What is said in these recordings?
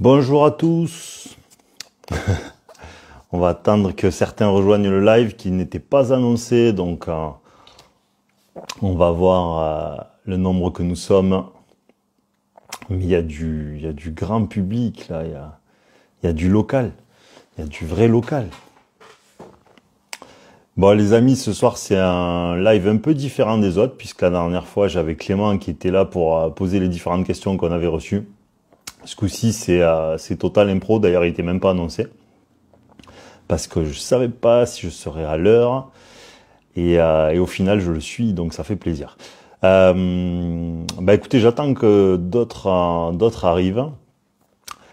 Bonjour à tous. On va attendre que certains rejoignent le live qui n'était pas annoncé, donc on va voir le nombre que nous sommes. Mais il y a du grand public là, il y a du local, il y a du vrai local. Bon les amis, ce soir c'est un live un peu différent des autres, puisque la dernière fois j'avais Clément qui était là pour poser les différentes questions qu'on avait reçues. Ce coup-ci c'est total impro, d'ailleurs il était même pas annoncé. Parce que je savais pas si je serais à l'heure, et au final je le suis, donc ça fait plaisir. Écoutez, j'attends que d'autres arrivent.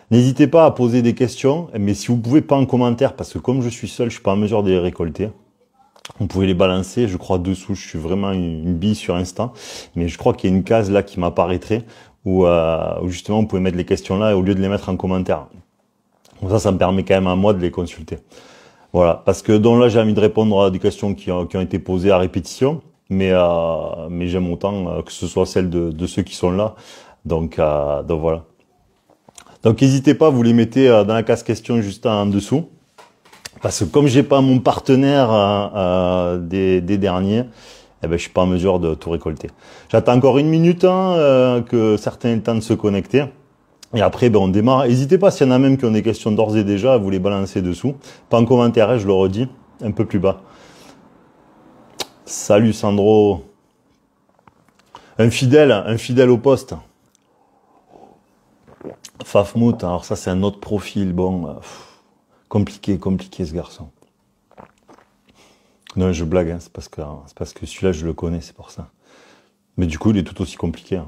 N'hésitez pas à poser des questions, mais si vous pouvez pas en commentaire, parce que comme je suis seul, je suis pas en mesure de les récolter. Vous pouvez les balancer, je crois dessous, je suis vraiment une bille sur Insta, mais je crois qu'il y a une case là qui m'apparaîtrait, où justement vous pouvez mettre les questions là, au lieu de les mettre en commentaire. Donc ça me permet quand même à moi de les consulter. Voilà, parce que donc là j'ai envie de répondre à des questions qui ont été posées à répétition, mais j'aime autant que ce soit celles de ceux qui sont là. Donc voilà. Donc n'hésitez pas, vous les mettez dans la case questions juste en dessous. Parce que comme j'ai pas mon partenaire des derniers, je suis pas en mesure de tout récolter. J'attends encore une minute que certains aient le temps de se connecter. Et après, on démarre. N'hésitez pas, s'il y en a même qui ont des questions d'ores et déjà, à vous les balancer dessous. Pas en commentaire, je le redis, un peu plus bas. Salut Sandro. Un fidèle au poste. Fafmout, alors ça c'est un autre profil, compliqué ce garçon. Non, je blague, c'est parce que celui-là je le connais, c'est pour ça. Mais du coup, il est tout aussi compliqué.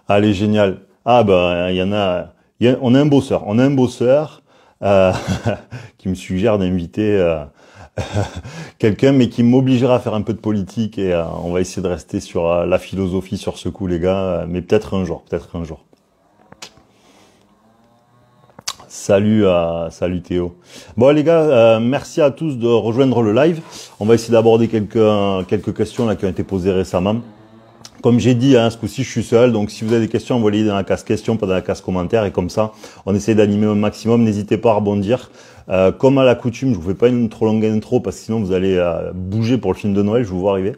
Allez, génial. Il y en a, on a un bosseur qui me suggère d'inviter quelqu'un, mais qui m'obligera à faire un peu de politique, et on va essayer de rester sur la philosophie sur ce coup, les gars, mais peut-être un jour. Salut Théo. Bon les gars, merci à tous de rejoindre le live. On va essayer d'aborder quelques questions là qui ont été posées récemment. Comme j'ai dit, ce coup-ci, je suis seul, donc si vous avez des questions, envoyez-les dans la case questions, pas dans la case commentaires, et comme ça, on essaie d'animer au maximum. N'hésitez pas à rebondir. Comme à l'accoutume, je vous fais pas une trop longue intro, parce que sinon vous allez bouger pour le film de Noël, je vous vois arriver.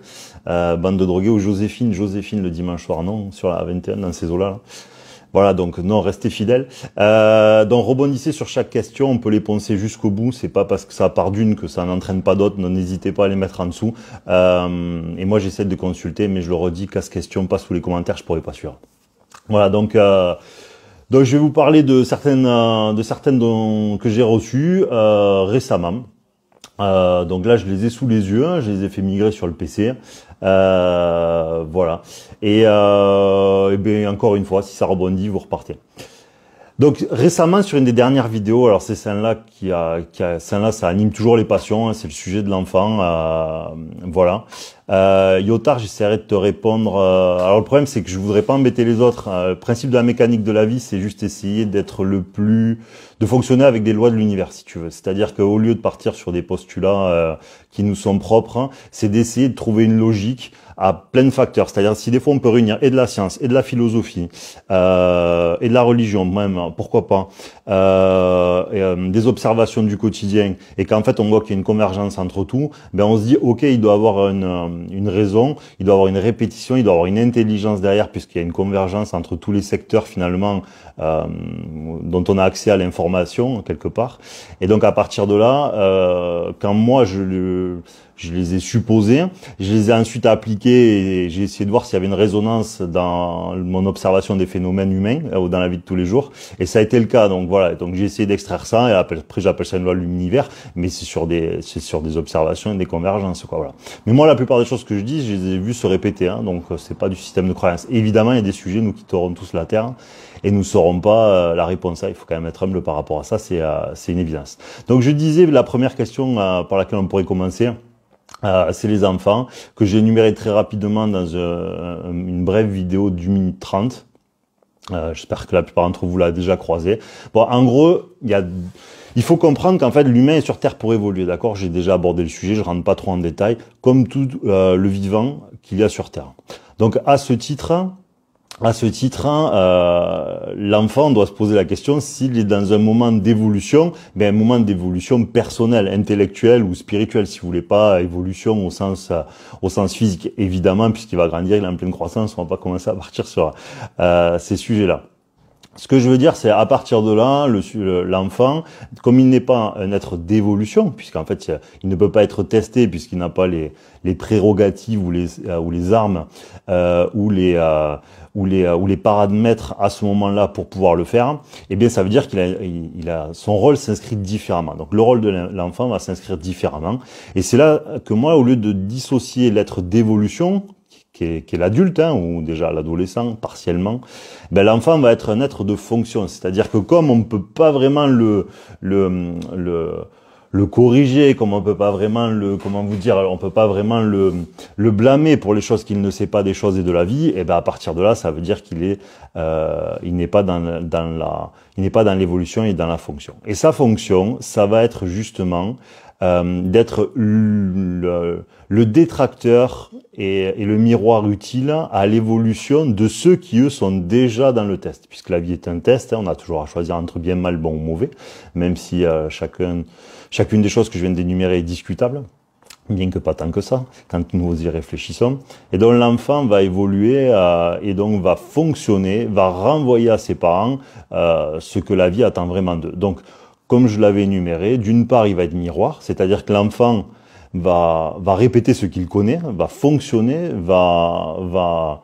Bande de drogués, ou Joséphine le dimanche soir, non, sur la 21, dans ces eaux-là. Là. Voilà, donc non, restez fidèles. Donc rebondissez sur chaque question, on peut les poncer jusqu'au bout. C'est pas parce que ça part d'une que ça n'entraîne pas d'autres. N'hésitez pas à les mettre en dessous. Et moi j'essaie de consulter, mais je le redis, casse question, pas sous les commentaires, je pourrais pas suivre. Voilà, donc je vais vous parler de certaines que j'ai reçues récemment. Donc là je les ai sous les yeux, je les ai fait migrer sur le PC. Voilà. Et encore une fois, si ça rebondit, vous repartez. Donc récemment sur une des dernières vidéos, alors c'est celle-là celle-là ça anime toujours les passions, c'est le sujet de l'enfant, voilà. Yotar, j'essaierai de te répondre. Alors le problème c'est que je voudrais pas embêter les autres. Le principe de la mécanique de la vie, c'est juste essayer de fonctionner avec des lois de l'univers, si tu veux. C'est-à-dire qu'au lieu de partir sur des postulats qui nous sont propres, c'est d'essayer de trouver une logique à plein de facteurs. C'est-à-dire si des fois on peut réunir et de la science, et de la philosophie, et de la religion même, pourquoi pas, des observations du quotidien, et qu'en fait on voit qu'il y a une convergence entre tout, on se dit ok, il doit avoir une raison, il doit avoir une répétition, il doit avoir une intelligence derrière, puisqu'il y a une convergence entre tous les secteurs finalement dont on a accès à l'information quelque part. Et donc à partir de là, quand moi je les ai supposés, je les ai ensuite appliqués, et j'ai essayé de voir s'il y avait une résonance dans mon observation des phénomènes humains ou dans la vie de tous les jours, et ça a été le cas. Donc voilà, donc j'ai essayé d'extraire ça, et après j'appelle ça une loi de l'univers, mais c'est sur des observations et des convergences, quoi. Voilà. Mais moi la plupart des choses que je dis, je les ai vues se répéter, donc c'est pas du système de croyance. Évidemment, il y a des sujets nous quitterons tous la terre et nous saurons pas la réponse. Il faut quand même être humble par rapport à ça, c'est une évidence. Donc je disais, la première question par laquelle on pourrait commencer, c'est les enfants, que j'ai énuméré très rapidement dans une brève vidéo d'1 minute 30. J'espère que la plupart d'entre vous l'a déjà croisé. Bon, en gros, il faut comprendre qu'en fait, l'humain est sur Terre pour évoluer, d'accord? J'ai déjà abordé le sujet, je rentre pas trop en détail, comme tout le vivant qu'il y a sur Terre. Donc, à ce titre, à ce titre, l'enfant doit se poser la question s'il est dans un moment d'évolution, un moment d'évolution personnelle, intellectuelle ou spirituelle, si vous voulez pas évolution au sens physique, évidemment, puisqu'il va grandir, il est en pleine croissance, on va pas commencer à partir sur ces sujets-là. Ce que je veux dire, c'est à partir de là, l'enfant, comme il n'est pas un être d'évolution, puisqu'en fait, il ne peut pas être testé puisqu'il n'a pas les prérogatives ou les armes ou les paramètres à ce moment-là pour pouvoir le faire, eh bien, ça veut dire son rôle s'inscrit différemment. Donc, le rôle de l'enfant va s'inscrire différemment. Et c'est là que moi, au lieu de dissocier l'être d'évolution, qui est l'adulte, ou déjà l'adolescent, partiellement, l'enfant va être un être de fonction. C'est-à-dire que comme on ne peut pas vraiment le corriger, comme on peut pas vraiment on peut pas vraiment le blâmer pour les choses qu'il ne sait pas des choses et de la vie, et à partir de là, ça veut dire il n'est pas dans l'évolution et dans la fonction. Et sa fonction, ça va être justement d'être le détracteur et le miroir utile à l'évolution de ceux qui, eux, sont déjà dans le test. Puisque la vie est un test, on a toujours à choisir entre bien, mal, bon ou mauvais, même si chacune des choses que je viens d'énumérer est discutable, bien que pas tant que ça, quand nous y réfléchissons. Et donc l'enfant va évoluer et donc va fonctionner, va renvoyer à ses parents ce que la vie attend vraiment d'eux. Donc, comme je l'avais énuméré, d'une part, il va être miroir, c'est-à-dire que l'enfant va répéter ce qu'il connaît, va fonctionner, va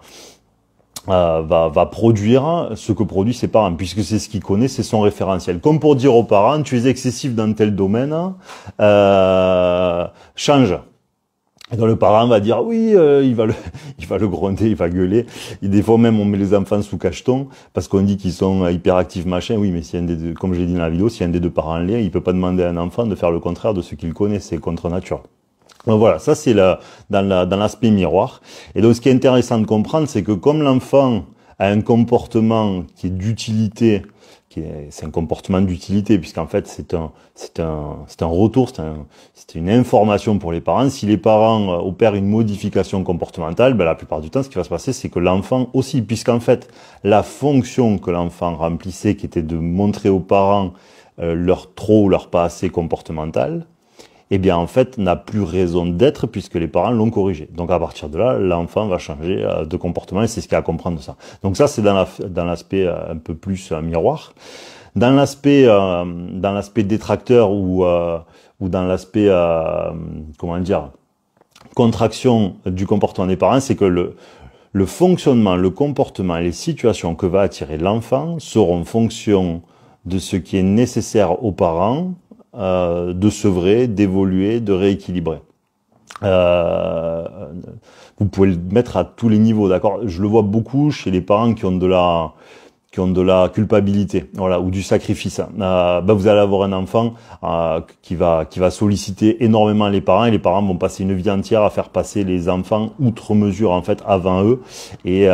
produire ce que produisent ses parents, puisque c'est ce qu'il connaît, c'est son référentiel. Comme pour dire aux parents, tu es excessif dans tel domaine, change. Et donc le parent va dire oui, il va le gronder, il va gueuler. Et des fois même on met les enfants sous cacheton parce qu'on dit qu'ils sont hyperactifs machin. Oui, mais si un des deux, comme je l'ai dit dans la vidéo, si un des deux parents l'est, il peut pas demander à un enfant de faire le contraire de ce qu'il connaît, c'est contre nature. Donc voilà, ça c'est dans l'aspect miroir. Et donc ce qui est intéressant de comprendre, c'est que comme l'enfant a un comportement qui est d'utilité, c'est un comportement d'utilité, puisqu'en fait c'est un retour, c'est une information pour les parents. Si les parents opèrent une modification comportementale, la plupart du temps, ce qui va se passer, c'est que l'enfant aussi, puisqu'en fait la fonction que l'enfant remplissait, qui était de montrer aux parents leur trop ou leur pas assez comportemental, eh bien en fait n'a plus raison d'être puisque les parents l'ont corrigé. Donc à partir de là, l'enfant va changer de comportement et c'est ce qu'il y a à comprendre de ça. Donc ça c'est dans l'aspect un peu plus miroir. Dans l'aspect détracteur ou dans l'aspect contraction du comportement des parents, c'est que le fonctionnement, le comportement et les situations que va attirer l'enfant seront fonction de ce qui est nécessaire aux parents de sevrer, d'évoluer, de rééquilibrer. Vous pouvez le mettre à tous les niveaux, d'accord? Je le vois beaucoup chez les parents qui ont de la culpabilité, voilà, ou du sacrifice. Vous allez avoir un enfant qui va solliciter énormément les parents et les parents vont passer une vie entière à faire passer les enfants outre mesure en fait avant eux et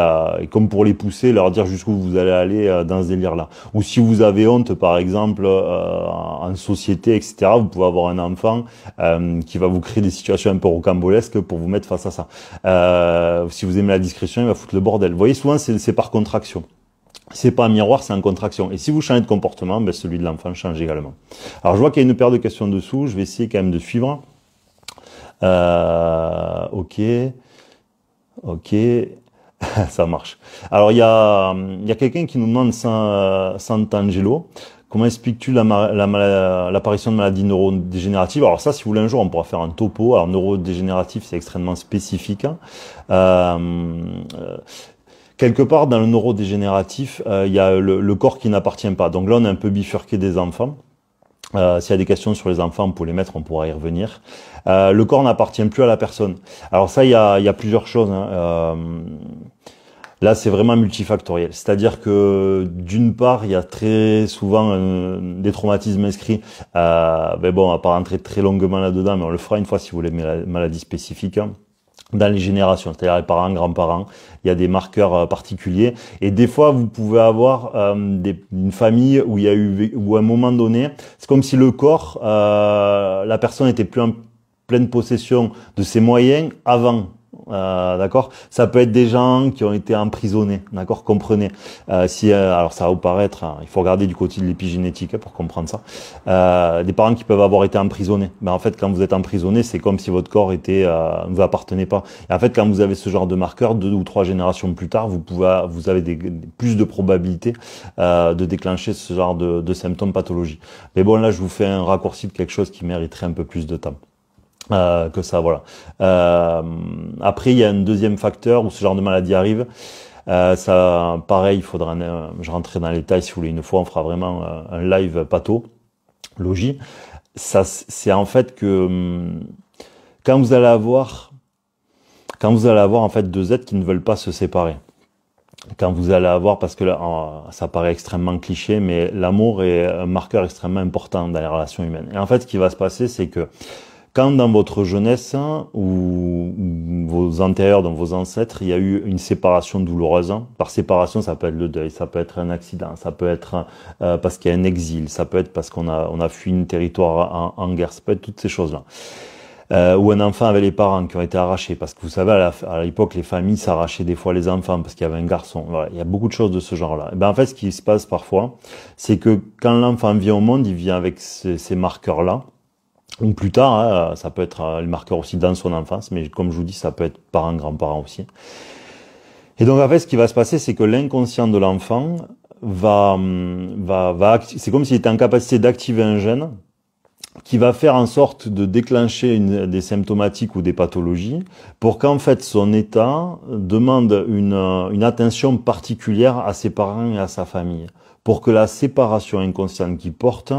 comme pour les pousser, leur dire jusqu'où vous allez aller dans ce délire-là. Ou si vous avez honte, par exemple, en société, etc., vous pouvez avoir un enfant qui va vous créer des situations un peu rocambolesques pour vous mettre face à ça. Si vous aimez la discrétion, il va foutre le bordel. Vous voyez, souvent c'est par contraction. C'est pas un miroir, c'est en contraction. Et si vous changez de comportement, celui de l'enfant change également. Alors je vois qu'il y a une paire de questions dessous, je vais essayer quand même de suivre. Ok, ça marche. Alors il y a quelqu'un qui nous demande Sant'Angelo, comment expliques-tu l'apparition de maladies neurodégénératives? Alors ça, si vous voulez un jour, on pourra faire un topo. Alors neurodégénératif, c'est extrêmement spécifique. Quelque part, dans le neurodégénératif, il y a le corps qui n'appartient pas. Donc là, on est un peu bifurqué des enfants. S'il y a des questions sur les enfants, on peut les mettre, on pourra y revenir. Le corps n'appartient plus à la personne. Alors ça, il y a plusieurs choses. Là, c'est vraiment multifactoriel. C'est-à-dire que, d'une part, il y a très souvent des traumatismes inscrits. On va pas rentrer très longuement là-dedans, mais on le fera une fois si vous voulez, maladies spécifiques. Dans les générations, c'est-à-dire les parents, grands-parents, il y a des marqueurs particuliers. Et des fois, vous pouvez avoir une famille où il y a eu, où à un moment donné, c'est comme si le corps, la personne était plus en pleine possession de ses moyens avant. d'accord. Ça peut être des gens qui ont été emprisonnés, d'accord. Comprenez. Alors ça va vous paraître, hein, il faut regarder du côté de l'épigénétique pour comprendre ça. Des parents qui peuvent avoir été emprisonnés. Ben en fait, quand vous êtes emprisonné, c'est comme si votre corps était ne vous appartenait pas. Et en fait, quand vous avez ce genre de marqueur, 2 ou 3 générations plus tard, vous avez plus de probabilité de déclencher ce genre de symptômes pathologiques. Mais bon, là, je vous fais un raccourci de quelque chose qui mériterait un peu plus de temps. Que ça, voilà. Après, il y a un deuxième facteur où ce genre de maladie arrive. Ça, pareil, il faudra, je rentrerai dans les détails si vous voulez. Une fois, on fera vraiment un live pathologie. Ça, c'est en fait que quand vous allez avoir en fait 2 êtres qui ne veulent pas se séparer. Quand vous allez avoir, parce que là, ça paraît extrêmement cliché, mais l'amour est un marqueur extrêmement important dans les relations humaines. Et en fait, ce qui va se passer, c'est que quand dans votre jeunesse ou vos antérieurs, donc vos ancêtres, il y a eu une séparation douloureuse. Par séparation, ça peut être le deuil, ça peut être un accident, ça peut être parce qu'il y a un exil, ça peut être parce qu'on a fui un territoire en guerre, ça peut être toutes ces choses-là. Ou un enfant avait les parents qui ont été arrachés, parce que vous savez, à l'époque, les familles s'arrachaient des fois les enfants parce qu'il y avait un garçon. Voilà, il y a beaucoup de choses de ce genre-là. Et ben en fait, ce qui se passe parfois, c'est que quand l'enfant vient au monde, il vient avec ces marqueurs-là. Ou plus tard, hein, ça peut être le marqueur aussi dans son enfance, mais comme je vous dis, ça peut être parents, grands-parents aussi. Et donc en fait, ce qui va se passer, c'est que l'inconscient de l'enfant c'est comme s'il était en capacité d'activer un gène qui va faire en sorte de déclencher des symptomatiques ou des pathologies pour qu'en fait son état demande une attention particulière à ses parents et à sa famille, pour que la séparation inconsciente qu'il porte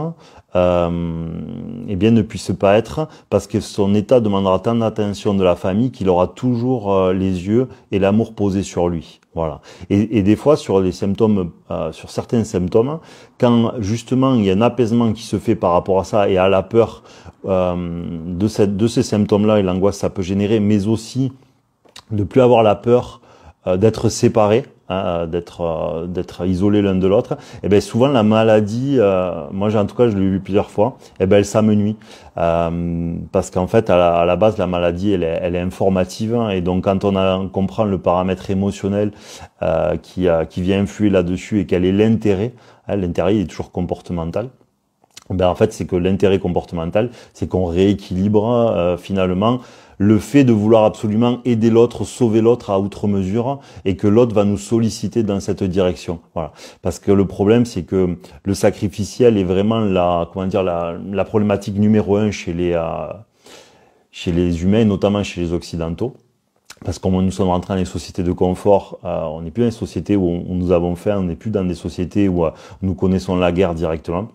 eh bien ne puisse pas être, parce que son état demandera tant d'attention de la famille qu'il aura toujours les yeux et l'amour posés sur lui. Voilà. Et des fois sur les symptômes, sur certains symptômes, quand justement il y a un apaisement qui se fait par rapport à ça et à la peur de ces symptômes-là et l'angoisse ça peut générer, mais aussi de plus avoir la peur d'être séparé, hein, d'être isolé l'un de l'autre, et ben souvent la maladie, moi en tout cas je l'ai vu plusieurs fois, et ben elle s'amenuit parce qu'en fait à la base la maladie elle est informative, hein, et donc quand on comprend le paramètre émotionnel qui vient influer là-dessus et quel est l'intérêt, hein, l'intérêt il est toujours comportemental. Ben en fait c'est que l'intérêt comportemental c'est qu'on rééquilibre finalement le fait de vouloir absolument aider l'autre, sauver l'autre à outre mesure, et que l'autre va nous solliciter dans cette direction. Voilà. Parce que le problème, c'est que le sacrificiel est vraiment la problématique numéro 1 chez les humains, notamment chez les occidentaux. Parce que nous sommes rentrés dans les sociétés de confort, on n'est plus dans des sociétés où nous avons faim, on n'est plus dans des sociétés où nous connaissons la guerre directement.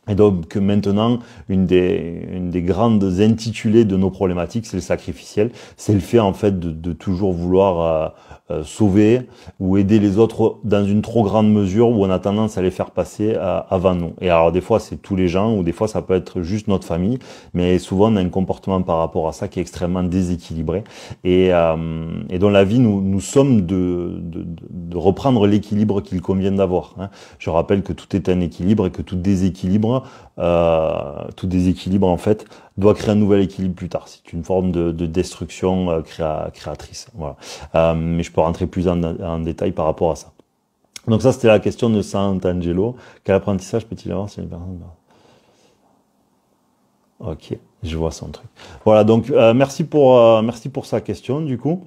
Et donc maintenant, une des grandes intitulées de nos problématiques, c'est le sacrificiel. C'est le fait en fait de toujours vouloir sauver ou aider les autres dans une trop grande mesure où on a tendance à les faire passer avant nous. Et alors des fois c'est tous les gens ou des fois ça peut être juste notre famille, mais souvent on a un comportement par rapport à ça qui est extrêmement déséquilibré et dans la vie nous sommes de reprendre l'équilibre qu'il convient d'avoir. Hein. Je rappelle que tout est un équilibre et que tout déséquilibre en fait doit créer un nouvel équilibre plus tard. C'est une forme de destruction créatrice. Voilà. Mais je peux rentrer plus en détail par rapport à ça. Donc ça c'était la question de Sant'Angelo. Quel apprentissage peut-il avoir si une personne... Ok, je vois son truc. Voilà, donc merci pour sa question du coup.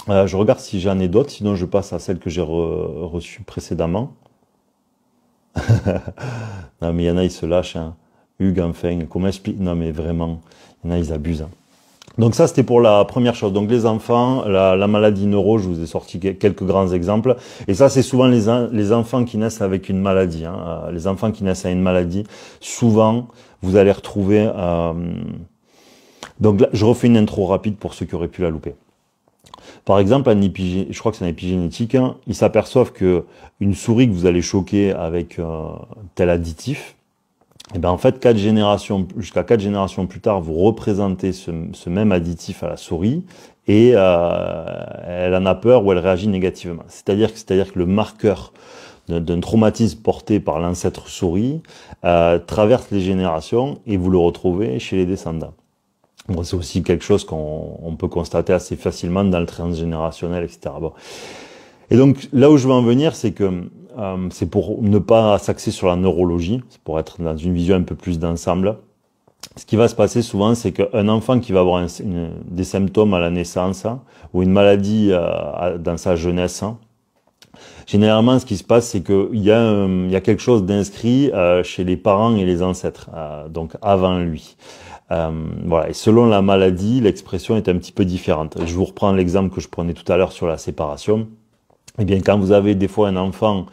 Je regarde si j'en ai d'autres, sinon je passe à celle que j'ai reçue précédemment. Non mais il y en a, ils se lâchent. Hein. Hugues, enfin, comment explique? Non mais vraiment, il y en a, ils abusent. Hein. Donc ça, c'était pour la première chose. Donc les enfants, la maladie neuro, je vous ai sorti quelques grands exemples. Et ça, c'est souvent les enfants qui naissent avec une maladie. Hein. Les enfants qui naissent avec une maladie, souvent, vous allez retrouver... Donc là, je refais une intro rapide pour ceux qui auraient pu la louper. Par exemple, je crois que c'est un épigénétique, hein, ils s'aperçoivent que une souris que vous allez choquer avec tel additif, et ben en fait, jusqu'à 4 générations plus tard, vous représentez ce même additif à la souris et elle en a peur ou elle réagit négativement. C'est-à-dire que le marqueur d'un traumatisme porté par l'ancêtre souris traverse les générations et vous le retrouvez chez les descendants. Bon, c'est aussi quelque chose qu'on peut constater assez facilement dans le transgénérationnel, etc. Bon. Et donc là où je veux en venir, c'est que c'est pour ne pas s'axer sur la neurologie, c'est pour être dans une vision un peu plus d'ensemble. Ce qui va se passer souvent, c'est qu'un enfant qui va avoir des symptômes à la naissance ou une maladie dans sa jeunesse, généralement, ce qui se passe, c'est qu'il y a quelque chose d'inscrit chez les parents et les ancêtres, donc avant lui. Voilà. Et selon la maladie, l'expression est un petit peu différente. Je vous reprends l'exemple que je prenais tout à l'heure sur la séparation. Eh bien, quand vous avez des fois un enfant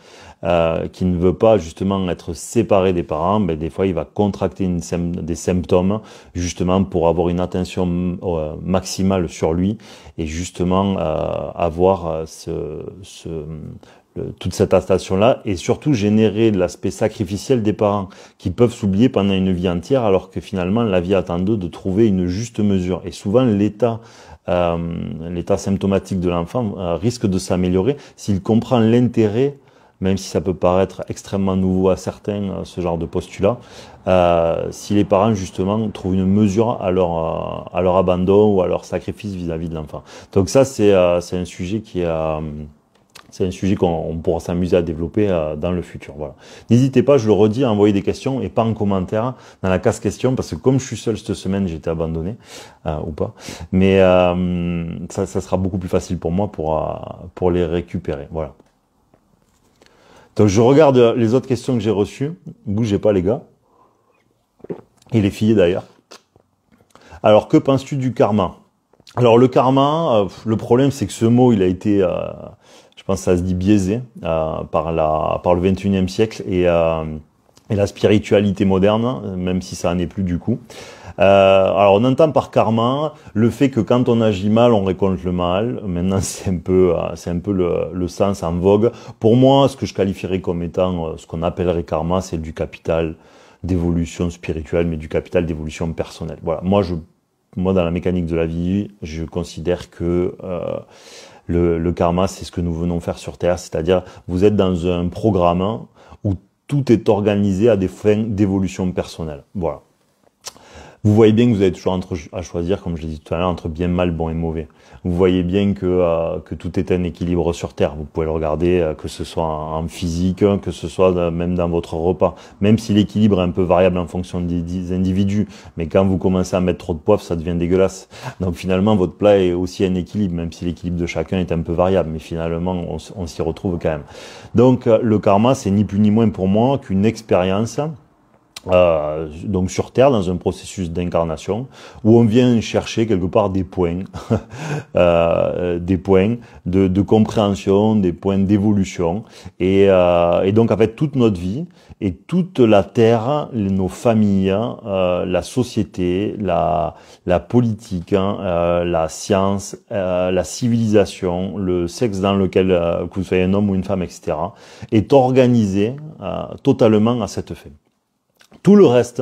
qui ne veut pas justement être séparé des parents, ben, des fois il va contracter des symptômes justement pour avoir une attention maximale sur lui et justement avoir toute cette attention-là et surtout générer de l'aspect sacrificiel des parents qui peuvent s'oublier pendant une vie entière alors que finalement la vie attend d'eux de trouver une juste mesure. Et souvent l'état symptomatique de l'enfant risque de s'améliorer s'il comprend l'intérêt, même si ça peut paraître extrêmement nouveau à certains, ce genre de postulat, si les parents justement trouvent une mesure à leur abandon ou à leur sacrifice vis-à-vis de l'enfant. Donc ça c'est un sujet c'est un sujet qu'on pourra s'amuser à développer dans le futur. Voilà. N'hésitez pas, je le redis, à envoyer des questions et pas en commentaire dans la case questions parce que comme je suis seul cette semaine, j'ai été abandonné ou pas. Mais ça sera beaucoup plus facile pour moi pour les récupérer. Voilà. Donc je regarde les autres questions que j'ai reçues. Bougez pas les gars. Et les filles d'ailleurs. Alors que penses-tu du karma? Alors le karma, le problème c'est que ce mot il a été... je pense que ça se dit biaisé par le 21e siècle et la spiritualité moderne, même si ça n'en est plus du coup. Alors on entend par karma le fait que quand on agit mal, on récolte le mal. Maintenant c'est un peu le sens en vogue. Pour moi, ce que je qualifierais comme étant ce qu'on appellerait karma, c'est du capital d'évolution spirituelle, mais du capital d'évolution personnelle. Voilà. Moi dans la mécanique de la vie, je considère que le karma, c'est ce que nous venons faire sur Terre, c'est-à-dire vous êtes dans un programme où tout est organisé à des fins d'évolution personnelle. Voilà. Vous voyez bien que vous avez toujours à choisir, comme je l'ai dit tout à l'heure, entre bien, mal, bon et mauvais. Vous voyez bien que tout est un équilibre sur Terre. Vous pouvez le regarder, que ce soit en physique, que ce soit même dans votre repas. Même si l'équilibre est un peu variable en fonction des individus, mais quand vous commencez à mettre trop de poivre, ça devient dégueulasse. Donc finalement, votre plat est aussi un équilibre, même si l'équilibre de chacun est un peu variable. Mais finalement, on s'y retrouve quand même. Donc le karma, c'est ni plus ni moins pour moi qu'une expérience donc sur Terre dans un processus d'incarnation où on vient chercher quelque part des points de compréhension, des points d'évolution et donc en fait toute notre vie et toute la Terre, nos familles, la société, la politique, la science, la civilisation, le sexe dans lequel que vous soyez un homme ou une femme, etc. est organisé totalement à cette fin. Tout le reste,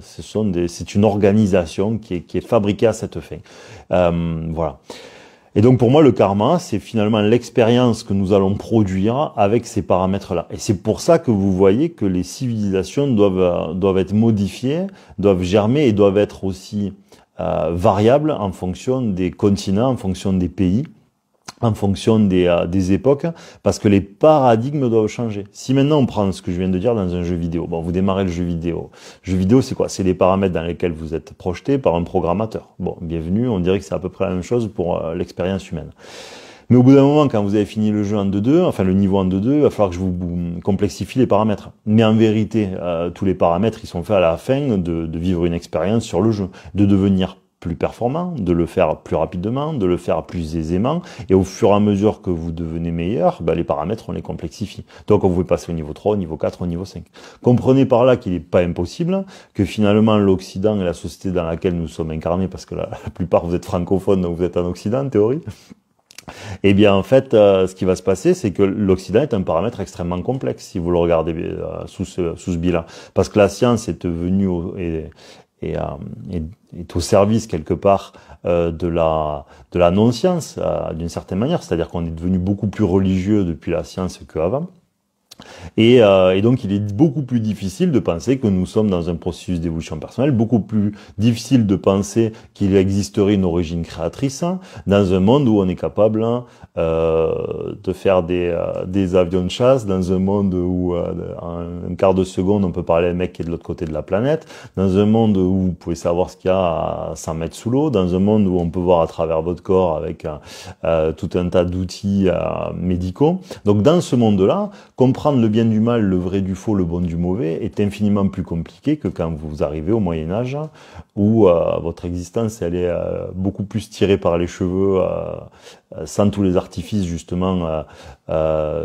c'est une organisation qui est fabriquée à cette fin. Voilà. Et donc pour moi, le karma, c'est finalement l'expérience que nous allons produire avec ces paramètres-là. Et c'est pour ça que vous voyez que les civilisations doivent être modifiées, doivent germer et doivent être aussi variables en fonction des continents, en fonction des pays, en fonction des époques, parce que les paradigmes doivent changer. Si maintenant on prend ce que je viens de dire dans un jeu vidéo, bon, vous démarrez le jeu vidéo. Le jeu vidéo, c'est quoi? C'est les paramètres dans lesquels vous êtes projeté par un programmateur. Bon, bienvenue, on dirait que c'est à peu près la même chose pour l'expérience humaine. Mais au bout d'un moment, quand vous avez fini le jeu en 2-2, enfin le niveau en 2-2, il va falloir que je vous complexifie les paramètres. Mais en vérité, tous les paramètres, ils sont faits à la fin de vivre une expérience sur le jeu, de devenir plus performant, de le faire plus rapidement, de le faire plus aisément, et au fur et à mesure que vous devenez meilleur, les paramètres, on les complexifie. Donc on pouvez passer au niveau 3, au niveau 4, au niveau 5. Comprenez par là qu'il n'est pas impossible que finalement l'Occident et la société dans laquelle nous sommes incarnés, parce que la plupart vous êtes francophones, donc vous êtes en Occident en théorie, eh bien en fait, ce qui va se passer, c'est que l'Occident est un paramètre extrêmement complexe, si vous le regardez sous ce bilan. Parce que la science est venue est au service quelque part de la non-science d'une certaine manière, c'est-à-dire qu'on est devenu beaucoup plus religieux depuis la science qu'avant. Et donc, il est beaucoup plus difficile de penser que nous sommes dans un processus d'évolution personnelle, beaucoup plus difficile de penser qu'il existerait une origine créatrice dans un monde où on est capable de faire des avions de chasse, dans un monde où en un quart de seconde, on peut parler à un mec qui est de l'autre côté de la planète, dans un monde où vous pouvez savoir ce qu'il y a à 100 mètres sous l'eau, dans un monde où on peut voir à travers votre corps avec tout un tas d'outils médicaux. Donc, dans ce monde-là, comprendre le bien du mal, le vrai du faux, le bon du mauvais est infiniment plus compliqué que quand vous arrivez au Moyen-Âge où votre existence elle est beaucoup plus tirée par les cheveux sans tous les artifices justement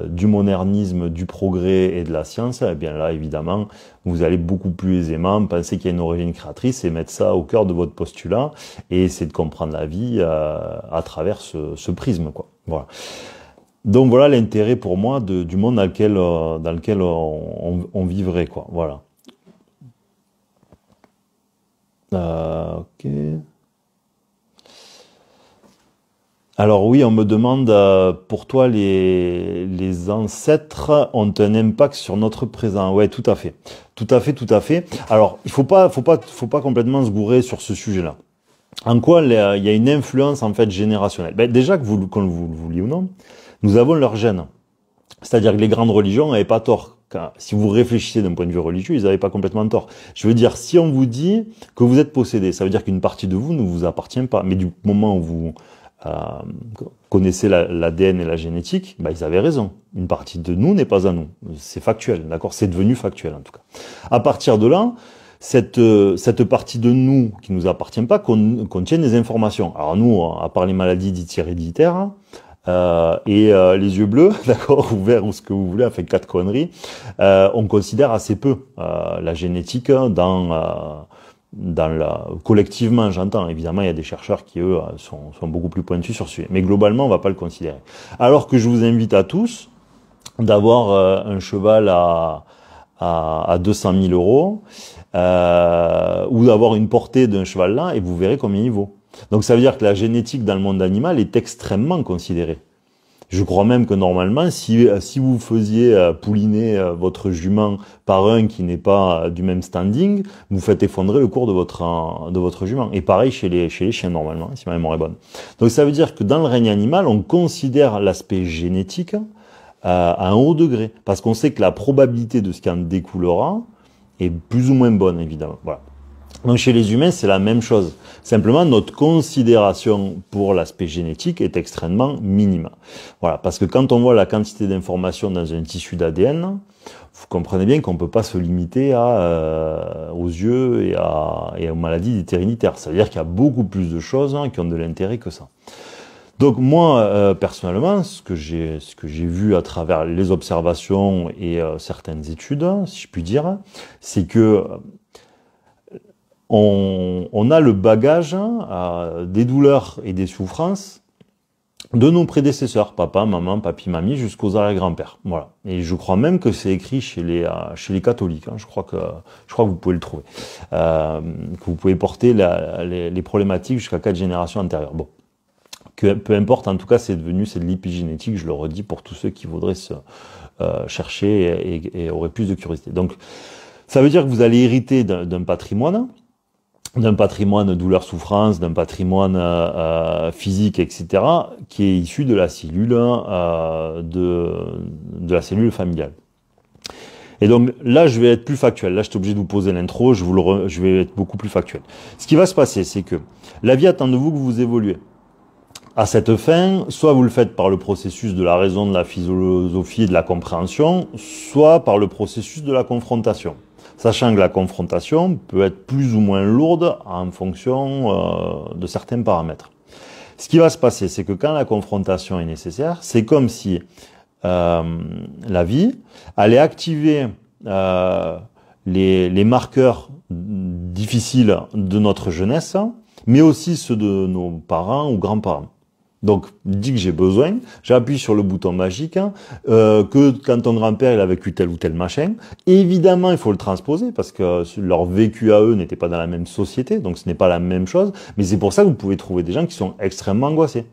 du modernisme, du progrès et de la science. Et bien là évidemment vous allez beaucoup plus aisément penser qu'il y a une origine créatrice et mettre ça au cœur de votre postulat et essayer de comprendre la vie à travers ce prisme, quoi. Voilà. Donc voilà l'intérêt pour moi du monde dans lequel on vivrait, quoi. Voilà. Ok. Alors oui, on me demande, pour toi, les ancêtres ont un impact sur notre présent. Ouais, tout à fait. Tout à fait, tout à fait. Alors, il faut pas complètement se gourer sur ce sujet-là. En quoi il y a une influence, en fait, générationnelle? Ben, déjà, que vous le vouliez ou non, nous avons leurs gènes. C'est-à-dire que les grandes religions n'avaient pas tort. Si vous réfléchissez d'un point de vue religieux, ils n'avaient pas complètement tort. Je veux dire, si on vous dit que vous êtes possédé, ça veut dire qu'une partie de vous ne vous appartient pas. Mais du moment où vous connaissez l'ADN et la génétique, bah, ils avaient raison. Une partie de nous n'est pas à nous. C'est factuel, d'accord? C'est devenu factuel, en tout cas. À partir de là, cette partie de nous qui nous appartient pas contient des informations. Alors nous, à part les maladies dites héréditaires, les yeux bleus, d'accord, ou verts ou ce que vous voulez, enfin 4 conneries, on considère assez peu la génétique collectivement, j'entends. Évidemment, il y a des chercheurs qui, eux, sont beaucoup plus pointus sur ce sujet. Mais globalement, on va pas le considérer. Alors que je vous invite à tous d'avoir un cheval à 200 000 euros, ou d'avoir une portée d'un cheval là, et vous verrez combien il vaut. Donc ça veut dire que la génétique dans le monde animal est extrêmement considérée. Je crois même que normalement, si vous faisiez pouliner votre jument par un qui n'est pas du même standing, vous faites effondrer le cours de votre jument. Et pareil chez les chiens normalement, si ma mémoire est bonne. Donc ça veut dire que dans le règne animal, on considère l'aspect génétique à un haut degré, parce qu'on sait que la probabilité de ce qui en découlera est plus ou moins bonne, évidemment. Voilà. Donc chez les humains, c'est la même chose. Simplement, notre considération pour l'aspect génétique est extrêmement minime. Voilà, parce que quand on voit la quantité d'informations dans un tissu d'ADN, vous comprenez bien qu'on ne peut pas se limiter aux yeux et aux maladies dites héréditaires. C'est-à-dire qu'il y a beaucoup plus de choses qui ont de l'intérêt que ça. Donc moi, personnellement, ce que j'ai vu à travers les observations et certaines études, si je puis dire, c'est que on a le bagage des douleurs et des souffrances de nos prédécesseurs, papa, maman, papy, mamie, jusqu'aux arrière-grands-pères. Voilà. Et je crois même que c'est écrit chez les catholiques. Je crois que vous pouvez le trouver. Que vous pouvez porter les problématiques jusqu'à 4 générations antérieures. Bon. Peu importe, en tout cas, c'est de l'épigénétique, je le redis, pour tous ceux qui voudraient se chercher et auraient plus de curiosité. Donc, ça veut dire que vous allez hériter d'un patrimoine douleur-souffrance, d'un patrimoine physique, etc., qui est issu de la cellule de la cellule familiale. Et donc là, je vais être plus factuel. Là, je suis obligé de vous poser l'intro, je vais être beaucoup plus factuel. Ce qui va se passer, c'est que la vie attend de vous que vous évoluez. À cette fin, soit vous le faites par le processus de la raison, de la philosophie et de la compréhension, soit par le processus de la confrontation. Sachant que la confrontation peut être plus ou moins lourde en fonction de certains paramètres. Ce qui va se passer, c'est que quand la confrontation est nécessaire, c'est comme si la vie allait activer les marqueurs difficiles de notre jeunesse, mais aussi ceux de nos parents ou grands-parents. Donc, dit que j'ai besoin, j'appuie sur le bouton magique, que quand ton grand-père il a vécu tel ou tel machin, évidemment il faut le transposer parce que leur vécu à eux n'était pas dans la même société, donc ce n'est pas la même chose, mais c'est pour ça que vous pouvez trouver des gens qui sont extrêmement angoissés.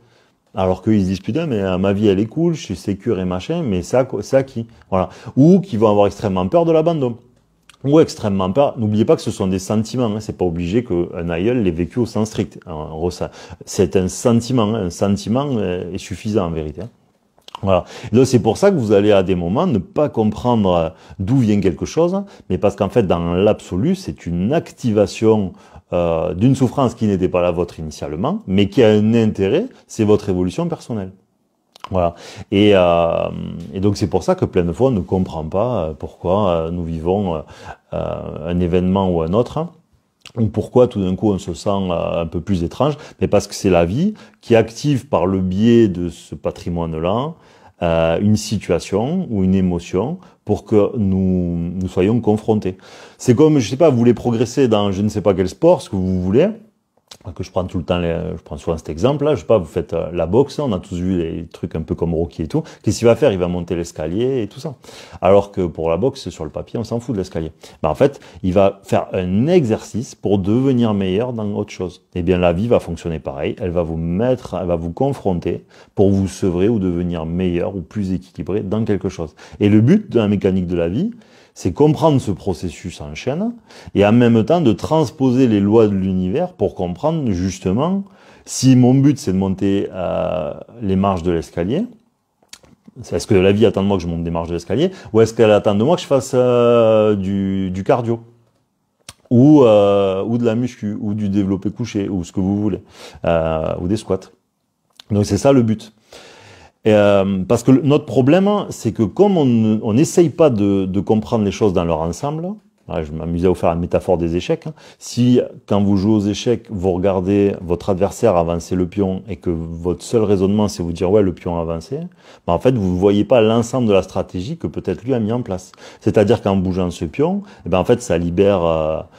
Alors qu'ils se disent, putain, mais ma vie, elle est cool, je suis sécure et machin, mais c'est acquis. Voilà. Ou qui vont avoir extrêmement peur de l'abandon. Ou extrêmement peur. N'oubliez pas que ce sont des sentiments. Hein. C'est pas obligé qu'un aïeul l'ait vécu au sens strict. C'est un sentiment. Hein. Un sentiment est suffisant en vérité. Hein. Voilà. Donc c'est pour ça que vous allez à des moments ne pas comprendre d'où vient quelque chose, mais parce qu'en fait, dans l'absolu, c'est une activation d'une souffrance qui n'était pas la vôtre initialement, mais qui a un intérêt, c'est votre évolution personnelle. Voilà. Et donc c'est pour ça que plein de fois on ne comprend pas pourquoi nous vivons un événement ou un autre, hein, ou pourquoi tout d'un coup on se sent un peu plus étrange, mais parce que c'est la vie qui active par le biais de ce patrimoine-là une situation ou une émotion pour que nous soyons confrontés. C'est comme, je sais pas, vous voulez progresser dans je ne sais pas quel sport, ce que vous voulez, que je prends tout le temps, je prends souvent cet exemple-là, je sais pas, vous faites la boxe, on a tous vu les trucs un peu comme Rocky et tout, qu'est-ce qu'il va faire? Il va monter l'escalier et tout ça. Alors que pour la boxe, sur le papier, on s'en fout de l'escalier. Ben, en fait, il va faire un exercice pour devenir meilleur dans autre chose. Eh bien, la vie va fonctionner pareil, elle va vous confronter pour vous sevrer ou devenir meilleur ou plus équilibré dans quelque chose. Et le but de la mécanique de la vie, c'est comprendre ce processus en chaîne et en même temps de transposer les lois de l'univers pour comprendre justement si mon but c'est de monter les marches de l'escalier, est-ce que la vie attend de moi que je monte des marches de l'escalier ou est-ce qu'elle attend de moi que je fasse du cardio ou de la muscu ou du développé couché ou ce que vous voulez ou des squats. Donc c'est ça le but. Parce que notre problème, c'est que comme on n'essaye pas de comprendre les choses dans leur ensemble, je m'amusais à vous faire la métaphore des échecs, hein. Si, quand vous jouez aux échecs, vous regardez votre adversaire avancer le pion et que votre seul raisonnement, c'est vous dire « ouais, le pion a avancé », ben en fait, vous ne voyez pas l'ensemble de la stratégie que peut-être lui a mis en place. C'est-à-dire qu'en bougeant ce pion, eh ben en fait, ça libère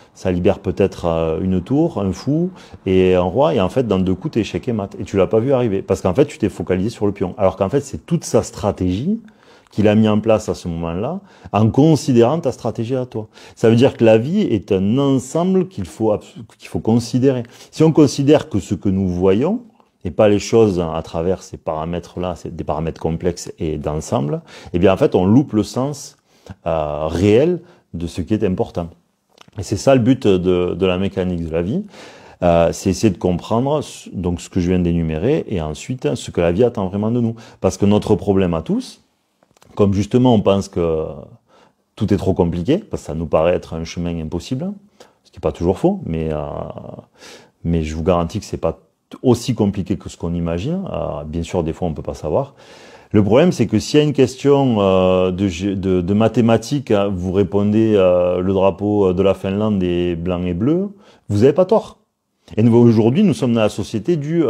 peut-être une tour, un fou et un roi, et en fait, dans 2 coups, t'es échec et mat. Et tu l'as pas vu arriver, parce qu'en fait, tu t'es focalisé sur le pion. Alors qu'en fait, c'est toute sa stratégie qu'il a mis en place à ce moment-là, en considérant ta stratégie à toi. Ça veut dire que la vie est un ensemble qu'il faut considérer. Si on considère que ce que nous voyons, et pas les choses à travers ces paramètres-là, c'est des paramètres complexes et d'ensemble, eh bien en fait on loupe le sens réel de ce qui est important. Et c'est ça le but de la mécanique de la vie. C'est essayer de comprendre donc ce que je viens d'énumérer et ensuite ce que la vie attend vraiment de nous. Parce que notre problème à tous, comme justement on pense que tout est trop compliqué, parce que ça nous paraît être un chemin impossible, ce qui n'est pas toujours faux, mais je vous garantis que c'est pas aussi compliqué que ce qu'on imagine. Bien sûr, des fois on peut pas savoir. Le problème, c'est que s'il y a une question de mathématiques, vous répondez le drapeau de la Finlande est blanc et bleu, vous n'avez pas tort. Et aujourd'hui, nous sommes dans la société du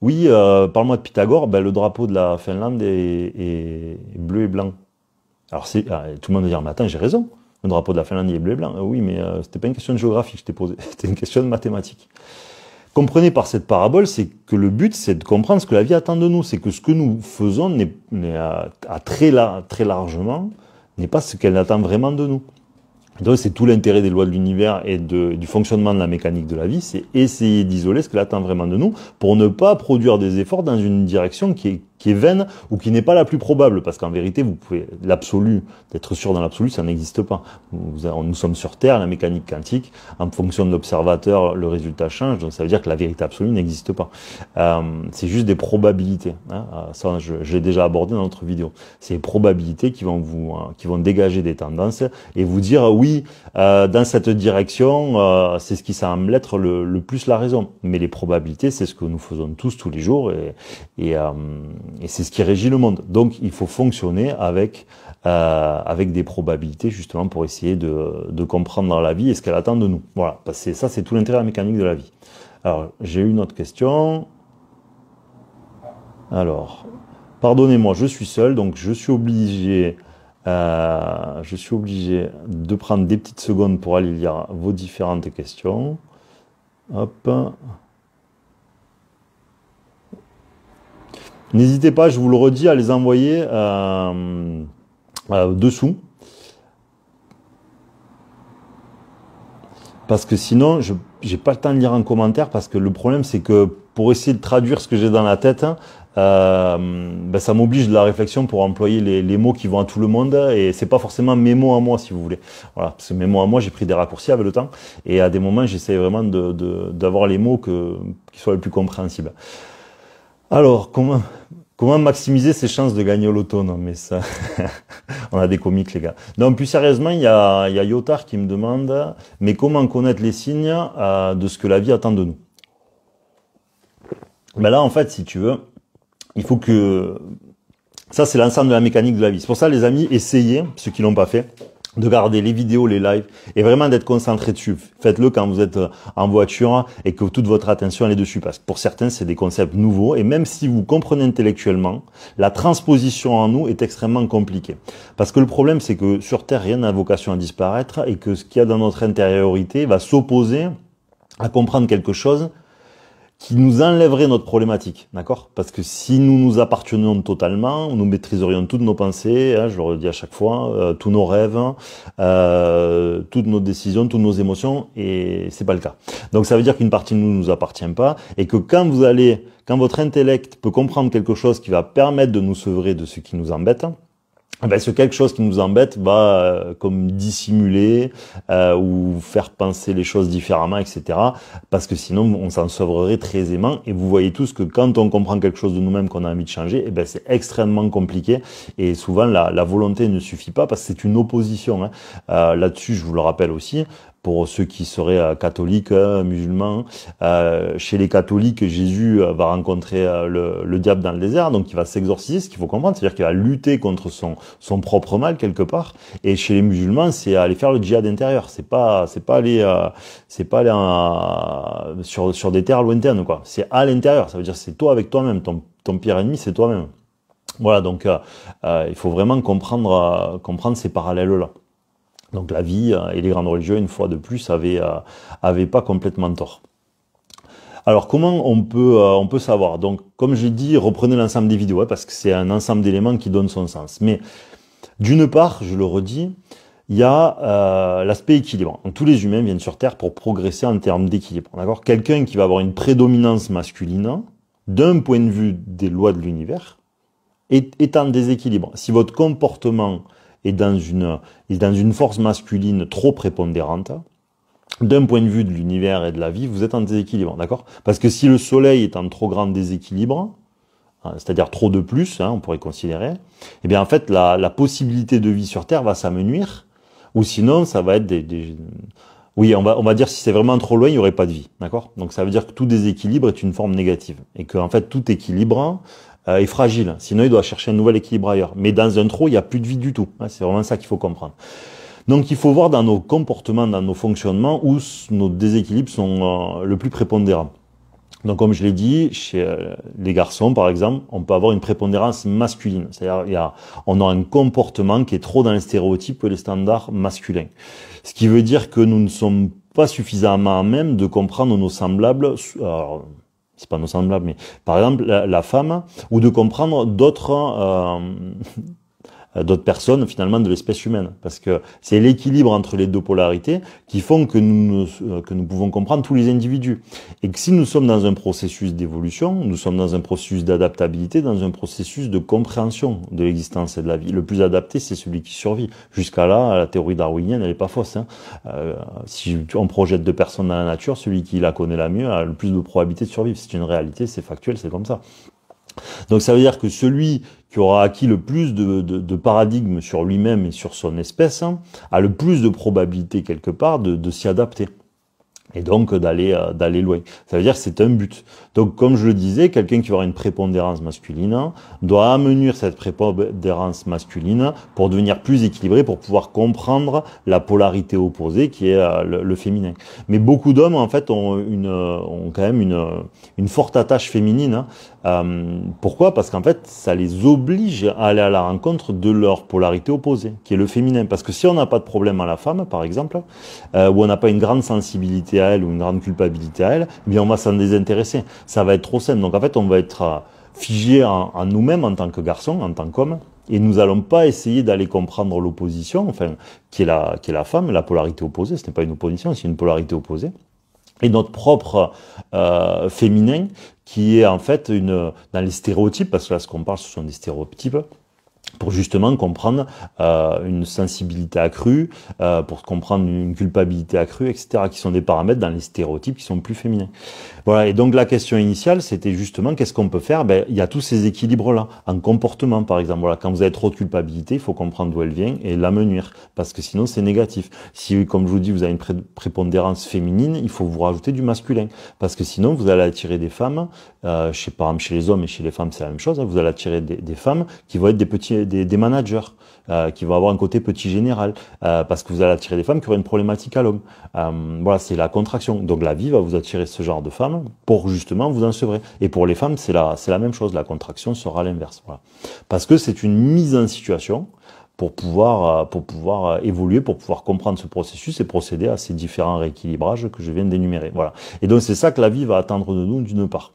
oui, parle-moi de Pythagore, ben, le drapeau de la Finlande est bleu et blanc. Alors tout le monde va dire, mais attends, j'ai raison, le drapeau de la Finlande est bleu et blanc. Oui, mais c'était pas une question de géographie que je t'ai posée, c'était une question de mathématiques. Comprenez par cette parabole, c'est que le but, c'est de comprendre ce que la vie attend de nous. C'est que ce que nous faisons très largement n'est pas ce qu'elle attend vraiment de nous. Donc c'est tout l'intérêt des lois de l'univers et du fonctionnement de la mécanique de la vie, c'est essayer d'isoler ce qu'elle attend vraiment de nous pour ne pas produire des efforts dans une direction qui est vaine ou qui n'est pas la plus probable. Parce qu'en vérité, vous pouvez l'absolu, d'être sûr dans l'absolu, ça n'existe pas. Nous sommes sur Terre, la mécanique quantique, en fonction de l'observateur, le résultat change, donc ça veut dire que la vérité absolue n'existe pas. C'est juste des probabilités. Hein. Ça, je l'ai déjà abordé dans notre vidéo. C'est les probabilités qui vont dégager des tendances et vous dire oui, dans cette direction, c'est ce qui semble être le plus la raison. Mais les probabilités, c'est ce que nous faisons tous les jours et c'est ce qui régit le monde. Donc, il faut fonctionner avec des probabilités justement pour essayer de comprendre la vie et ce qu'elle attend de nous. Voilà, parce que ça, c'est tout l'intérêt de la mécanique de la vie. Alors, j'ai une autre question. Alors, pardonnez-moi, je suis seul, donc je suis obligé de prendre des petites secondes pour aller lire vos différentes questions. Hop. N'hésitez pas, je vous le redis, à les envoyer dessous. parce que sinon, j'ai pas le temps de lire un commentaire, parce que le problème, c'est que pour essayer de traduire ce que j'ai dans la tête, ben, ça m'oblige de la réflexion pour employer les mots qui vont à tout le monde, et c'est pas forcément mes mots à moi, si vous voulez. Voilà, parce que mes mots à moi, j'ai pris des raccourcis avec le temps, et à des moments, j'essaie vraiment d'avoir les mots qui soient les plus compréhensibles. Alors, comment maximiser ses chances de gagner au loto? Non, mais ça, on a des comiques, les gars. Non, plus sérieusement, il y a Yotar qui me demande, mais comment connaître les signes de ce que la vie attend de nous? Ben là, en fait, si tu veux, il faut que... Ça, c'est l'ensemble de la mécanique de la vie. C'est pour ça, les amis, essayez, ceux qui l'ont pas fait, de garder les vidéos, les lives, et vraiment d'être concentré dessus. Faites-le quand vous êtes en voiture et que toute votre attention elle est dessus. Parce que pour certains, c'est des concepts nouveaux, et même si vous comprenez intellectuellement, la transposition en nous est extrêmement compliquée. Parce que le problème, c'est que sur Terre, rien n'a vocation à disparaître, et que ce qu'il y a dans notre intériorité va s'opposer à comprendre quelque chose qui nous enlèverait notre problématique, d'accord? Parce que si nous nous appartenions totalement, nous maîtriserions toutes nos pensées, hein, je le redis à chaque fois, tous nos rêves, toutes nos décisions, toutes nos émotions, et c'est pas le cas. Donc ça veut dire qu'une partie de nous appartient pas, et que quand votre intellect peut comprendre quelque chose qui va permettre de nous sevrer de ce qui nous embête, ben, ce quelque chose qui nous embête va comme dissimuler ou faire penser les choses différemment, etc. Parce que sinon, on s'en sauverait très aisément. Et vous voyez tous que quand on comprend quelque chose de nous-mêmes qu'on a envie de changer, eh ben, c'est extrêmement compliqué. Et souvent, la volonté ne suffit pas parce que c'est une opposition. Hein. Là-dessus, je vous le rappelle aussi, pour ceux qui seraient catholiques, musulmans. Chez les catholiques, Jésus va rencontrer le diable dans le désert, donc il va s'exorciser, ce qu'il faut comprendre, c'est-à-dire qu'il va lutter contre son propre mal quelque part. Et chez les musulmans, c'est aller faire le djihad intérieur. C'est pas aller sur des terres lointaines, quoi. C'est à l'intérieur. Ça veut dire c'est toi avec toi-même. Ton pire ennemi, c'est toi-même. Voilà, donc il faut vraiment comprendre ces parallèles-là. Donc la vie et les grandes religions, une fois de plus, avaient pas complètement tort. Alors comment on peut savoir? Donc comme j'ai dit, reprenez l'ensemble des vidéos, hein, parce que c'est un ensemble d'éléments qui donne son sens. Mais d'une part, je le redis, il y a l'aspect équilibre. Donc, tous les humains viennent sur Terre pour progresser en termes d'équilibre. D'accord? Quelqu'un qui va avoir une prédominance masculine, d'un point de vue des lois de l'univers, est en déséquilibre. Si votre comportement est dans une force masculine trop prépondérante, d'un point de vue de l'univers et de la vie, vous êtes en déséquilibre, d'accord? Parce que si le soleil est en trop grand déséquilibre, c'est-à-dire trop de plus, hein, on pourrait considérer, eh bien en fait la possibilité de vie sur Terre va s'amenuire, ou sinon ça va être oui, on va dire si c'est vraiment trop loin, il n'y aurait pas de vie, d'accord? Donc ça veut dire que tout déséquilibre est une forme négative, et que en fait tout équilibre est fragile, sinon il doit chercher un nouvel équilibre ailleurs. Mais dans un trop, il n'y a plus de vie du tout, c'est vraiment ça qu'il faut comprendre. Donc il faut voir dans nos comportements, dans nos fonctionnements, où nos déséquilibres sont le plus prépondérants. Donc comme je l'ai dit, chez les garçons par exemple, on peut avoir une prépondérance masculine. C'est-à-dire on a un comportement qui est trop dans les stéréotypes et les standards masculins. Ce qui veut dire que nous ne sommes pas suffisamment à même de comprendre nos semblables, alors, c'est pas nos semblables, mais par exemple la femme, ou de comprendre d'autres personnes finalement de l'espèce humaine, parce que c'est l'équilibre entre les deux polarités qui font que nous pouvons comprendre tous les individus, et que si nous sommes dans un processus d'évolution, nous sommes dans un processus d'adaptabilité, dans un processus de compréhension de l'existence et de la vie. Le plus adapté, c'est celui qui survit. Jusqu'à là, la théorie darwinienne, elle est pas fausse, hein. Si on projette deux personnes dans la nature, celui qui la connaît la mieux a le plus de probabilité de survivre. C'est une réalité, c'est factuel, c'est comme ça. Donc ça veut dire que celui qui aura acquis le plus de paradigmes sur lui-même et sur son espèce, hein, a le plus de probabilité quelque part de s'y adapter. Et donc d'aller loin. Ça veut dire que c'est un but. Donc comme je le disais, quelqu'un qui aura une prépondérance masculine doit amener cette prépondérance masculine pour devenir plus équilibré, pour pouvoir comprendre la polarité opposée qui est le féminin. Mais beaucoup d'hommes en fait ont quand même une forte attache féminine. Pourquoi? Parce qu'en fait ça les oblige à aller à la rencontre de leur polarité opposée, qui est le féminin. Parce que si on n'a pas de problème à la femme, par exemple, ou on n'a pas une grande sensibilité à elle ou une grande culpabilité à elle, eh bien on va s'en désintéresser. Ça va être trop simple. Donc en fait, on va être figé en nous-mêmes en tant que garçon, en tant qu'homme, Et nous allons pas essayer d'aller comprendre l'opposition, enfin, qui est la femme, la polarité opposée. Ce n'est pas une opposition, c'est une polarité opposée. Et notre propre féminin, qui est en fait dans les stéréotypes, parce que là, ce qu'on parle, ce sont des stéréotypes, pour justement comprendre une sensibilité accrue, pour comprendre une culpabilité accrue, etc., qui sont des paramètres dans les stéréotypes qui sont plus féminins. Voilà, et donc la question initiale, c'était justement qu'est-ce qu'on peut faire? Ben, il y a tous ces équilibres-là, en comportement par exemple. Voilà, quand vous avez trop de culpabilité, il faut comprendre d'où elle vient et l'amenuire, parce que sinon c'est négatif. Si, comme je vous dis, vous avez une prépondérance féminine, il faut vous rajouter du masculin, parce que sinon vous allez attirer des femmes, par exemple chez les hommes et chez les femmes c'est la même chose, hein, vous allez attirer des femmes qui vont être des managers, qui vont avoir un côté petit général, parce que vous allez attirer des femmes qui auront une problématique à l'homme. Voilà, c'est la contraction. Donc la vie va vous attirer ce genre de femmes pour justement vous ensevrer. Et pour les femmes, c'est la même chose. La contraction sera l'inverse. Voilà. Parce que c'est une mise en situation pour pouvoir évoluer, pour pouvoir comprendre ce processus et procéder à ces différents rééquilibrages que je viens d'énumérer. Voilà. Et donc c'est ça que la vie va attendre de nous d'une part.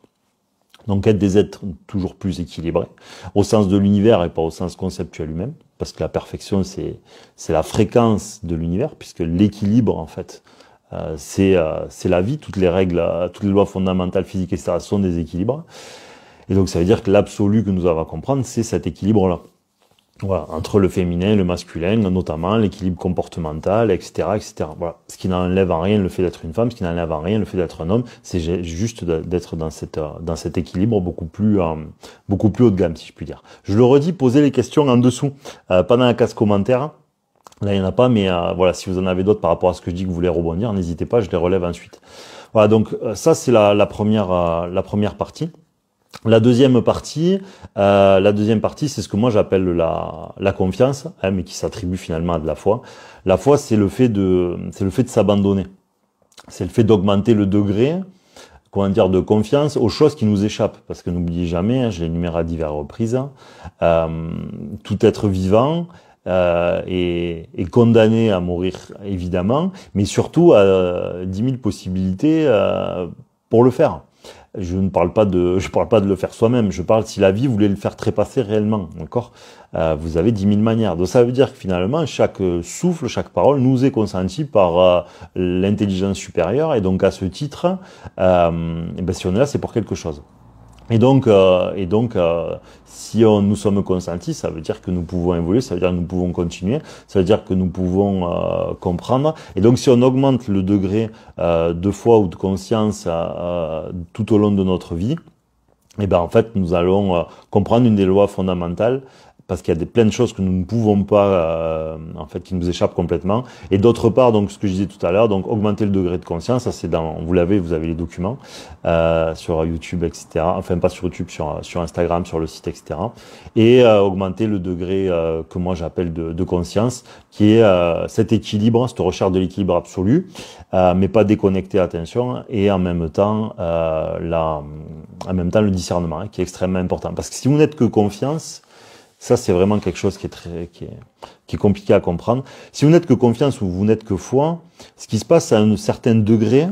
Donc être des êtres toujours plus équilibrés, au sens de l'univers et pas au sens conceptuel lui-même, parce que la perfection c'est la fréquence de l'univers, puisque l'équilibre en fait c'est la vie, toutes les règles, toutes les lois fondamentales physiques etc. sont des équilibres, et donc ça veut dire que l'absolu que nous avons à comprendre c'est cet équilibre-là. Voilà, entre le féminin et le masculin, notamment l'équilibre comportemental, etc., etc. Voilà, ce qui n'enlève en rien le fait d'être une femme, ce qui n'enlève en rien le fait d'être un homme, c'est juste d'être dans cet équilibre beaucoup plus haut de gamme, si je puis dire. Je le redis, posez les questions en dessous, pas dans la case commentaire. Là, il n'y en a pas, mais voilà, si vous en avez d'autres par rapport à ce que je dis que vous voulez rebondir, n'hésitez pas, je les relève ensuite. Voilà, donc ça c'est la première partie. La deuxième partie, c'est ce que moi j'appelle la confiance, hein, mais qui s'attribue finalement à de la foi. La foi, c'est le fait de s'abandonner. C'est le fait d'augmenter le degré, de confiance aux choses qui nous échappent. Parce que n'oubliez jamais, hein, je l'ai énuméré à diverses reprises, tout être vivant est condamné à mourir, évidemment, mais surtout à 10 000 possibilités pour le faire. Je parle pas de le faire soi-même. Je parle si la vie voulait le faire trépasser réellement, d'accord. Vous avez 10 000 manières. Donc ça veut dire que finalement chaque souffle, chaque parole nous est consentie par l'intelligence supérieure, et donc à ce titre, si on est là, c'est pour quelque chose. Et donc, si nous sommes consentis, ça veut dire que nous pouvons évoluer, ça veut dire que nous pouvons continuer, ça veut dire que nous pouvons comprendre. Et donc, si on augmente le degré de foi ou de conscience tout au long de notre vie, et ben en fait, nous allons comprendre une des lois fondamentales, parce qu'il y a plein de choses que nous ne pouvons pas, en fait, qui nous échappent complètement. Et d'autre part, donc ce que je disais tout à l'heure, donc augmenter le degré de conscience, ça c'est vous avez les documents sur YouTube, etc. Enfin pas sur YouTube, sur Instagram, sur le site, etc. Et augmenter le degré que moi j'appelle de conscience, qui est cet équilibre, cette recherche de l'équilibre absolu, mais pas déconnecté, attention, et en même temps le discernement, hein, qui est extrêmement important. Parce que si vous n'êtes que confiance, ça, c'est vraiment quelque chose qui est compliqué à comprendre. Si vous n'êtes que confiance ou vous n'êtes que foi, ce qui se passe à un certain degré,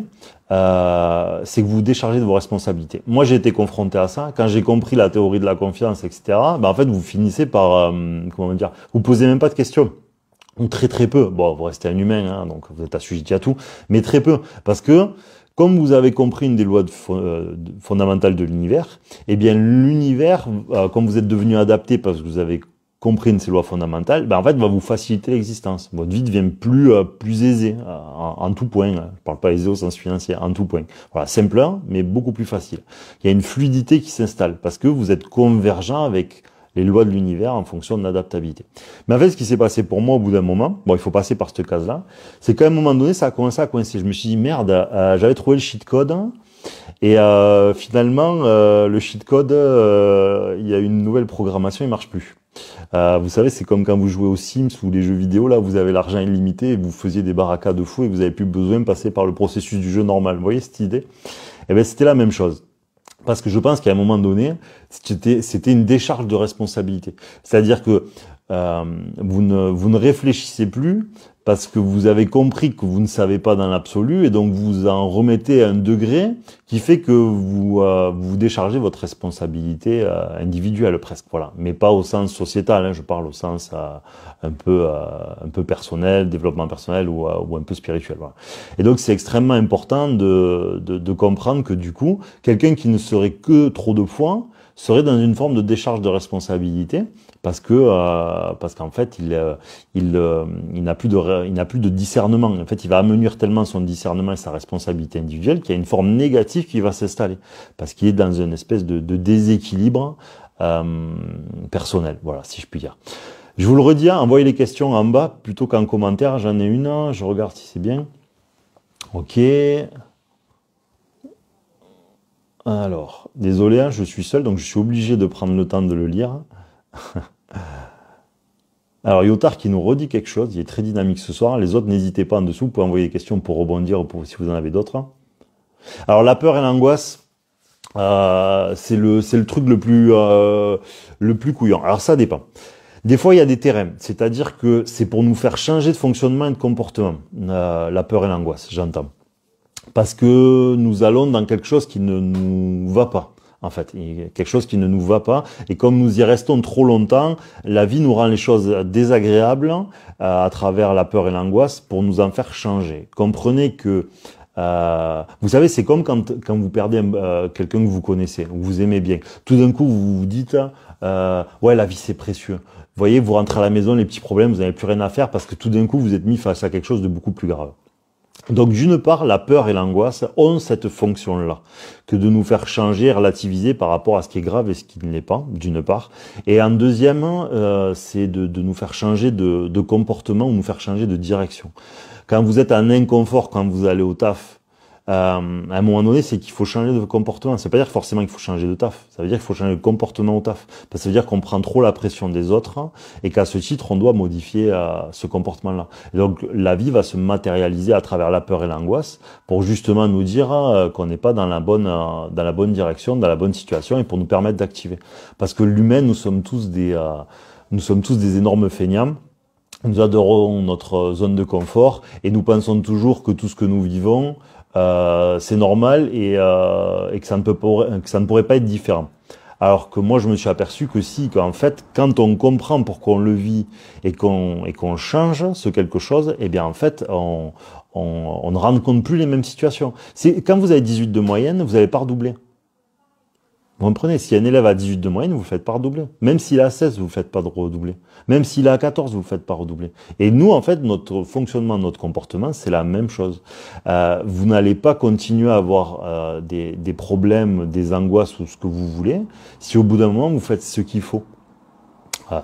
c'est que vous vous déchargez de vos responsabilités. Moi, j'ai été confronté à ça. Quand j'ai compris la théorie de la confiance, etc., en fait, vous finissez par, vous posez même pas de questions. Ou très très peu. Bon, vous restez un humain, hein, donc vous êtes assujetti à tout, mais très peu. Parce que, comme vous avez compris une des lois fondamentales de l'univers, eh bien l'univers, comme vous êtes devenu adapté parce que vous avez compris une de ces lois fondamentales, en fait va vous faciliter l'existence. Votre vie devient plus aisée en tout point. Hein. Je parle pas aisée au sens financier, en tout point. Voilà, simple, mais beaucoup plus facile. Il y a une fluidité qui s'installe parce que vous êtes convergent avec les lois de l'univers en fonction de l'adaptabilité. Mais en fait, ce qui s'est passé pour moi au bout d'un moment, il faut passer par cette case-là, c'est qu'à un moment donné, ça a commencé à coincer. Je me suis dit, merde, j'avais trouvé le cheat code, et finalement, le cheat code, il y a une nouvelle programmation, il marche plus. Vous savez, c'est comme quand vous jouez aux Sims ou les jeux vidéo, là, vous avez l'argent illimité et vous faisiez des barakas de fou et vous avez plus besoin de passer par le processus du jeu normal. Vous voyez cette idée? Eh bien, c'était la même chose. Parce que je pense qu'à un moment donné, c'était une décharge de responsabilité. C'est-à-dire que vous ne réfléchissez plus parce que vous avez compris que vous ne savez pas dans l'absolu et donc vous en remettez à un degré qui fait que vous déchargez votre responsabilité individuelle presque, voilà, mais pas au sens sociétal, hein, je parle au sens un peu personnel, développement personnel ou un peu spirituel, voilà. Et donc c'est extrêmement important de comprendre que du coup, quelqu'un qui ne serait que trop de poids serait dans une forme de décharge de responsabilité parce qu'en fait il n'a plus de discernement. En fait, il va amenuire tellement son discernement et sa responsabilité individuelle qu'il y a une forme négative qui va s'installer parce qu'il est dans une espèce de déséquilibre personnel. Voilà, si je puis dire. Je vous le redis, envoyez les questions en bas plutôt qu'en commentaire. J'en ai une, je regarde si c'est bien. Ok. Alors, désolé, hein, je suis seul, donc je suis obligé de prendre le temps de le lire. Alors, Yotar qui nous redit quelque chose, il est très dynamique ce soir. Les autres, n'hésitez pas en dessous, vous pouvez envoyer des questions pour rebondir ou si vous en avez d'autres. Alors, la peur et l'angoisse, c'est le truc le plus couillant. Alors, ça dépend. Des fois, il y a des terrains, c'est-à-dire que c'est pour nous faire changer de fonctionnement et de comportement, la peur et l'angoisse, j'entends. Parce que nous allons dans quelque chose qui ne nous va pas, en fait. Quelque chose qui ne nous va pas. Et comme nous y restons trop longtemps, la vie nous rend les choses désagréables à travers la peur et l'angoisse pour nous en faire changer. Comprenez que, vous savez, c'est comme quand vous perdez quelqu'un que vous connaissez, ou vous aimez bien. Tout d'un coup, vous vous dites, ouais, la vie c'est précieux. Vous voyez, vous rentrez à la maison, les petits problèmes, vous n'avez plus rien à faire parce que tout d'un coup, vous êtes mis face à quelque chose de beaucoup plus grave. Donc d'une part, la peur et l'angoisse ont cette fonction-là, que de nous faire changer, relativiser par rapport à ce qui est grave et ce qui ne l'est pas, d'une part. Et en deuxième, c'est de nous faire changer de comportement ou nous faire changer de direction. Quand vous êtes en inconfort, quand vous allez au taf, à un moment donné, c'est qu'il faut changer de comportement. Ça veut pas dire forcément qu'il faut changer de taf. Ça veut dire qu'il faut changer de comportement au taf. Parce que ça veut dire qu'on prend trop la pression des autres et qu'à ce titre, on doit modifier ce comportement-là. Et donc, la vie va se matérialiser à travers la peur et l'angoisse pour justement nous dire qu'on n'est pas dans la bonne direction, dans la bonne situation et pour nous permettre d'activer. Parce que l'humain, nous sommes tous des énormes feignants. Nous adorons notre zone de confort et nous pensons toujours que tout ce que nous vivons, c'est normal et que ça ne pourrait pas être différent. Alors que moi, je me suis aperçu qu'en fait, quand on comprend pourquoi on le vit et qu'on change ce quelque chose, eh bien en fait, on ne rencontre plus les mêmes situations. Quand vous avez 18 de moyenne, vous n'allez pas redoubler. Vous comprenez, si un élève a 18 de moyenne, vous ne faites pas redoubler. Même s'il a 16, vous ne faites pas redoubler. Même s'il a 14, vous ne faites pas redoubler. Et nous, en fait, notre fonctionnement, notre comportement, c'est la même chose. Vous n'allez pas continuer à avoir des problèmes, des angoisses ou ce que vous voulez, si au bout d'un moment, vous faites ce qu'il faut.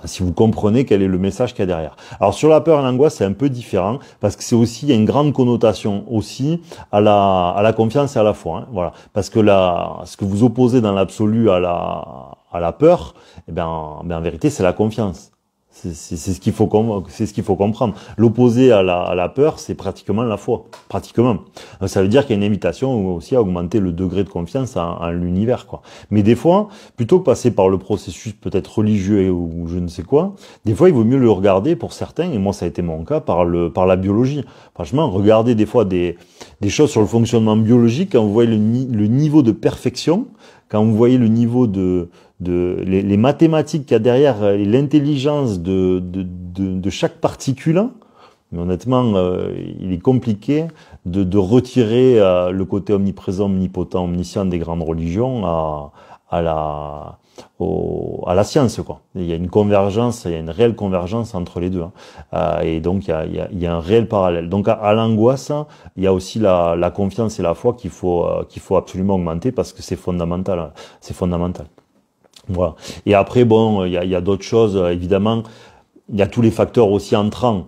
Si vous comprenez quel est le message qu'il y a derrière. Alors sur la peur et l'angoisse, c'est un peu différent parce que c'est aussi, il y a une grande connotation aussi à la confiance et à la foi. Hein, voilà, parce que ce que vous opposez dans l'absolu à la peur, eh bien, en vérité, c'est la confiance. C'est ce qu'il faut comprendre. L'opposé à la peur, c'est pratiquement la foi. Pratiquement. Donc, ça veut dire qu'il y a une invitation aussi à augmenter le degré de confiance en l'univers, quoi. Mais des fois, plutôt que passer par le processus peut-être religieux ou je ne sais quoi, des fois, il vaut mieux le regarder pour certains, et moi, ça a été mon cas, par la biologie. Franchement, regardez des fois des choses sur le fonctionnement biologique, quand vous voyez le niveau de perfection, quand vous voyez le niveau les mathématiques qu'il y a derrière et l'intelligence de chaque particule, mais honnêtement, il est compliqué de retirer le côté omniprésent, omnipotent, omniscient des grandes religions à la science, quoi. Il y a une convergence, il y a une réelle convergence entre les deux, hein. Et donc il y a un réel parallèle. Donc à l'angoisse, il y a aussi la confiance et la foi qu'il faut absolument augmenter parce que c'est fondamental, c'est fondamental. Voilà. Et après, bon, il y a d'autres choses, évidemment. Il y a tous les facteurs aussi entrants,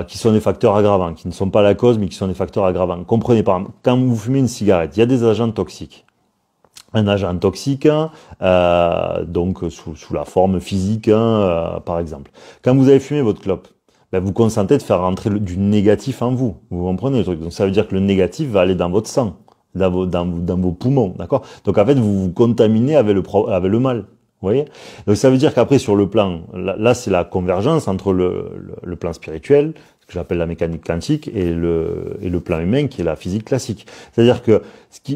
qui sont des facteurs aggravants, qui ne sont pas la cause, mais qui sont des facteurs aggravants. Comprenez, par exemple, quand vous fumez une cigarette, il y a des agents toxiques. Un agent toxique, donc sous la forme physique, par exemple. Quand vous avez fumé votre clope, ben vous consentez de faire rentrer du négatif en vous. Vous comprenez le truc. Donc ça veut dire que le négatif va aller dans votre sang, dans vos poumons, d'accord. Donc en fait, vous vous contaminez avec le mal. Vous voyez? Donc ça veut dire qu'après sur le plan, là c'est la convergence entre le plan spirituel, ce que j'appelle la mécanique quantique, et le plan humain qui est la physique classique. C'est-à-dire que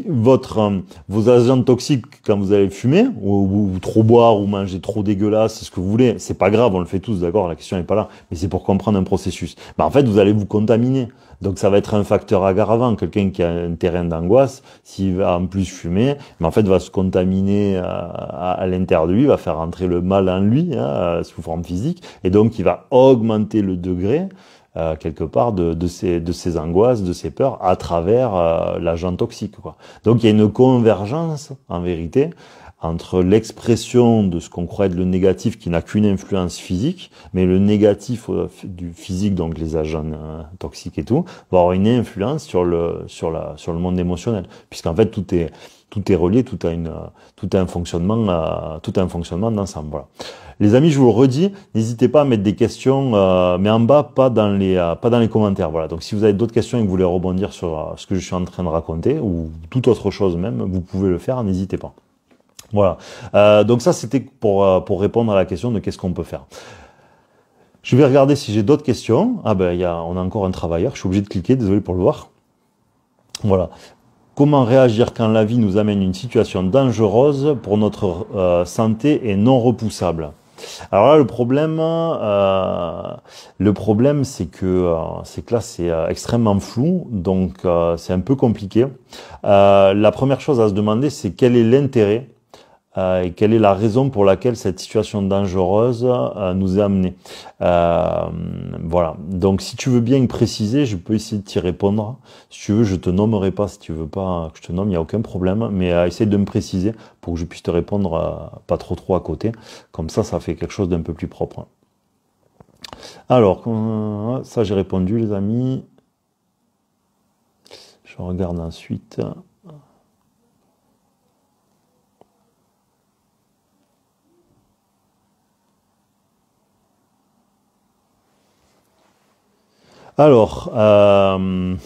vos agents toxiques quand vous allez fumer, ou trop boire, ou manger trop dégueulasse, c'est ce que vous voulez, c'est pas grave, on le fait tous, d'accord, la question n'est pas là, mais c'est pour comprendre un processus. Ben, en fait, vous allez vous contaminer. Donc ça va être un facteur aggravant. Quelqu'un qui a un terrain d'angoisse, s'il va en plus fumer, mais en fait va se contaminer à l'intérieur de lui, va faire rentrer le mal en lui, hein, sous forme physique, et donc il va augmenter le degré quelque part de ces angoisses, de ces peurs, à travers l'agent toxique, quoi. Donc il y a une convergence, en vérité, entre l'expression de ce qu'on croit être le négatif qui n'a qu'une influence physique, mais le négatif du physique, donc les agents toxiques et tout, va avoir une influence sur le monde émotionnel, puisqu'en fait tout est relié, tout a un fonctionnement d'ensemble. Voilà. Les amis, je vous le redis, n'hésitez pas à mettre des questions, mais en bas, pas dans les commentaires. Voilà. Donc si vous avez d'autres questions et que vous voulez rebondir sur ce que je suis en train de raconter, ou toute autre chose même, vous pouvez le faire, n'hésitez pas. Voilà. Donc ça, c'était pour répondre à la question de qu'est-ce qu'on peut faire. Je vais regarder si j'ai d'autres questions. Ah ben, on a encore un travailleur. Je suis obligé de cliquer. Désolé pour le voir. Voilà. Comment réagir quand la vie nous amène une situation dangereuse pour notre santé et non repoussable? Alors là, le problème, c'est que là, c'est extrêmement flou, donc c'est un peu compliqué. La première chose à se demander, c'est quel est l'intérêt et quelle est la raison pour laquelle cette situation dangereuse nous est amenée. Voilà. Donc, si tu veux bien préciser, je peux essayer de t'y répondre. Si tu veux, je te nommerai pas. Si tu veux pas que je te nomme, il n'y a aucun problème. Mais essaye de me préciser pour que je puisse te répondre pas trop à côté. Comme ça fait quelque chose d'un peu plus propre. Alors, ça j'ai répondu, les amis. Je regarde ensuite. Alors, on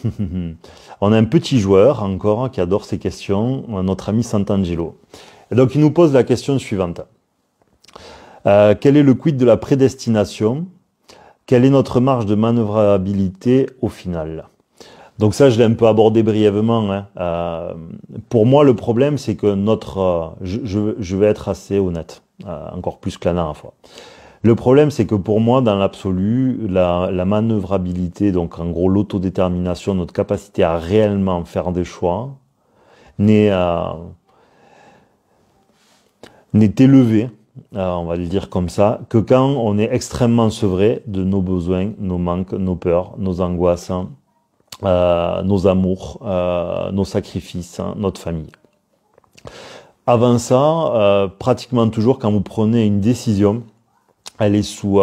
a un petit joueur encore qui adore ces questions, notre ami Sant'Angelo. Et donc il nous pose la question suivante. Quel est le quid de la prédestination? Quelle est notre marge de manœuvrabilité au final? Donc ça, je l'ai un peu abordé brièvement, hein. Pour moi, le problème, c'est que je vais être assez honnête, encore plus que la dernière fois. Le problème, c'est que pour moi, dans l'absolu, la manœuvrabilité, donc en gros l'autodétermination, notre capacité à réellement faire des choix, n'est élevée, on va le dire comme ça, que quand on est extrêmement sevré de nos besoins, nos manques, nos peurs, nos angoisses, nos amours, nos sacrifices, notre famille. Avant ça, pratiquement toujours, quand vous prenez une décision, elle est sous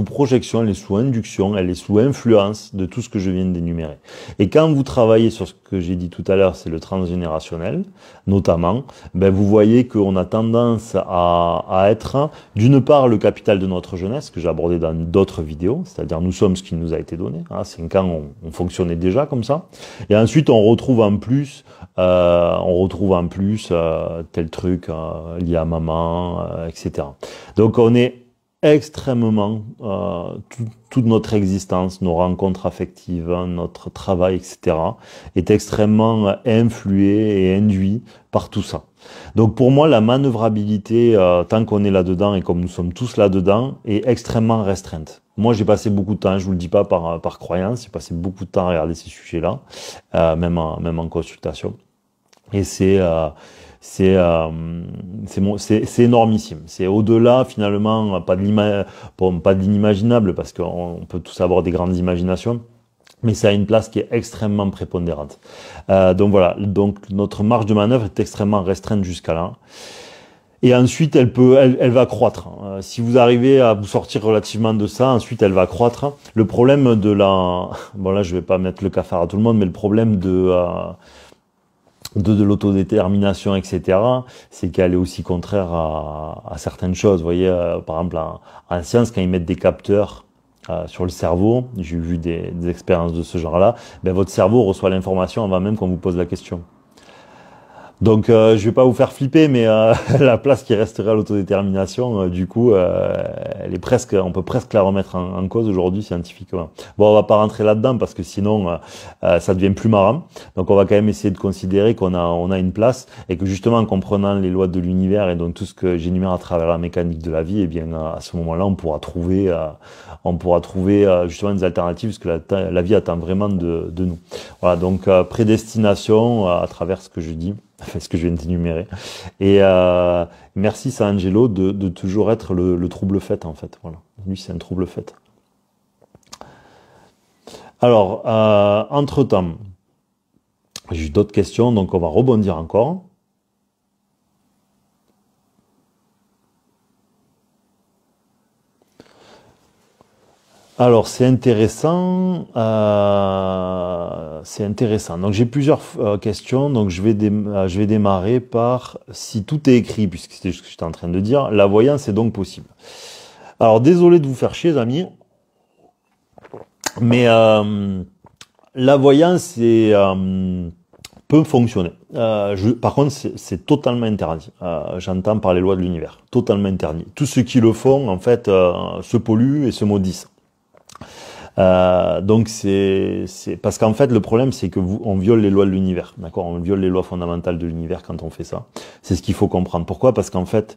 projection, elle est sous induction, elle est sous influence de tout ce que je viens d'énumérer. Et quand vous travaillez sur ce que j'ai dit tout à l'heure, c'est le transgénérationnel, notamment, ben vous voyez qu'on a tendance à être, d'une part, le capital de notre jeunesse, que j'ai abordé dans d'autres vidéos, c'est-à-dire nous sommes ce qui nous a été donné. À 5 ans, on fonctionnait déjà comme ça. Et ensuite, on retrouve en plus tel truc lié à maman, etc. Donc, on est extrêmement, toute notre existence, nos rencontres affectives, notre travail, etc., est extrêmement influé et induit par tout ça. Donc pour moi, la manœuvrabilité, tant qu'on est là-dedans et comme nous sommes tous là-dedans, est extrêmement restreinte. Moi, j'ai passé beaucoup de temps, je vous le dis pas par croyance, j'ai passé beaucoup de temps à regarder ces sujets-là, même en consultation. Et c'est énormissime. C'est au-delà, finalement, pas de l'inimaginable, parce qu'on peut tous avoir des grandes imaginations, mais ça a une place qui est extrêmement prépondérante. Donc voilà, donc notre marge de manœuvre est extrêmement restreinte jusqu'à là. Et ensuite, elle va croître. Si vous arrivez à vous sortir relativement de ça, ensuite elle va croître. Le problème bon là, je vais pas mettre le cafard à tout le monde, mais le problème de l'autodétermination, etc., c'est qu'elle est aussi contraire à certaines choses. Vous voyez, par exemple, en science, quand ils mettent des capteurs sur le cerveau, j'ai vu des expériences de ce genre-là, ben, votre cerveau reçoit l'information avant même qu'on vous pose la question. Donc, je vais pas vous faire flipper, mais la place qui resterait à l'autodétermination, du coup, elle est presque, on peut presque la remettre en cause aujourd'hui scientifiquement. Bon, on va pas rentrer là-dedans parce que sinon, ça devient plus marrant. Donc, on va quand même essayer de considérer on a une place et que justement, en comprenant les lois de l'univers et donc tout ce que j'énumère à travers la mécanique de la vie, eh bien, à ce moment-là, on pourra trouver justement des alternatives parce que la vie attend vraiment de nous. Voilà, donc prédestination à travers ce que je dis. Enfin, ce que je viens d'énumérer. Et merci San Angelo de toujours être le trouble fait en fait. Voilà, lui c'est un trouble fait. Alors, entre-temps, j'ai eu d'autres questions, donc on va rebondir encore. Alors, c'est intéressant. Donc, j'ai plusieurs questions. Donc, je vais démarrer par si tout est écrit, puisque c'était ce que j'étais en train de dire. La voyance est donc possible. Alors, désolé de vous faire chier, les amis, mais la voyance peut fonctionner. Par contre, c'est totalement interdit. J'entends par les lois de l'univers, totalement interdit. Tous ceux qui le font, en fait, se polluent et se maudissent. Donc c'est parce qu'en fait le problème c'est que on viole les lois de l'univers, d'accord? On viole les lois fondamentales de l'univers quand on fait ça. C'est ce qu'il faut comprendre. Pourquoi? Parce qu'en fait,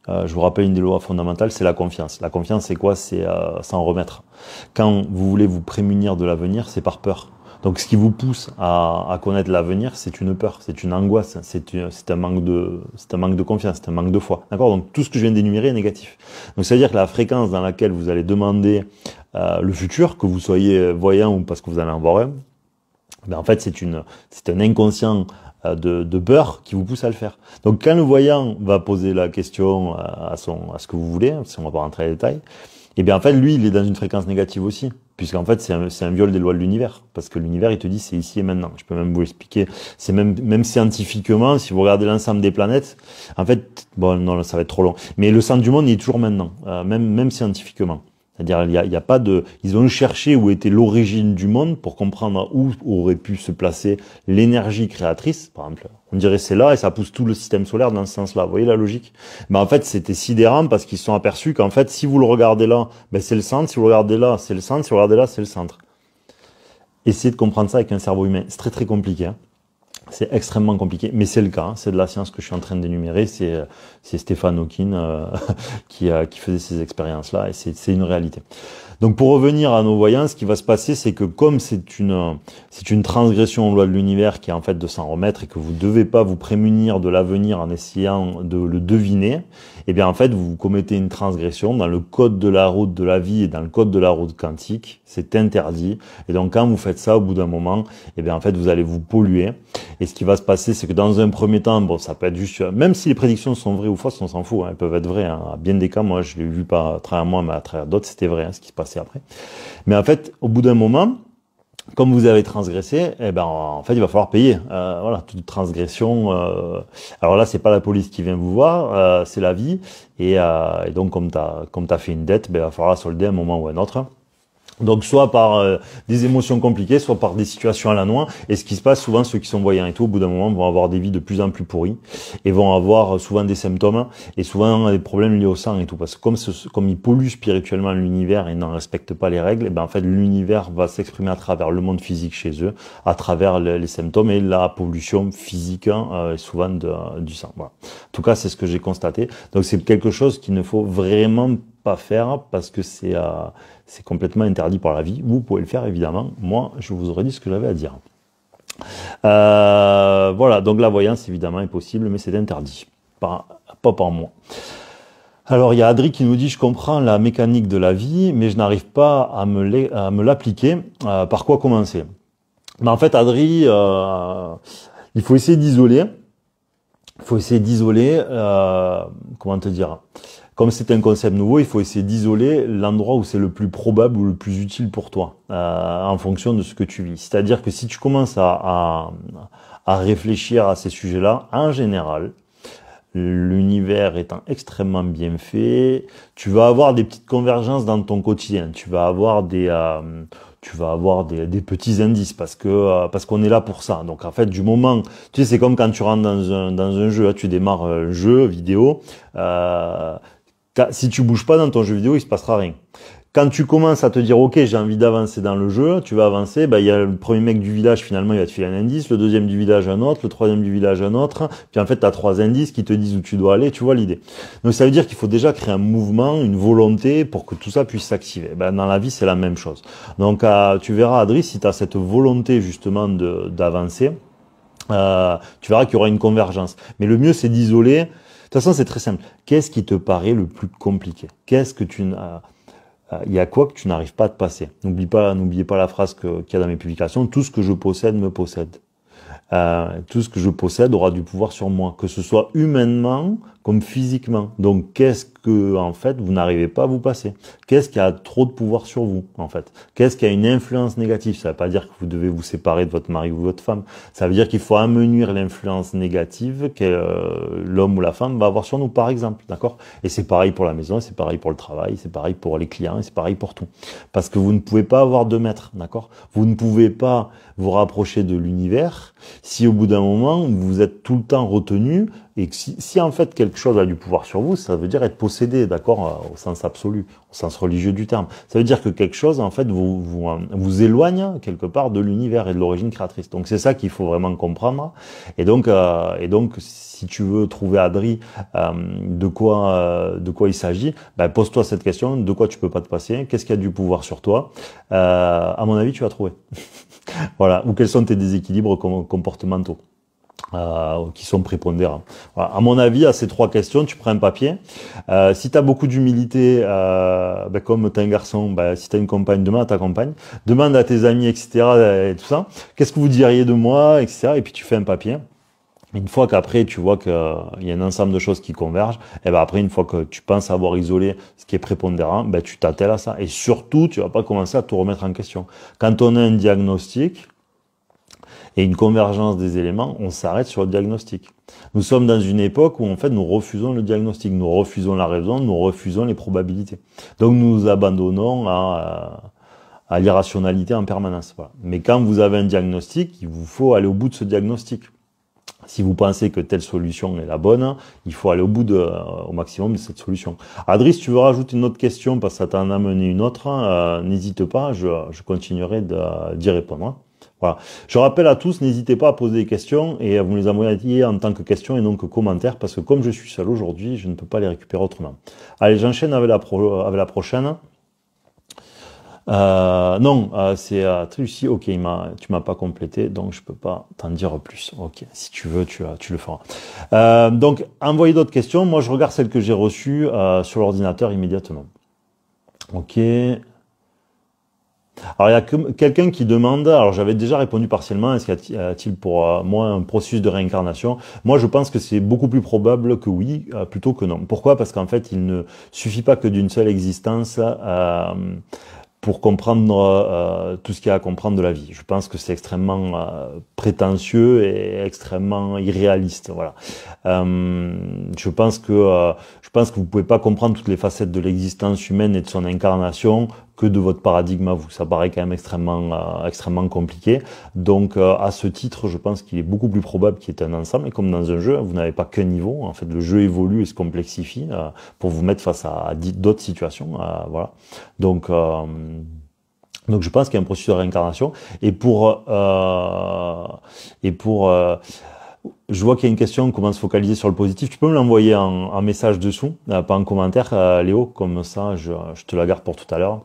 je vous rappelle une des lois fondamentales, c'est la confiance. La confiance c'est quoi? C'est s'en remettre. Quand vous voulez vous prémunir de l'avenir, c'est par peur. Donc ce qui vous pousse à connaître l'avenir, c'est une peur, c'est une angoisse, c'est un manque de confiance, c'est un manque de foi. D'accord? Donc tout ce que je viens d'énumérer est négatif. Donc ça veut dire que la fréquence dans laquelle vous allez demander le futur, que vous soyez voyant ou parce que vous allez en voir un, ben en fait c'est un inconscient de peur qui vous pousse à le faire. Donc quand le voyant va poser la question à ce que vous voulez, si on va pas rentrer dans les détails, et bien en fait lui il est dans une fréquence négative aussi, puisqu'en fait c'est un viol des lois de l'univers, parce que l'univers il te dit c'est ici et maintenant. Je peux même vous l'expliquer, c'est même scientifiquement, si vous regardez l'ensemble des planètes, en fait, bon non ça va être trop long, mais le centre du monde il est toujours maintenant, même scientifiquement. C'est-à-dire, il y a pas de, ils ont cherché où était l'origine du monde pour comprendre où aurait pu se placer l'énergie créatrice. Par exemple, on dirait c'est là et ça pousse tout le système solaire dans ce sens-là. Vous voyez la logique? Mais en fait, c'était sidérant parce qu'ils se sont aperçus qu'en fait, si vous le regardez là, ben c'est le centre. Si vous le regardez là, c'est le centre. Si vous le regardez là, c'est le centre. Essayez de comprendre ça avec un cerveau humain. C'est très très compliqué. Hein. C'est extrêmement compliqué, mais c'est le cas. Hein. C'est de la science que je suis en train d'énumérer. C'est Stephen Hawking qui faisait ces expériences-là, et c'est une réalité. Donc pour revenir à nos voyants, ce qui va se passer, c'est que comme c'est une transgression aux lois de l'univers qui est en fait de s'en remettre et que vous ne devez pas vous prémunir de l'avenir en essayant de le deviner, eh bien en fait vous commettez une transgression dans le code de la route de la vie et dans le code de la route quantique. C'est interdit. Et donc quand vous faites ça, au bout d'un moment, eh bien en fait vous allez vous polluer. Et ce qui va se passer, c'est que dans un premier temps, bon, ça peut être juste, même si les prédictions sont vraies ou fausses, on s'en fout, hein, elles peuvent être vraies. Hein. À bien des cas, moi, je l'ai vu pas à travers moi, mais à travers d'autres, c'était vrai, hein, ce qui se passait après. Mais en fait, au bout d'un moment, comme vous avez transgressé, eh ben, en fait, il va falloir payer. Voilà, toute transgression. Alors là, c'est pas la police qui vient vous voir, c'est la vie. Et donc, comme t'as fait une dette, ben, il va falloir la solder à un moment ou à un autre. Donc soit par des émotions compliquées, soit par des situations à la noix. Et ce qui se passe souvent, ceux qui sont voyants et tout, au bout d'un moment, vont avoir des vies de plus en plus pourries et vont avoir souvent des symptômes et souvent des problèmes liés au sang et tout. Parce que comme ils polluent spirituellement l'univers et n'en respectent pas les règles, et ben en fait l'univers va s'exprimer à travers le monde physique chez eux, à travers les symptômes et la pollution physique souvent du sang. Voilà. En tout cas, c'est ce que j'ai constaté. Donc c'est quelque chose qu'il ne faut vraiment pas faire parce que c'est complètement interdit par la vie. Vous pouvez le faire évidemment. Moi, je vous aurais dit ce que j'avais à dire. Voilà, donc la voyance évidemment est possible, mais c'est interdit. Pas par moi. Alors il y a Adri qui nous dit je comprends la mécanique de la vie, mais je n'arrive pas à me l'appliquer. Par quoi commencer? Mais en fait, Adri, il faut essayer d'isoler. Comment te dire? Comme c'est un concept nouveau, il faut essayer d'isoler l'endroit où c'est le plus probable ou le plus utile pour toi, en fonction de ce que tu vis. C'est-à-dire que si tu commences à réfléchir à ces sujets-là, en général, l'univers étant extrêmement bien fait, tu vas avoir des petites convergences dans ton quotidien. Tu vas avoir des petits indices parce qu'on est là pour ça. Donc en fait, du moment, tu sais, c'est comme quand tu rentres dans un jeu, là, tu démarres un jeu vidéo. Si tu bouges pas dans ton jeu vidéo, il se passera rien. Quand tu commences à te dire, ok, j'ai envie d'avancer dans le jeu, tu vas avancer, il y a le premier mec du village, finalement, il va te filer un indice, le deuxième du village, un autre, le troisième du village, un autre, puis en fait, tu as 3 indices qui te disent où tu dois aller, tu vois l'idée. Donc ça veut dire qu'il faut déjà créer un mouvement, une volonté pour que tout ça puisse s'activer. Dans la vie, c'est la même chose. Donc tu verras, Adri, si tu as cette volonté justement d'avancer, tu verras qu'il y aura une convergence. Mais le mieux, c'est d'isoler. De toute façon, c'est très simple. Qu'est-ce qui te paraît le plus compliqué? Qu'est-ce que il y a quoi que tu n'arrives pas à te passer? N'oubliez pas la phrase qu'il y a dans mes publications. Tout ce que je possède me possède. Tout ce que je possède aura du pouvoir sur moi, que ce soit humainement comme physiquement. Donc, qu'est-ce que, en fait, vous n'arrivez pas à vous passer? Qu'est-ce qui a trop de pouvoir sur vous, en fait? Qu'est-ce qui a une influence négative? Ça ne veut pas dire que vous devez vous séparer de votre mari ou votre femme. Ça veut dire qu'il faut amenuire l'influence négative que l'homme ou la femme va avoir sur nous, par exemple, d'accord? Et c'est pareil pour la maison, c'est pareil pour le travail, c'est pareil pour les clients, et c'est pareil pour tout. Parce que vous ne pouvez pas avoir 2 mètres, d'accord? Vous ne pouvez pas vous rapprocher de l'univers si au bout d'un moment, vous êtes tout le temps retenu et que si en fait quelque chose a du pouvoir sur vous, ça veut dire être possédé, d'accord, au sens absolu, au sens religieux du terme. Ça veut dire que quelque chose, en fait, vous éloigne quelque part de l'univers et de l'origine créatrice. Donc c'est ça qu'il faut vraiment comprendre. Et donc si tu veux trouver, Adri, de quoi il s'agit, pose-toi cette question, de quoi tu peux pas te passer, qu'est-ce qui a du pouvoir sur toi? À mon avis, tu vas trouver. Voilà, ou quels sont tes déséquilibres comportementaux qui sont prépondérants. Voilà. À mon avis, à ces 3 questions, tu prends un papier. Si tu as beaucoup d'humilité, comme tu es un garçon, si tu as une compagne, demande à ta compagne, demande à tes amis, etc. et tout ça, qu'est-ce que vous diriez de moi, etc. Et puis tu fais un papier. Une fois qu'après tu vois qu'il y a un ensemble de choses qui convergent, et après une fois que tu penses avoir isolé ce qui est prépondérant, tu t'attelles à ça. Et surtout, tu vas pas commencer à tout remettre en question. Quand on a un diagnostic et une convergence des éléments, on s'arrête sur le diagnostic. Nous sommes dans une époque où en fait nous refusons le diagnostic, nous refusons la raison, nous refusons les probabilités. Donc nous nous abandonnons à l'irrationalité en permanence. Voilà. Mais quand vous avez un diagnostic, il vous faut aller au bout de ce diagnostic. Si vous pensez que telle solution est la bonne, il faut aller au maximum de cette solution. Adri, si tu veux rajouter une autre question, parce que ça t'en a amené une autre, n'hésite pas, je continuerai d'y répondre. Voilà. Je rappelle à tous, n'hésitez pas à poser des questions et à vous les envoyer en tant que questions et non que commentaires, parce que comme je suis seul aujourd'hui, je ne peux pas les récupérer autrement. Allez, j'enchaîne avec la prochaine. Non, c'est Lucie. Ok, tu m'as pas complété, donc je peux pas t'en dire plus. Ok, si tu veux, tu le feras. Donc, envoyez d'autres questions. Moi, je regarde celles que j'ai reçues sur l'ordinateur immédiatement. Ok. Alors, il y a quelqu'un qui demande, alors j'avais déjà répondu partiellement, est-ce qu'il y a-t-il pour moi un processus de réincarnation? Moi, je pense que c'est beaucoup plus probable que oui, plutôt que non. Pourquoi? Parce qu'en fait, il ne suffit pas que d'une seule existence pour comprendre tout ce qu'il y a à comprendre de la vie. Je pense que c'est extrêmement prétentieux et extrêmement irréaliste. Voilà. Je pense que vous pouvez pas comprendre toutes les facettes de l'existence humaine et de son incarnation que de votre paradigme à vous. Ça paraît quand même extrêmement compliqué. Donc, à ce titre, je pense qu'il est beaucoup plus probable qu'il y ait un ensemble. Et comme dans un jeu, vous n'avez pas qu'un niveau. En fait, le jeu évolue et se complexifie pour vous mettre face à d'autres situations. Voilà. Donc, je pense qu'il y a un processus de réincarnation. Et je vois qu'il y a une question, comment se focaliser sur le positif. Tu peux me l'envoyer en message dessous, pas en commentaire, Léo, comme ça, je te la garde pour tout à l'heure.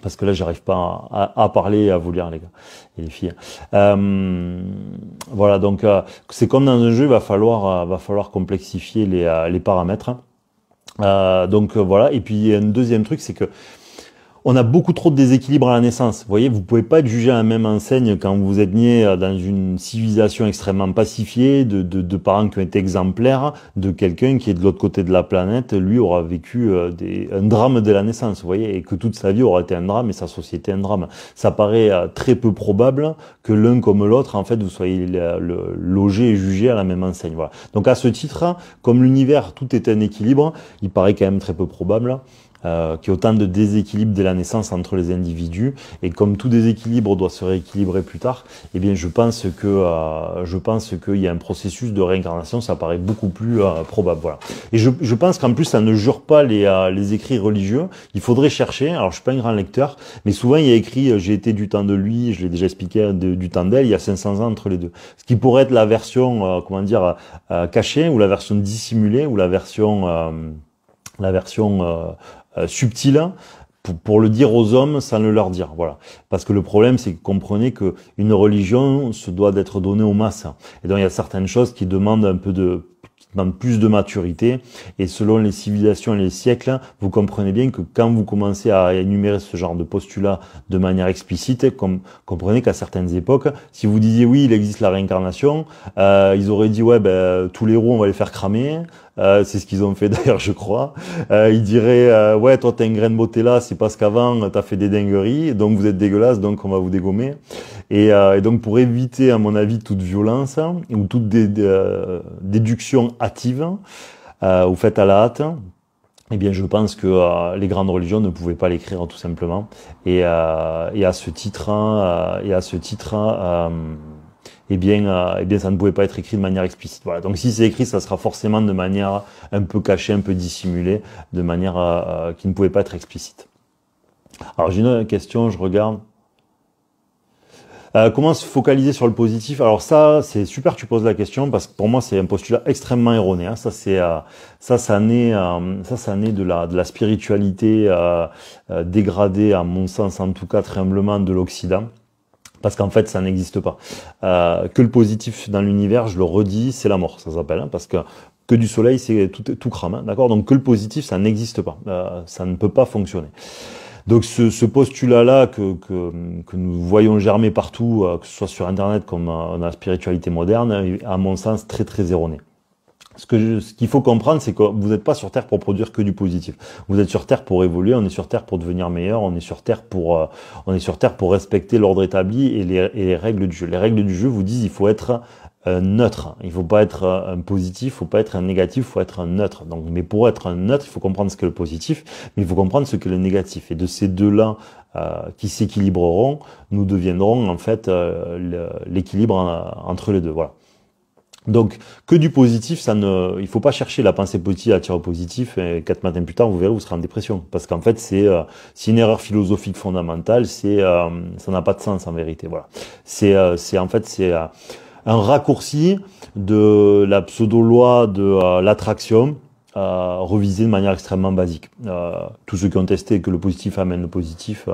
Parce que là, j'arrive pas à parler et à vous lire, les gars et les filles. Voilà, donc c'est comme dans un jeu, il va falloir complexifier les paramètres. Donc voilà. Et puis il y a un deuxième truc, c'est que On a beaucoup trop de déséquilibre à la naissance. Vous voyez, vous pouvez pas être jugé à la même enseigne quand vous êtes né dans une civilisation extrêmement pacifiée, de parents qui ont été exemplaires, de quelqu'un qui est de l'autre côté de la planète, lui aura vécu un drame dès la naissance, vous voyez, et que toute sa vie aura été un drame et sa société un drame. Ça paraît très peu probable que l'un comme l'autre, en fait, vous soyez logé et jugé à la même enseigne. Voilà. Donc à ce titre, comme l'univers, tout est un équilibre, il paraît quand même très peu probable qu'il y ait autant de déséquilibre dès la naissance entre les individus, et comme tout déséquilibre doit se rééquilibrer plus tard, eh bien je pense qu'il y a un processus de réincarnation, ça paraît beaucoup plus probable. Voilà. Et je pense qu'en plus ça ne jure pas les écrits religieux. Il faudrait chercher. Alors je suis pas un grand lecteur, mais souvent il y a écrit j'ai été du temps de lui, je l'ai déjà expliqué, du temps d'elle. Il y a 500 ans entre les deux. Ce qui pourrait être la version cachée, ou la version dissimulée, ou la version subtil, pour le dire aux hommes sans le leur dire. Voilà. Parce que le problème, c'est que comprenez que une religion se doit d'être donnée aux masses. Et donc il y a certaines choses qui demandent plus de maturité, et selon les civilisations et les siècles, vous comprenez bien que quand vous commencez à énumérer ce genre de postulats de manière explicite, comprenez qu'à certaines époques, si vous disiez oui, il existe la réincarnation, ils auraient dit ouais, tous les roues on va les faire cramer. C'est ce qu'ils ont fait d'ailleurs, je crois. Ils diraient ouais, toi t'as une graine beauté là, c'est parce qu'avant t'as fait des dingueries, donc vous êtes dégueulasse, donc on va vous dégommer. Et donc pour éviter, à mon avis, toute violence ou toute déduction hâtive ou faite à la hâte, eh bien, je pense que les grandes religions ne pouvaient pas l'écrire tout simplement. Et à ce titre, eh bien, ça ne pouvait pas être écrit de manière explicite. Voilà. Donc, si c'est écrit, ça sera forcément de manière un peu cachée, un peu dissimulée, de manière qui ne pouvait pas être explicite. Alors, j'ai une question, je regarde. Comment se focaliser sur le positif? Alors ça, c'est super que tu poses la question, parce que pour moi, c'est un postulat extrêmement erroné. Hein. Ça naît de la spiritualité dégradée, à mon sens, en tout cas très humblement, de l'Occident. Parce qu'en fait, ça n'existe pas. Que le positif dans l'univers, je le redis, c'est la mort, ça s'appelle. Hein, parce que du soleil, c'est tout crame. Hein, d'accord. Donc que le positif, ça n'existe pas. Ça ne peut pas fonctionner. Donc ce postulat-là que nous voyons germer partout, que ce soit sur Internet comme dans la spiritualité moderne, est à mon sens très très erroné. Ce qu'il faut comprendre, c'est que vous n'êtes pas sur Terre pour produire que du positif. Vous êtes sur Terre pour évoluer, on est sur Terre pour devenir meilleur, on est sur Terre pour respecter l'ordre établi et les règles du jeu. Les règles du jeu vous disent il faut être neutre. Il faut pas être un positif, il faut pas être un négatif, il faut être un neutre. Donc, mais pour être un neutre, il faut comprendre ce qu'est le positif, mais il faut comprendre ce qu'est le négatif. Et de ces deux-là qui s'équilibreront, nous deviendrons en fait l'équilibre entre les deux. Voilà. Donc, que du positif, il faut pas chercher la pensée positive à tirer au positif, et 4 matins plus tard, vous verrez, vous serez en dépression. Parce qu'en fait, c'est une erreur philosophique fondamentale, ça n'a pas de sens en vérité, voilà. C'est un raccourci de la pseudo-loi de l'attraction, revisée de manière extrêmement basique. Tous ceux qui ont testé que le positif amène le positif,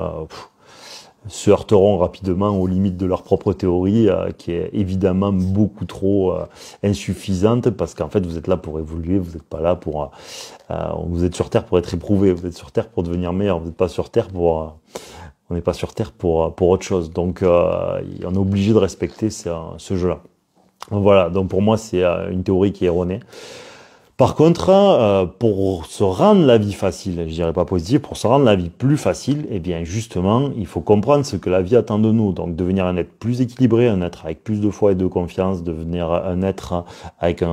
se heurteront rapidement aux limites de leur propre théorie, qui est évidemment beaucoup trop insuffisante, parce qu'en fait vous êtes là pour évoluer, vous n'êtes pas là pour vous êtes sur Terre pour être éprouvé, vous êtes sur Terre pour devenir meilleur, vous n'êtes pas sur Terre pour on n'est pas sur Terre pour autre chose. Donc on est obligé de respecter ce jeu-là. Voilà, donc pour moi c'est une théorie qui est erronée. Par contre, pour se rendre la vie facile, je dirais pas positive, pour se rendre la vie plus facile, eh bien justement, il faut comprendre ce que la vie attend de nous. Donc devenir un être plus équilibré, un être avec plus de foi et de confiance, devenir un être avec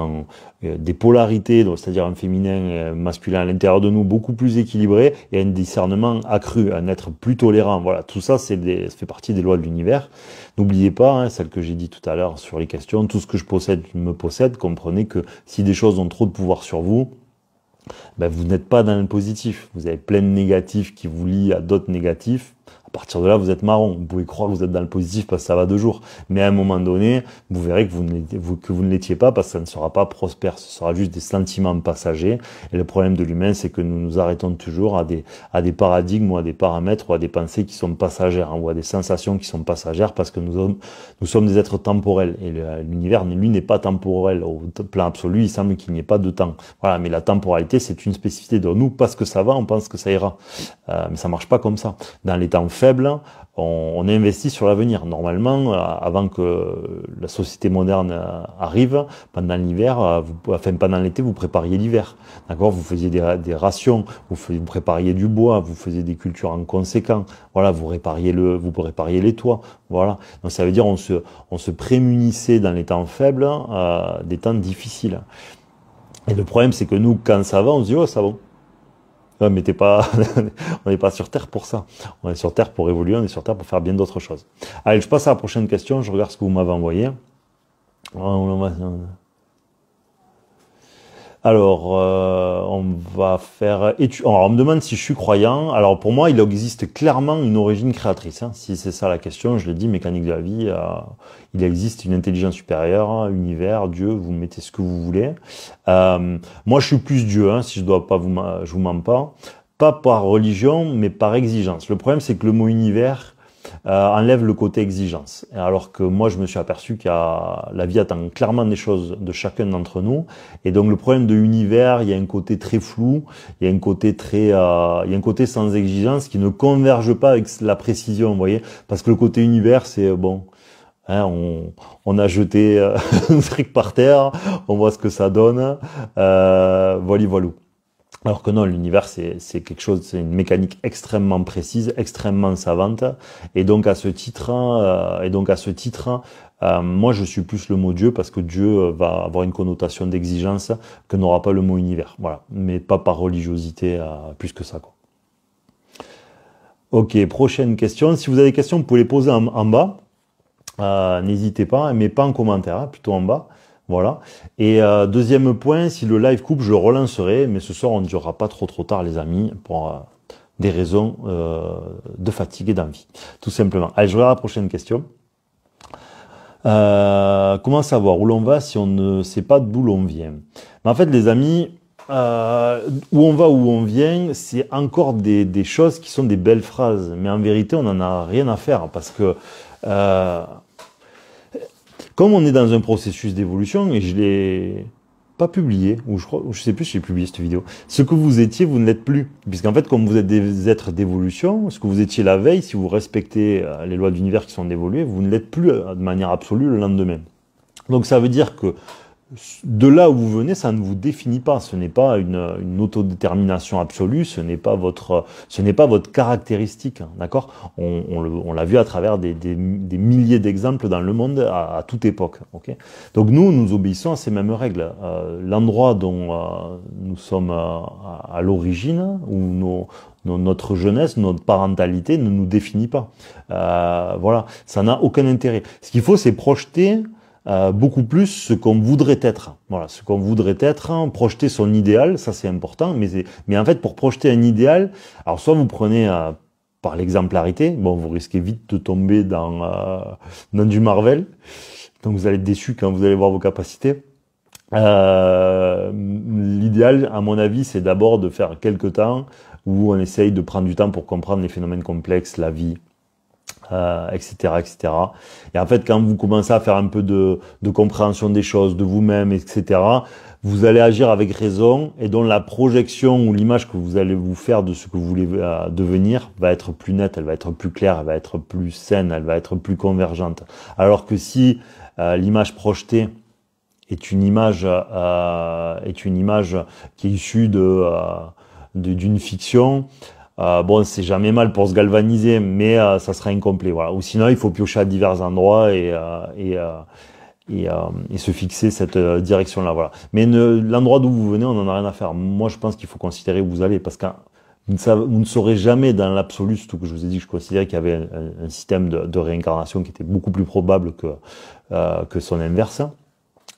des polarités, c'est-à-dire un féminin et un masculin à l'intérieur de nous beaucoup plus équilibré, et un discernement accru, un être plus tolérant. Voilà, tout ça, ça fait partie des lois de l'univers. N'oubliez pas, hein, celle que j'ai dit tout à l'heure sur les questions, tout ce que je possède me possède. Comprenez que si des choses ont trop de pouvoir sur vous, vous n'êtes pas dans le positif. Vous avez plein de négatifs qui vous lient à d'autres négatifs. À partir de là, vous êtes marron. Vous pouvez croire que vous êtes dans le positif parce que ça va 2 jours. Mais à un moment donné, vous verrez que vous ne l'étiez pas parce que ça ne sera pas prospère. Ce sera juste des sentiments passagers. Et le problème de l'humain, c'est que nous nous arrêtons toujours à des paradigmes ou à des paramètres ou à des pensées qui sont passagères, hein, ou à des sensations qui sont passagères parce que nous sommes des êtres temporels. Et l'univers, lui, n'est pas temporel. Au plan absolu, il semble qu'il n'y ait pas de temps. Voilà. Mais la temporalité, c'est une spécificité de nous parce que ça va, on pense que ça ira. Mais ça marche pas comme ça. Dans les temps faibles, on investit sur l'avenir. Normalement, avant que la société moderne arrive, pendant l'hiver, pendant l'été, vous prépariez l'hiver. D'accord? Vous faisiez des rations, vous prépariez du bois, vous faisiez des cultures en conséquent. Voilà, vous prépariez les toits. Voilà. Donc ça veut dire on se prémunissait dans les temps faibles des temps difficiles. Et le problème, c'est que nous, quand ça va, on se dit oh ça va. Ouais, mais on n'est pas sur Terre pour ça. On est sur Terre pour évoluer, on est sur Terre pour faire bien d'autres choses. Allez, je passe à la prochaine question, je regarde ce que vous m'avez envoyé. Alors, on va faire... Alors, on me demande si je suis croyant. Alors, pour moi, il existe clairement une origine créatrice. Hein. Si c'est ça la question, je l'ai dit, mécanique de la vie, il existe une intelligence supérieure, univers, Dieu, vous mettez ce que vous voulez. Moi, je suis plus Dieu, hein, si je dois pas je vous mens pas. Pas par religion, mais par exigence. Le problème, c'est que le mot univers enlève le côté exigence. Alors que moi, je me suis aperçu que la vie attend clairement des choses de chacun d'entre nous. Et donc, le problème de l'univers, il y a un côté très flou, il y a un côté il y a un côté sans exigence qui ne converge pas avec la précision, vous voyez. Parce que le côté univers, c'est bon. Hein, on a jeté un truc par terre, on voit ce que ça donne. Voilà. Alors que non, l'univers, c'est quelque chose, c'est une mécanique extrêmement précise, extrêmement savante. Et donc à ce titre, moi je suis plus le mot Dieu parce que Dieu va avoir une connotation d'exigence que n'aura pas le mot univers. Voilà, mais pas par religiosité plus que ça, quoi. Ok, prochaine question. Si vous avez des questions, vous pouvez les poser en bas. N'hésitez pas, mais pas en commentaire, hein, plutôt en bas. Voilà. Et deuxième point, si le live coupe, je le relancerai, mais ce soir on ne durera pas trop tard, les amis, pour des raisons de fatigue et d'envie, tout simplement. Allez, je regarde la prochaine question. Comment savoir où l'on va si on ne sait pas d'où l'on vient? Mais en fait, les amis, où on va, où on vient, c'est encore des choses qui sont des belles phrases, mais en vérité, on n'en a rien à faire parce que comme on est dans un processus d'évolution, et je l'ai pas publié, ou je sais plus si j'ai publié cette vidéo, ce que vous étiez, vous ne l'êtes plus. Puisqu'en fait, comme vous êtes des êtres d'évolution, ce que vous étiez la veille, si vous respectez les lois de l'univers qui sont d'évoluer, vous ne l'êtes plus de manière absolue le lendemain. Donc ça veut dire que de là où vous venez, ça ne vous définit pas. Ce n'est pas une autodétermination absolue. Ce n'est pas votre caractéristique, hein, d'accord. On l'a vu à travers des milliers d'exemples dans le monde à toute époque. Okay, donc nous obéissons à ces mêmes règles. L'endroit dont nous sommes à l'origine, où notre jeunesse, notre parentalité ne nous définit pas. Voilà, ça n'a aucun intérêt. Ce qu'il faut, c'est projeter beaucoup plus ce qu'on voudrait être. Voilà, ce qu'on voudrait être, hein, projeter son idéal, ça c'est important, mais en fait pour projeter un idéal, alors soit vous prenez par l'exemplarité, bon vous risquez vite de tomber dans du Marvel, donc vous allez être déçu quand vous allez voir vos capacités. L'idéal, à mon avis, c'est d'abord de faire quelques temps où on essaye de prendre du temps pour comprendre les phénomènes complexes, la vie, etc., etc. Et en fait, quand vous commencez à faire un peu de compréhension des choses, de vous-même, etc., vous allez agir avec raison et donc la projection ou l'image que vous allez vous faire de ce que vous voulez devenir va être plus nette, elle va être plus claire, elle va être plus saine, elle va être plus convergente. Alors que si l'image projetée est une image qui est issue d'une fiction, bon, c'est jamais mal pour se galvaniser, mais ça sera incomplet. Voilà. Ou sinon, il faut piocher à divers endroits et se fixer cette direction-là. Voilà. Mais l'endroit d'où vous venez, on n'en a rien à faire. Moi, je pense qu'il faut considérer où vous allez, parce que vous ne saurez jamais dans l'absolu, surtout que je vous ai dit que je considérais qu'il y avait un système de réincarnation qui était beaucoup plus probable que son inverse.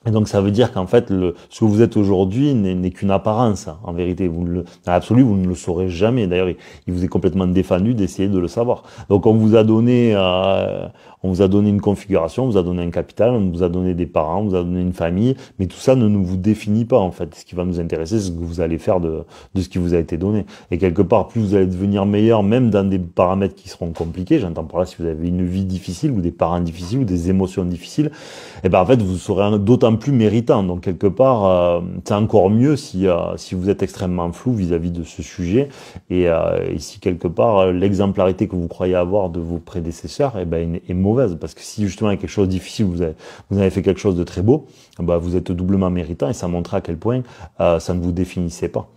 Et donc ça veut dire qu'en fait, ce que vous êtes aujourd'hui n'est qu'une apparence, hein. En vérité. Dans l'absolu, vous ne le saurez jamais. D'ailleurs, il vous est complètement défendu d'essayer de le savoir. Donc on vous a donné une configuration, on vous a donné un capital, on vous a donné des parents, on vous a donné une famille, mais tout ça ne nous vous définit pas en fait. Ce qui va nous intéresser, c'est ce que vous allez faire de ce qui vous a été donné. Et quelque part, plus vous allez devenir meilleur, même dans des paramètres qui seront compliqués, j'entends par là si vous avez une vie difficile ou des parents difficiles ou des émotions difficiles, et ben en fait vous serez d'autant plus méritant. Donc quelque part, c'est encore mieux si vous êtes extrêmement flou vis-à-vis de ce sujet et si quelque part l'exemplarité que vous croyez avoir de vos prédécesseurs est mauvaise, parce que si justement il y a quelque chose de difficile, vous avez fait quelque chose de très beau, bah, vous êtes doublement méritant et ça montre à quel point ça ne vous définissait pas.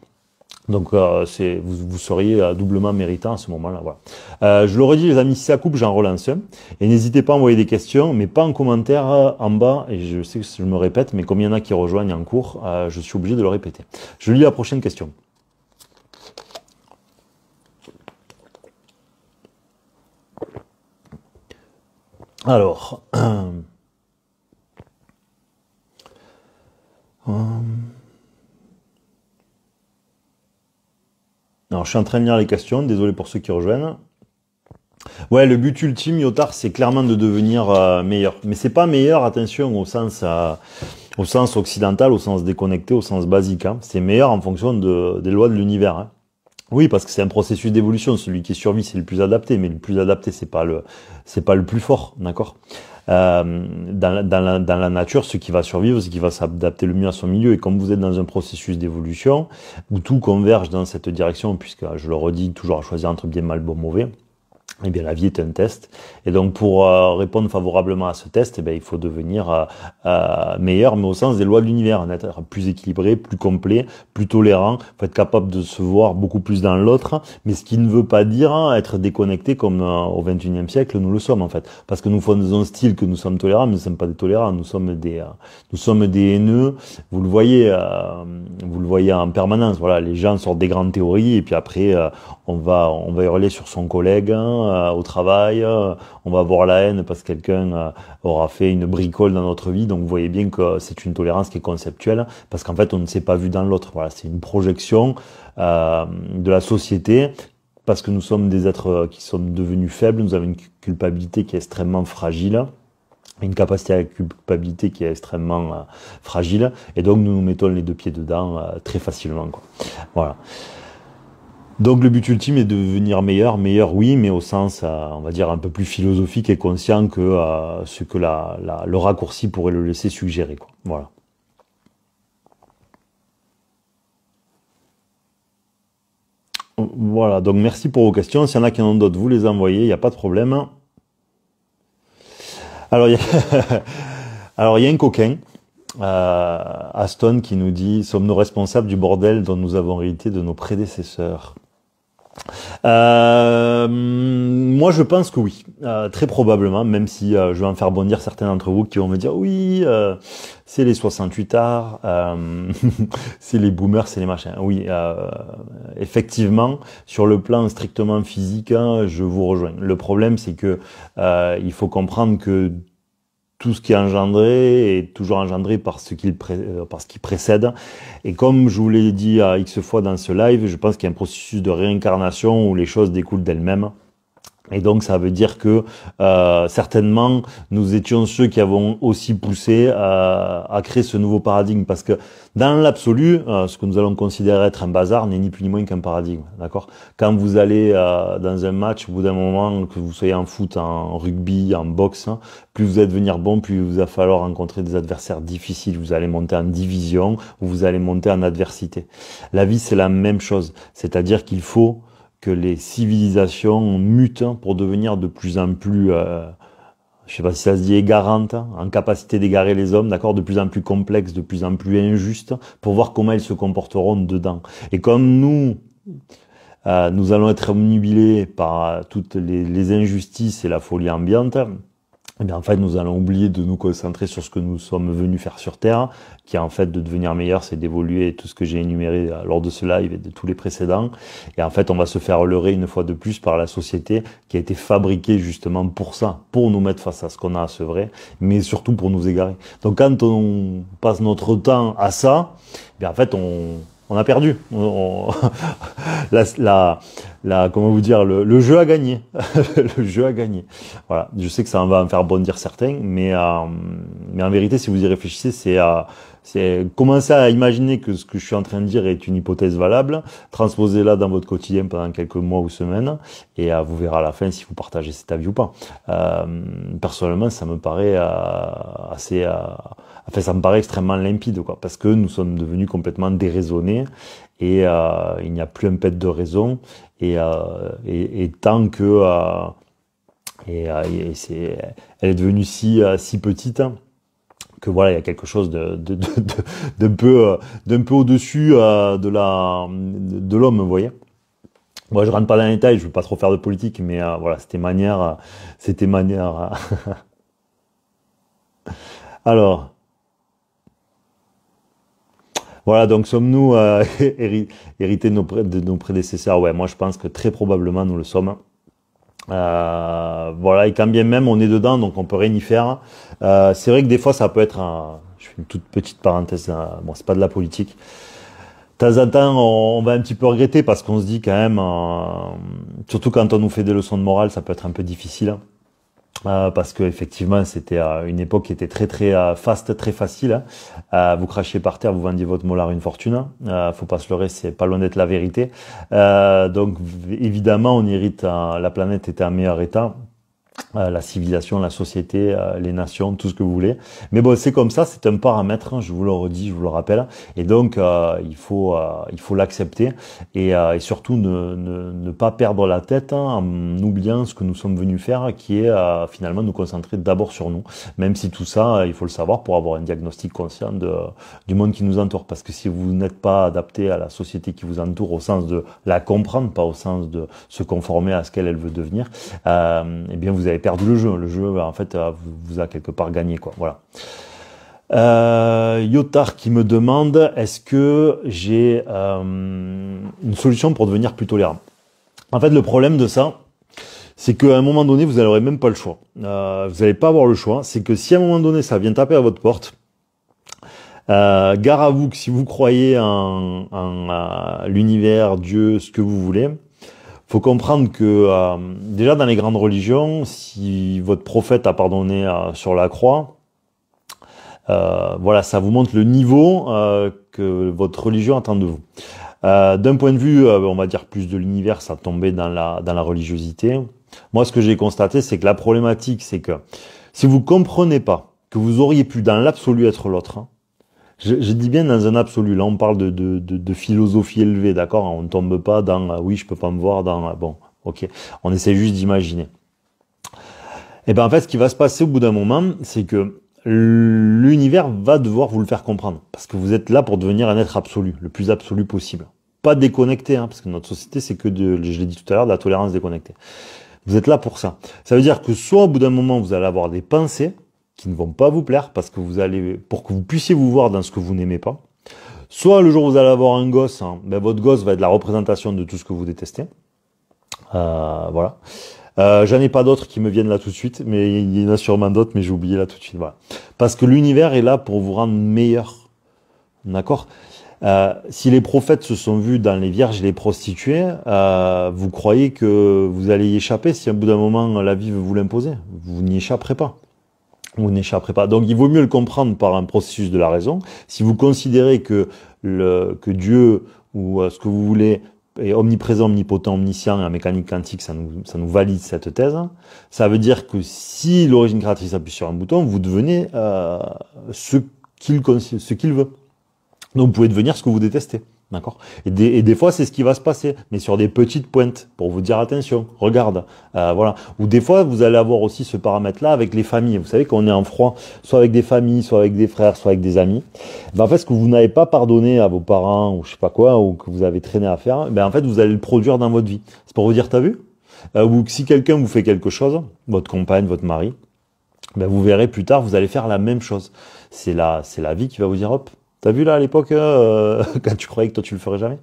Donc vous seriez doublement méritant à ce moment-là. Voilà. Je le redis les amis, si ça coupe, j'en relance un. Et n'hésitez pas à envoyer des questions, mais pas en commentaire en bas. Et je sais que je me répète, mais comme il y en a qui rejoignent en cours, je suis obligé de le répéter. Je lis la prochaine question. Alors, je suis en train de lire les questions, désolé pour ceux qui rejoignent. Ouais, le but ultime, Yotard, c'est clairement de devenir meilleur. Mais c'est pas meilleur, attention, au sens occidental, au sens déconnecté, au sens basique. Hein. C'est meilleur en fonction des lois de l'univers. Hein. Oui, parce que c'est un processus d'évolution. Celui qui survit, c'est le plus adapté, mais le plus adapté, c'est pas le plus fort, d'accord. Dans la nature, ce qui va survivre, c'est qui va s'adapter le mieux à son milieu. Et comme vous êtes dans un processus d'évolution où tout converge dans cette direction, puisque je le redis, toujours à choisir entre bien, mal, bon, mauvais. Eh bien, la vie est un test. Et donc, pour répondre favorablement à ce test, eh bien, il faut devenir meilleur, mais au sens des lois de l'univers, être plus équilibré, plus complet, plus tolérant. Il faut être capable de se voir beaucoup plus dans l'autre, mais ce qui ne veut pas dire être déconnecté comme au XXIe siècle, nous le sommes en fait. Parce que nous faisons style que nous sommes tolérants, mais nous ne sommes pas des tolérants, nous sommes des haineux. Vous le voyez en permanence. Voilà, les gens sortent des grandes théories et puis après, on va hurler sur son collègue, au travail, on va avoir la haine parce que quelqu'un aura fait une bricole dans notre vie. Donc vous voyez bien que c'est une tolérance qui est conceptuelle parce qu'en fait on ne s'est pas vu dans l'autre. Voilà, c'est une projection de la société parce que nous sommes des êtres qui sommes devenus faibles, nous avons une culpabilité qui est extrêmement fragile, une capacité à la culpabilité qui est extrêmement fragile, et donc nous nous mettons les deux pieds dedans très facilement, quoi. Voilà. Donc le but ultime est de devenir meilleur oui, mais au sens, on va dire, un peu plus philosophique et conscient que ce que le raccourci pourrait le laisser suggérer, quoi. Voilà. Voilà, donc merci pour vos questions. S'il y en a qui en ont d'autres, vous les envoyez, il n'y a pas de problème. Alors, il y a un coquin, Aston, qui nous dit « Sommes-nous responsables du bordel dont nous avons hérité de nos prédécesseurs ?» Moi, je pense que oui, très probablement, même si je vais en faire bondir certains d'entre vous qui vont me dire oui, c'est les 68 arts, c'est les boomers, c'est les machins. Oui, effectivement, sur le plan strictement physique, hein, je vous rejoins. Le problème, c'est que il faut comprendre que tout ce qui est engendré est toujours engendré par ce qui précède. Et comme je vous l'ai dit à X fois dans ce live, je pense qu'il y a un processus de réincarnation où les choses découlent d'elles-mêmes. Et donc ça veut dire que certainement nous étions ceux qui avons aussi poussé à créer ce nouveau paradigme, parce que dans l'absolu, ce que nous allons considérer être un bazar n'est ni plus ni moins qu'un paradigme, d'accord. Quand vous allez dans un match, au bout d'un moment, que vous soyez en foot, en rugby, en boxe, hein, plus vous allez devenir bon, plus il va falloir rencontrer des adversaires difficiles. Vous allez monter en division ou vous allez monter en adversité. La vie, c'est la même chose, c'est-à-dire qu'il faut que les civilisations mutent pour devenir de plus en plus, je sais pas si ça se dit égarante, en capacité d'égarer les hommes, d'accord, de plus en plus complexes, de plus en plus injustes, pour voir comment ils se comporteront dedans. Et comme nous allons être omnubilés par toutes les injustices et la folie ambiante, eh bien, en fait, nous allons oublier de nous concentrer sur ce que nous sommes venus faire sur Terre, qui est en fait de devenir meilleur, c'est d'évoluer, tout ce que j'ai énuméré lors de ce live et de tous les précédents. Et en fait, on va se faire leurrer une fois de plus par la société qui a été fabriquée justement pour ça, pour nous mettre face à ce qu'on a à sevrer, mais surtout pour nous égarer. Donc, quand on passe notre temps à ça, eh bien, en fait, on a perdu. Comment vous dire, le jeu a gagné. Le jeu a gagné. Voilà. Je sais que ça va en faire bondir certains, mais en vérité, si vous y réfléchissez, c'est commencer à imaginer que ce que je suis en train de dire est une hypothèse valable, transposez-la dans votre quotidien pendant quelques mois ou semaines, et vous verrez à la fin si vous partagez cet avis ou pas. Personnellement, ça me paraît ça me paraît extrêmement limpide, quoi, parce que nous sommes devenus complètement déraisonnés et il n'y a plus un pet de raison et tant que elle est devenue si petite que voilà, il y a quelque chose d'un peu au-dessus de l'homme, vous voyez. Moi, je rentre pas dans les détails, je veux pas trop faire de politique, mais voilà, c'était manière. Alors. Voilà, donc sommes-nous hérités de nos prédécesseurs? Ouais, moi je pense que très probablement nous le sommes. Voilà, et quand bien même on est dedans, donc on peut rien y faire. C'est vrai que des fois ça peut être je fais une toute petite parenthèse, bon c'est pas de la politique. De temps en temps on va un petit peu regretter parce qu'on se dit quand même, surtout quand on nous fait des leçons de morale, ça peut être un peu difficile. Parce que effectivement c'était une époque qui était très faste, très facile. Vous crachiez par terre, vous vendiez votre molar une fortune. Faut pas se leurrer, c'est pas loin d'être la vérité. Donc évidemment on hérite, la planète était en meilleur état. La civilisation, la société, les nations, tout ce que vous voulez. Mais bon, c'est comme ça, c'est un paramètre, je vous le redis, je vous le rappelle. Et donc, il faut l'accepter et surtout ne pas perdre la tête en oubliant ce que nous sommes venus faire, qui est finalement nous concentrer d'abord sur nous. Même si tout ça, il faut le savoir pour avoir un diagnostic conscient du monde qui nous entoure. Parce que si vous n'êtes pas adapté à la société qui vous entoure au sens de la comprendre, pas au sens de se conformer à ce qu'elle veut devenir, eh bien vous avez perdu le jeu. Le jeu, en fait, vous a quelque part gagné, quoi. Voilà. Yotar qui me demande, est-ce que j'ai une solution pour devenir plus tolérant? En fait, le problème de ça, c'est qu'à un moment donné, vous n'aurez même pas le choix. Vous n'allez pas avoir le choix. C'est que si à un moment donné, ça vient taper à votre porte, gare à vous que si vous croyez en l'univers, Dieu, ce que vous voulez, faut comprendre que déjà dans les grandes religions, si votre prophète a pardonné sur la croix, voilà, ça vous montre le niveau que votre religion attend de vous. D'un point de vue, on va dire plus de l'univers, ça tombait dans la religiosité. Moi, ce que j'ai constaté, c'est que la problématique, c'est que si vous comprenez pas que vous auriez pu dans l'absolu être l'autre, hein, je dis bien dans un absolu. Là, on parle de philosophie élevée, d'accord? On ne tombe pas dans oui, je peux pas me voir dans bon, ok. On essaie juste d'imaginer. Et ben en fait, ce qui va se passer au bout d'un moment, c'est que l'univers va devoir vous le faire comprendre, parce que vous êtes là pour devenir un être absolu, le plus absolu possible. Pas déconnecté, hein, parce que notre société, c'est que je l'ai dit tout à l'heure, de la tolérance déconnectée. Vous êtes là pour ça. Ça veut dire que soit au bout d'un moment, vous allez avoir des pensées qui ne vont pas vous plaire parce que pour que vous puissiez vous voir dans ce que vous n'aimez pas. Soit le jour où vous allez avoir un gosse, hein, ben votre gosse va être la représentation de tout ce que vous détestez. Voilà. J'en ai pas d'autres qui me viennent là tout de suite, mais il y en a sûrement d'autres, mais j'ai oublié là tout de suite. Voilà. Parce que l'univers est là pour vous rendre meilleur. D'accord? Si les prophètes se sont vus dans les vierges et les prostituées, vous croyez que vous allez y échapper si à bout d'un moment la vie veut vous l'imposer? Vous n'y échapperez pas. Vous n'échapperez pas. Donc il vaut mieux le comprendre par un processus de la raison. Si vous considérez que Dieu ou ce que vous voulez est omniprésent, omnipotent, omniscient et en mécanique quantique, ça nous valide cette thèse. Ça veut dire que si l'origine créatrice appuie sur un bouton, vous devenez ce qu'il veut. Donc vous pouvez devenir ce que vous détestez. D'accord? Et des fois, c'est ce qui va se passer, mais sur des petites pointes, pour vous dire attention, regarde, voilà. Ou des fois, vous allez avoir aussi ce paramètre-là avec les familles. Vous savez qu'on est en froid, soit avec des familles, soit avec des frères, soit avec des amis. Ben, en fait, ce que vous n'avez pas pardonné à vos parents, ou je sais pas quoi, ou que vous avez traîné à faire, ben, en fait, vous allez le produire dans votre vie. C'est pour vous dire, t'as vu? Ou si quelqu'un vous fait quelque chose, votre compagne, votre mari, ben vous verrez plus tard, vous allez faire la même chose. C'est la vie qui va vous dire, hop, t'as vu là à l'époque, quand tu croyais que toi tu le ferais jamais?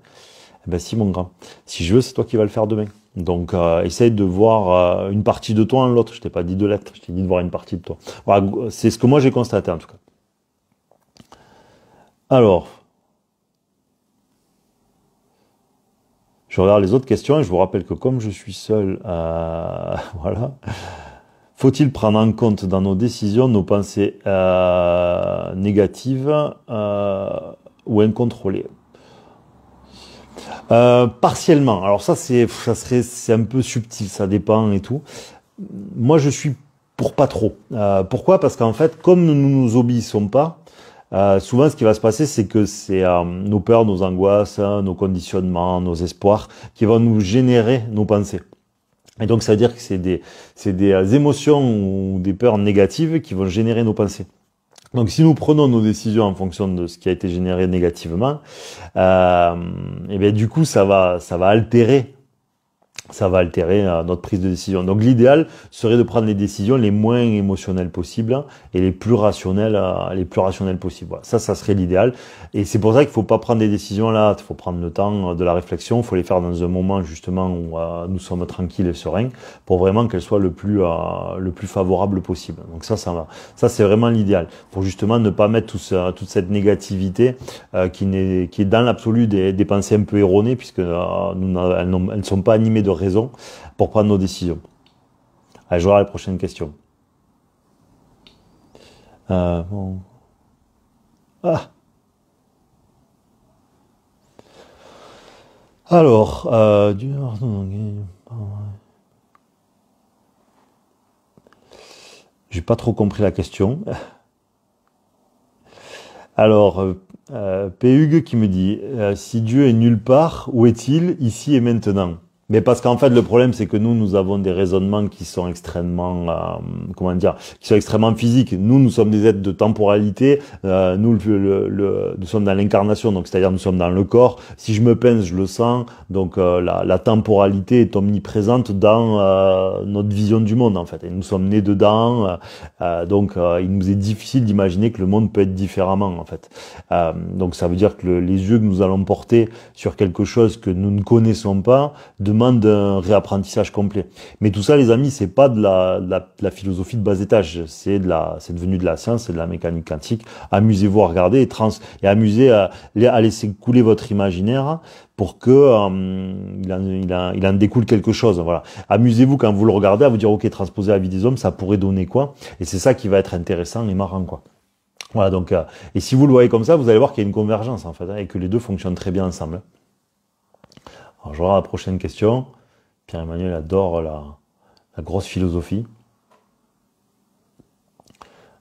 Eh ben si mon grand, si je veux, c'est toi qui vas le faire demain. Donc essaye de voir une partie de toi en l'autre. Je t'ai pas dit de l'être, je t'ai dit de voir une partie de toi. Voilà, c'est ce que moi j'ai constaté en tout cas. Alors, je regarde les autres questions et je vous rappelle que comme je suis seul, voilà. Faut-il prendre en compte dans nos décisions nos pensées négatives ou incontrôlées? Partiellement. Alors ça c'est un peu subtil, ça dépend et tout. Moi je suis pour pas trop. Pourquoi? Parce qu'en fait, comme nous ne nous obéissons pas, souvent ce qui va se passer, c'est que c'est nos peurs, nos angoisses, nos conditionnements, nos espoirs qui vont nous générer nos pensées. Et donc ça veut dire que c'est des émotions ou des peurs négatives qui vont générer nos pensées. Donc si nous prenons nos décisions en fonction de ce qui a été généré négativement, et bien du coup ça va altérer notre prise de décision. Donc l'idéal serait de prendre les décisions les moins émotionnelles possibles et les plus rationnelles possibles. Voilà. Ça serait l'idéal. Et c'est pour ça qu'il faut pas prendre des décisions là. Il faut prendre le temps de la réflexion. Il faut les faire dans un moment justement où nous sommes tranquilles et sereins pour vraiment qu'elles soient le plus favorable possible. Donc ça c'est vraiment l'idéal. Pour justement ne pas mettre toute cette négativité qui est dans l'absolu des pensées un peu erronées puisque elles ne sont pas animées de raison pour prendre nos décisions. Allez, je vais voir la prochaine question. Bon. Ah. Alors, j'ai pas trop compris la question. Alors, P. qui me dit, si Dieu est nulle part, où est-il, ici et maintenant? Mais parce qu'en fait, le problème, c'est que nous avons des raisonnements qui sont extrêmement, qui sont extrêmement physiques. Nous sommes des êtres de temporalité. Nous sommes dans l'incarnation, donc c'est-à-dire nous sommes dans le corps. Si je me pince, je le sens. Donc la temporalité est omniprésente dans notre vision du monde, en fait. Et nous sommes nés dedans. Donc il nous est difficile d'imaginer que le monde peut être différemment, en fait. Donc ça veut dire que les yeux que nous allons porter sur quelque chose que nous ne connaissons pas demande un réapprentissage complet. Mais tout ça, les amis, c'est pas de la philosophie de bas étage, c'est devenu de la science, c'est de la mécanique quantique. Amusez-vous à regarder et amusez à laisser couler votre imaginaire pour que il en découle quelque chose. Voilà. Amusez-vous quand vous le regardez à vous dire ok, transposer la vie des hommes, ça pourrait donner quoi? Et c'est ça qui va être intéressant et marrant, quoi. Voilà, donc et si vous le voyez comme ça, vous allez voir qu'il y a une convergence en fait, et que les deux fonctionnent très bien ensemble. Alors, je vais voir la prochaine question. Pierre-Emmanuel adore la grosse philosophie.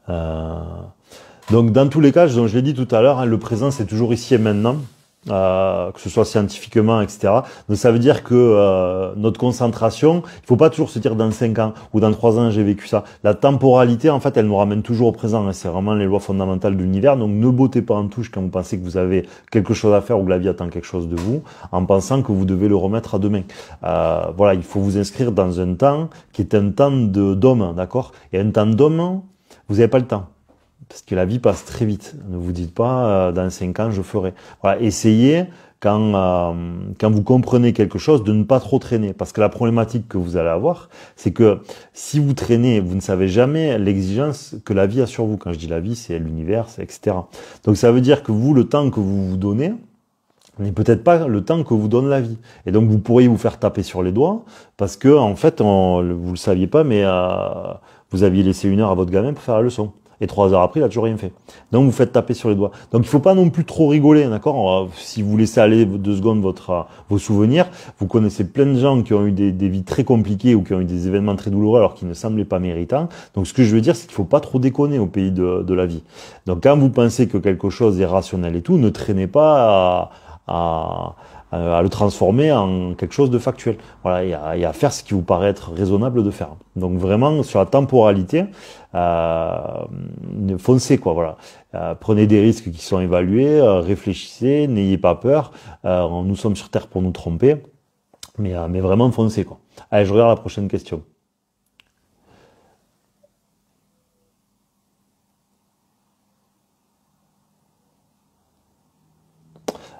Donc, dans tous les cas, je l'ai dit tout à l'heure, hein, le présent, c'est toujours ici et maintenant. Que ce soit scientifiquement, etc. Donc ça veut dire que notre concentration, il faut pas toujours se dire dans 5 ans ou dans 3 ans j'ai vécu ça. La temporalité, en fait, elle nous ramène toujours au présent. Hein. C'est vraiment les lois fondamentales de l'univers. Donc ne bottez pas en touche quand vous pensez que vous avez quelque chose à faire ou que la vie attend quelque chose de vous, en pensant que vous devez le remettre à demain. Voilà, il faut vous inscrire dans un temps qui est un temps d'homme, d'accord? Et un temps d'homme, vous n'avez pas le temps. Parce que la vie passe très vite. Ne vous dites pas, dans 5 ans, je ferai. Voilà, essayez, quand vous comprenez quelque chose, de ne pas trop traîner. Parce que la problématique que vous allez avoir, c'est que si vous traînez, vous ne savez jamais l'exigence que la vie a sur vous. Quand je dis la vie, c'est l'univers, c'est etc. Donc ça veut dire que vous, le temps que vous vous donnez, n'est peut-être pas le temps que vous donne la vie. Et donc vous pourriez vous faire taper sur les doigts, parce que en fait, vous le saviez pas, mais vous aviez laissé 1 heure à votre gamin pour faire la leçon. Et 3 heures après, il a toujours rien fait. Donc vous faites taper sur les doigts. Donc il faut pas non plus trop rigoler, d'accord? Si vous laissez aller 2 secondes vos souvenirs, vous connaissez plein de gens qui ont eu des vies très compliquées ou qui ont eu des événements très douloureux alors qu'ils ne semblaient pas méritants. Donc ce que je veux dire, c'est qu'il faut pas trop déconner au pays de la vie. Donc quand vous pensez que quelque chose est rationnel et tout, ne traînez pas à le transformer en quelque chose de factuel. Voilà, il y a à faire ce qui vous paraît être raisonnable de faire. Donc vraiment sur la temporalité, foncez quoi. Voilà, prenez des risques qui sont évalués, réfléchissez, n'ayez pas peur. Nous sommes sur Terre pour nous tromper, mais vraiment foncez quoi. Allez, je regarde la prochaine question.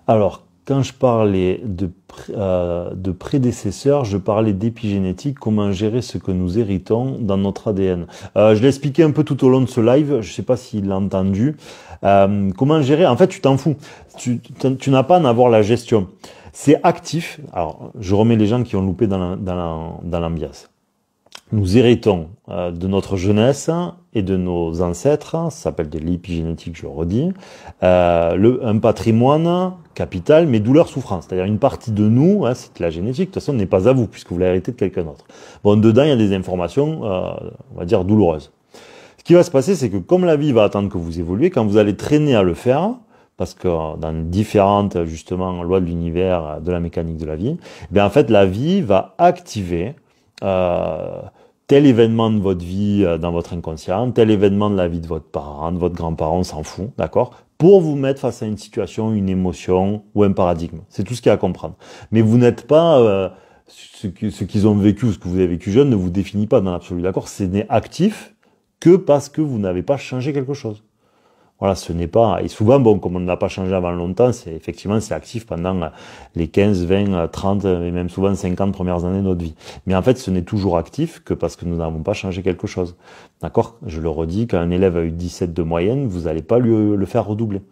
Alors, quand je parlais de prédécesseurs, je parlais d'épigénétique, comment gérer ce que nous héritons dans notre ADN. Je l'ai expliqué un peu tout au long de ce live, je ne sais pas s'il l'a entendu. Comment gérer? En fait, tu t'en fous. Tu n'as pas à en avoir la gestion. C'est actif. Alors, je remets les gens qui ont loupé dans l'ambiance. Nous héritons de notre jeunesse et de nos ancêtres, ça s'appelle de l'épigénétique, je le redis, un patrimoine capital, mais douleur-souffrance. C'est-à-dire une partie de nous, c'est de la génétique, de toute façon, n'est pas à vous, puisque vous l'avez hérité de quelqu'un d'autre. Bon, dedans, il y a des informations, on va dire, douloureuses. Ce qui va se passer, c'est que comme la vie va attendre que vous évoluez, quand vous allez traîner à le faire, parce que dans différentes, justement, lois de l'univers, de la mécanique de la vie, bien, en fait, la vie va activer tel événement de votre vie dans votre inconscient, tel événement de la vie de votre parent, de votre grand-parent, on s'en fout, d'accord? Pour vous mettre face à une situation, une émotion ou un paradigme. C'est tout ce qu'il y a à comprendre. Mais vous n'êtes pas, ce qu'ils ont vécu ou ce que vous avez vécu jeune ne vous définit pas dans l'absolu, d'accord? Ce n'est actif que parce que vous n'avez pas changé quelque chose. Voilà, ce n'est pas... Et souvent, bon, comme on n'a pas changé avant longtemps, effectivement, c'est actif pendant les 15, 20, 30 et même souvent 50 premières années de notre vie. Mais en fait, ce n'est toujours actif que parce que nous n'avons pas changé quelque chose. D'accord? Je le redis, quand un élève a eu 17 de moyenne, vous n'allez pas le faire redoubler.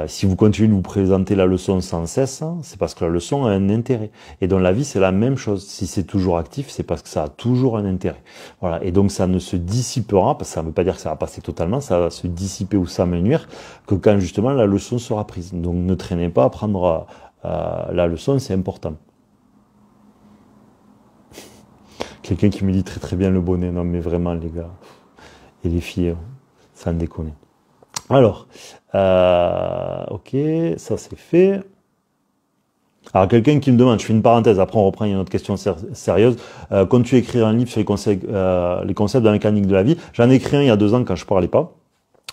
Si vous continuez de vous présenter la leçon sans cesse, c'est parce que la leçon a un intérêt. Et dans la vie, c'est la même chose. Si c'est toujours actif, c'est parce que ça a toujours un intérêt. Voilà. Et donc, ça ne se dissipera, parce que ça ne veut pas dire que ça va passer totalement, ça va se dissiper ou s'amenuire que quand justement la leçon sera prise. Donc, ne traînez pas à prendre la leçon, c'est important. Quelqu'un qui me dit très très bien le bonnet. Non, mais vraiment, les gars. Et les filles, sans déconner. Alors, ok, ça c'est fait. Alors, quelqu'un qui me demande, je fais une parenthèse, après on reprend une autre question sérieuse. Comptes-tu écrire un livre sur les concepts de la mécanique de la vie? J'en ai écrit un il y a 2 ans quand je parlais pas.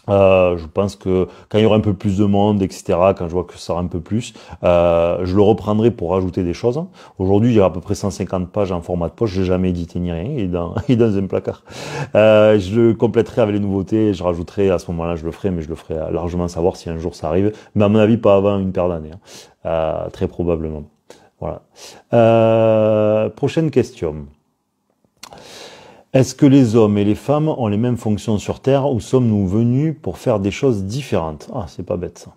Je pense que quand il y aura un peu plus de monde, etc., quand je vois que ça sera un peu plus, je le reprendrai pour rajouter des choses. Aujourd'hui, il y a à peu près 150 pages en format de poche, j'ai jamais édité ni rien, il est dans un placard. Je le compléterai avec les nouveautés, je rajouterai, à ce moment-là, je le ferai, mais je le ferai largement savoir si un jour ça arrive, mais à mon avis, pas avant une paire d'années, très probablement. Voilà. Prochaine question. Est-ce que les hommes et les femmes ont les mêmes fonctions sur Terre ou sommes-nous venus pour faire des choses différentes? Ah, c'est pas bête ça.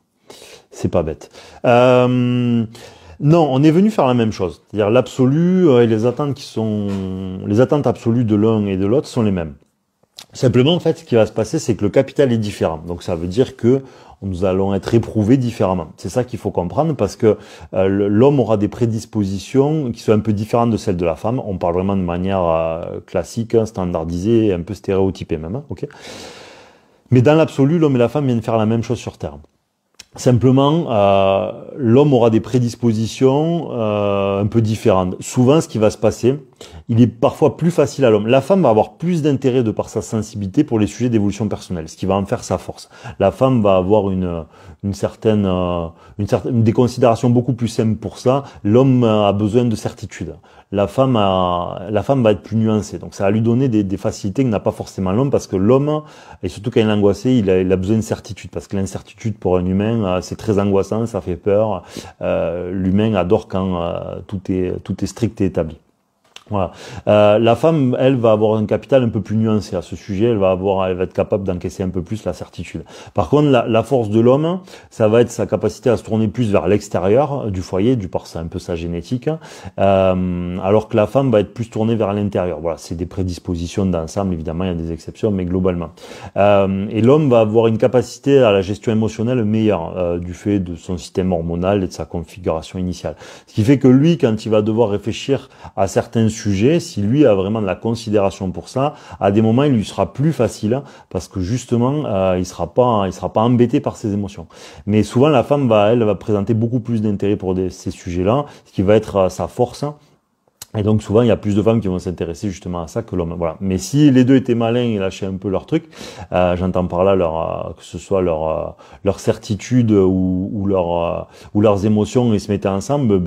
C'est pas bête. Non, on est venu faire la même chose. C'est-à-dire l'absolu et les attentes les attentes absolues de l'un et de l'autre sont les mêmes. Simplement, en fait, ce qui va se passer, c'est que le capital est différent. Donc, ça veut dire que nous allons être éprouvés différemment. C'est ça qu'il faut comprendre parce que l'homme aura des prédispositions qui sont un peu différentes de celles de la femme. On parle vraiment de manière classique, standardisée, un peu stéréotypée même. Ok. Mais dans l'absolu, l'homme et la femme viennent faire la même chose sur Terre. Simplement, l'homme aura des prédispositions un peu différentes. Souvent, ce qui va se passer, il est parfois plus facile à l'homme. La femme va avoir plus d'intérêt de par sa sensibilité pour les sujets d'évolution personnelle, ce qui va en faire sa force. La femme va avoir des considérations beaucoup plus simples pour ça. L'homme a besoin de certitude. La femme va être plus nuancée. Donc ça va lui donner des facilités que n'a pas forcément l'homme parce que l'homme, et surtout quand il est angoissé, il a besoin de certitude parce que l'incertitude pour un humain, c'est très angoissant, ça fait peur. L'humain adore quand tout est strict et établi. Voilà. La femme, elle, va avoir un capital un peu plus nuancé à ce sujet. Elle va être capable d'encaisser un peu plus la certitude. Par contre, la force de l'homme, ça va être sa capacité à se tourner plus vers l'extérieur du foyer, du par c'est un peu sa génétique, alors que la femme va être plus tournée vers l'intérieur. Voilà, c'est des prédispositions d'ensemble. Évidemment, il y a des exceptions, mais globalement. Et l'homme va avoir une capacité à la gestion émotionnelle meilleure du fait de son système hormonal et de sa configuration initiale. Ce qui fait que lui, quand il va devoir réfléchir à certains sujet, si lui a vraiment de la considération pour ça, à des moments il lui sera plus facile parce que justement il sera pas embêté par ses émotions. Mais souvent la femme va présenter beaucoup plus d'intérêt pour ces sujets-là, ce qui va être sa force. Et donc souvent, il y a plus de femmes qui vont s'intéresser justement à ça que l'homme. Voilà. Mais si les deux étaient malins et lâchaient un peu leur truc, j'entends par là que ce soit leur certitude ou leurs émotions et se mettaient ensemble,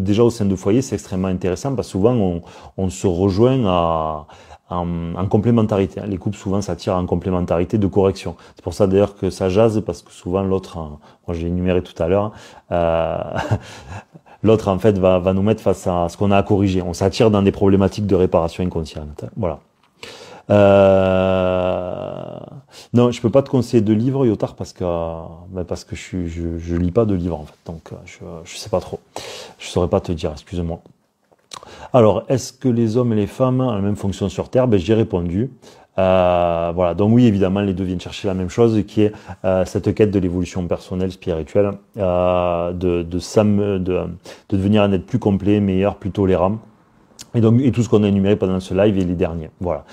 déjà au sein de foyer, c'est extrêmement intéressant parce que souvent on se rejoint en complémentarité. Les couples souvent s'attirent en complémentarité de correction. C'est pour ça d'ailleurs que ça jase parce que souvent l'autre, moi j'ai énuméré tout à l'heure. L'autre, en fait, va nous mettre face à ce qu'on a à corriger. On s'attire dans des problématiques de réparation inconsciente. Voilà. Non, je peux pas te conseiller de livre, Yotar, parce que je lis pas de livre, en fait. Donc, je sais pas trop. Je saurais pas te dire, excuse-moi. Alors, est-ce que les hommes et les femmes ont la même fonction sur Terre? J'y ai répondu. Voilà, donc oui, évidemment, les deux viennent chercher la même chose, qui est cette quête de l'évolution personnelle, spirituelle, de devenir un être plus complet, meilleur, plus tolérant. Et tout ce qu'on a énuméré pendant ce live et les derniers. Voilà.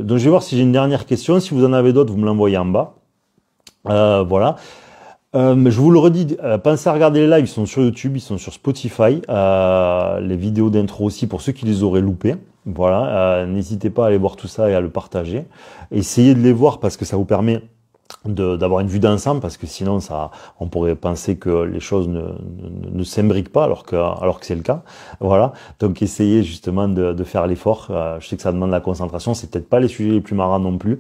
Donc je vais voir si j'ai une dernière question. Si vous en avez d'autres, vous me l'envoyez en bas. Voilà. Je vous le redis, pensez à regarder les lives, ils sont sur YouTube, ils sont sur Spotify, les vidéos d'intro aussi pour ceux qui les auraient loupés. Voilà, n'hésitez pas à aller voir tout ça et à le partager. Essayez de les voir parce que ça vous permet d'avoir une vue d'ensemble, parce que sinon on pourrait penser que les choses ne s'imbriquent pas alors que c'est le cas. Voilà, donc essayez justement de faire l'effort. Je sais que ça demande la concentration, c'est peut-être pas les sujets les plus marrants non plus.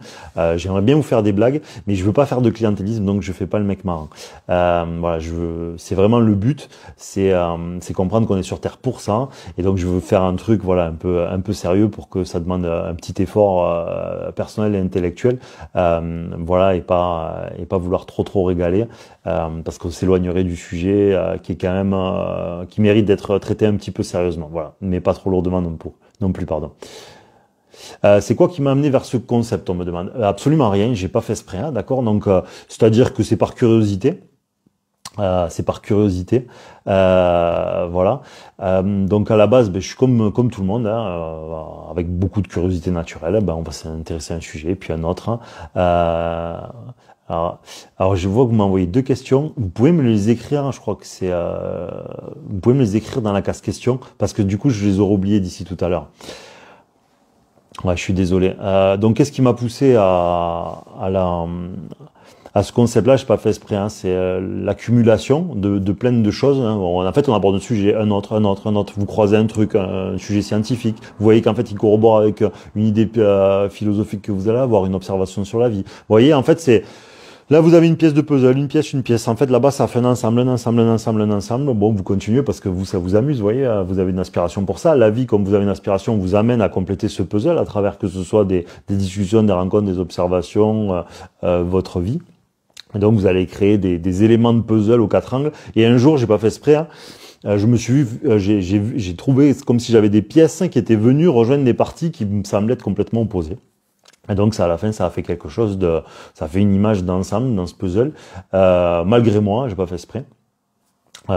J'aimerais bien vous faire des blagues, mais je veux pas faire de clientélisme, donc je fais pas le mec marrant. Voilà, c'est vraiment le but, c'est comprendre qu'on est sur Terre pour ça, et donc je veux faire un truc voilà un peu sérieux pour que ça demande un petit effort personnel et intellectuel. Voilà, et pas vouloir trop régaler parce qu'on s'éloignerait du sujet qui est quand même qui mérite d'être traité un petit peu sérieusement, voilà, mais pas trop lourdement non plus, pardon. C'est quoi qui m'a amené vers ce concept, on me demande. Absolument rien, j'ai pas fait exprès, hein, d'accord, donc c'est-à-dire que c'est par curiosité. Voilà. Donc à la base, je suis comme tout le monde, hein, avec beaucoup de curiosité naturelle. On va s'intéresser à un sujet, puis à un autre. Hein. Alors je vois que vous m'envoyez deux questions. Vous pouvez me les écrire. Hein, je crois que c'est. Vous pouvez me les écrire dans la case questions parce que du coup je les aurais oubliés d'ici tout à l'heure. Ouais, je suis désolé. Donc qu'est-ce qui m'a poussé à ce concept-là, je n'ai pas fait exprès, hein, c'est l'accumulation de plein de choses. Hein. En fait, on aborde un sujet, un autre. Vous croisez un truc, un sujet scientifique. Vous voyez qu'en fait, il corrobore avec une idée philosophique que vous allez avoir, une observation sur la vie. Vous voyez, en fait, c'est... Là, vous avez une pièce de puzzle, une pièce. En fait, là-bas, ça fait un ensemble. Bon, vous continuez parce que ça vous amuse, vous voyez. Vous avez une aspiration pour ça. La vie, comme vous avez une aspiration, vous amène à compléter ce puzzle à travers que ce soit des discussions, des rencontres, des observations, votre vie. Et donc vous allez créer des éléments de puzzle aux quatre angles. Et un jour, j'ai pas fait exprès, hein, je me suis j'ai trouvé comme si j'avais des pièces qui étaient venues rejoindre des parties qui me semblaient être complètement opposées. Et donc ça, à la fin, ça a fait quelque chose ça a fait une image d'ensemble dans ce puzzle. Malgré moi, j'ai pas fait exprès.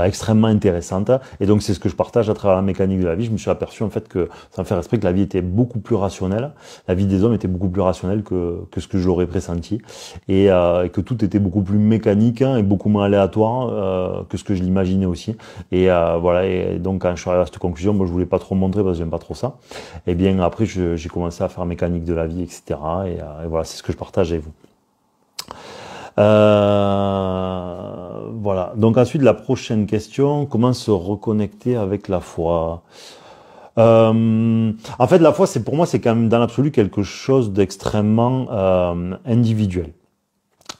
Extrêmement intéressante, et donc c'est ce que je partage à travers la mécanique de la vie. Je me suis aperçu en fait que, sans faire exprès, que la vie était beaucoup plus rationnelle, la vie des hommes était beaucoup plus rationnelle que ce que j'aurais pressenti, et que tout était beaucoup plus mécanique, hein, et beaucoup moins aléatoire que ce que je l'imaginais aussi. Et voilà, et donc quand je suis arrivé à cette conclusion, moi je voulais pas trop montrer parce que j'aime pas trop ça. Et bien après j'ai commencé à faire mécanique de la vie, etc. Et voilà, c'est ce que je partage avec vous. Voilà. Donc ensuite, la prochaine question, comment se reconnecter avec la foi? En fait, la foi, pour moi, c'est quand même dans l'absolu quelque chose d'extrêmement individuel.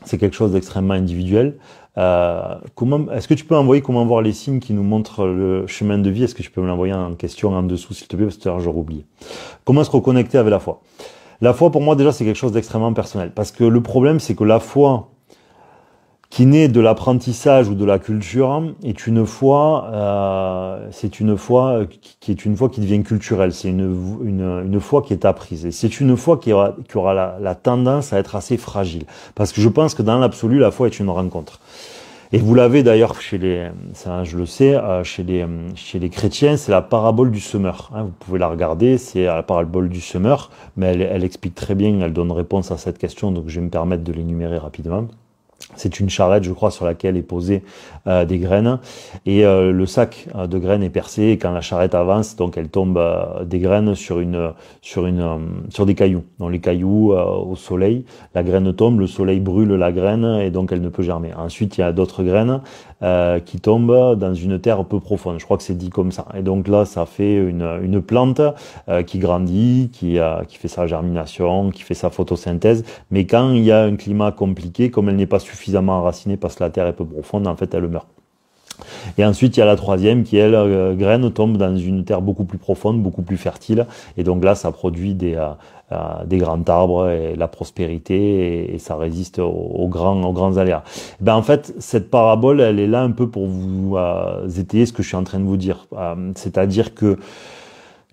C'est quelque chose d'extrêmement individuel. Est-ce que tu peux envoyer comment voir les signes qui nous montrent le chemin de vie? Est-ce que tu peux me l'envoyer en question en dessous, s'il te plaît, parce que j'aurais oublié. Comment se reconnecter avec la foi? La foi, pour moi, déjà, c'est quelque chose d'extrêmement personnel. Parce que le problème, c'est que la foi qui naît de l'apprentissage ou de la culture est une foi, c'est une foi qui est une foi qui devient culturelle. C'est une foi qui est apprise. Et c'est une foi qui aura la tendance à être assez fragile. Parce que je pense que dans l'absolu, la foi est une rencontre. Et vous l'avez d'ailleurs ça je le sais, chez les chrétiens, c'est la parabole du semeur. Hein, vous pouvez la regarder, c'est la parabole du semeur, mais elle explique très bien, elle donne réponse à cette question, donc je vais me permettre de l'énumérer rapidement. C'est une charrette, je crois, sur laquelle est posée des graines. Et le sac de graines est percé. Et quand la charrette avance, donc elle tombe des graines sur des cailloux. Dans les cailloux, au soleil, la graine tombe, le soleil brûle la graine et donc elle ne peut germer. Ensuite, il y a d'autres graines qui tombent dans une terre peu profonde. Je crois que c'est dit comme ça. Et donc là, ça fait une plante qui grandit, qui fait sa germination, qui fait sa photosynthèse. Mais quand il y a un climat compliqué, comme elle n'est pas suffisamment enracinée parce que la terre est peu profonde, en fait, elle meurt. Et ensuite, il y a la troisième qui, elle, graine, tombe dans une terre beaucoup plus profonde, beaucoup plus fertile. Et donc là, ça produit des grands arbres et la prospérité et ça résiste aux grands aléas. Ben, en fait, cette parabole, elle est là un peu pour vous étayer ce que je suis en train de vous dire. C'est-à-dire que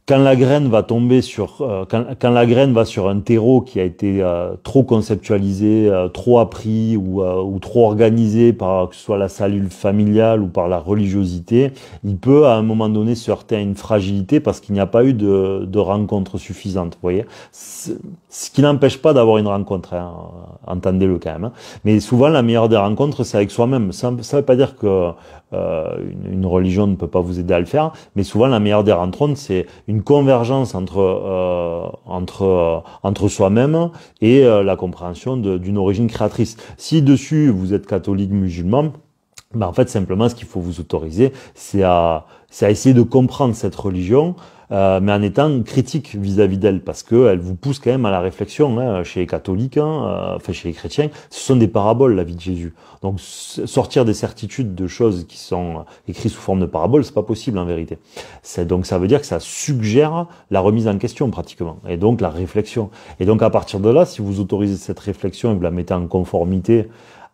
quand la graine va tomber quand la graine va sur un terreau qui a été trop conceptualisé, trop appris ou trop organisé par que ce soit la cellule familiale ou par la religiosité, il peut à un moment donné se heurter à une fragilité parce qu'il n'y a pas eu de rencontre suffisante. Vous voyez, ce qui n'empêche pas d'avoir une rencontre, hein, entendez-le quand même. Hein. Mais souvent la meilleure des rencontres, c'est avec soi-même. Ça ne veut pas dire que une religion ne peut pas vous aider à le faire, mais souvent la meilleure des rencontres, c'est une convergence entre soi-même et la compréhension d'une origine créatrice. Si dessus vous êtes catholique, musulman, ben en fait simplement ce qu'il faut vous autoriser, c'est à essayer de comprendre cette religion. Mais en étant critique vis-à-vis d'elle, parce que elle vous pousse quand même à la réflexion. Hein, chez les catholiques, enfin chez les chrétiens, ce sont des paraboles, la vie de Jésus. Donc sortir des certitudes de choses qui sont écrites sous forme de paraboles, c'est pas possible en vérité. Donc ça veut dire que ça suggère la remise en question pratiquement, et donc la réflexion. Et donc à partir de là, si vous autorisez cette réflexion et vous la mettez en conformité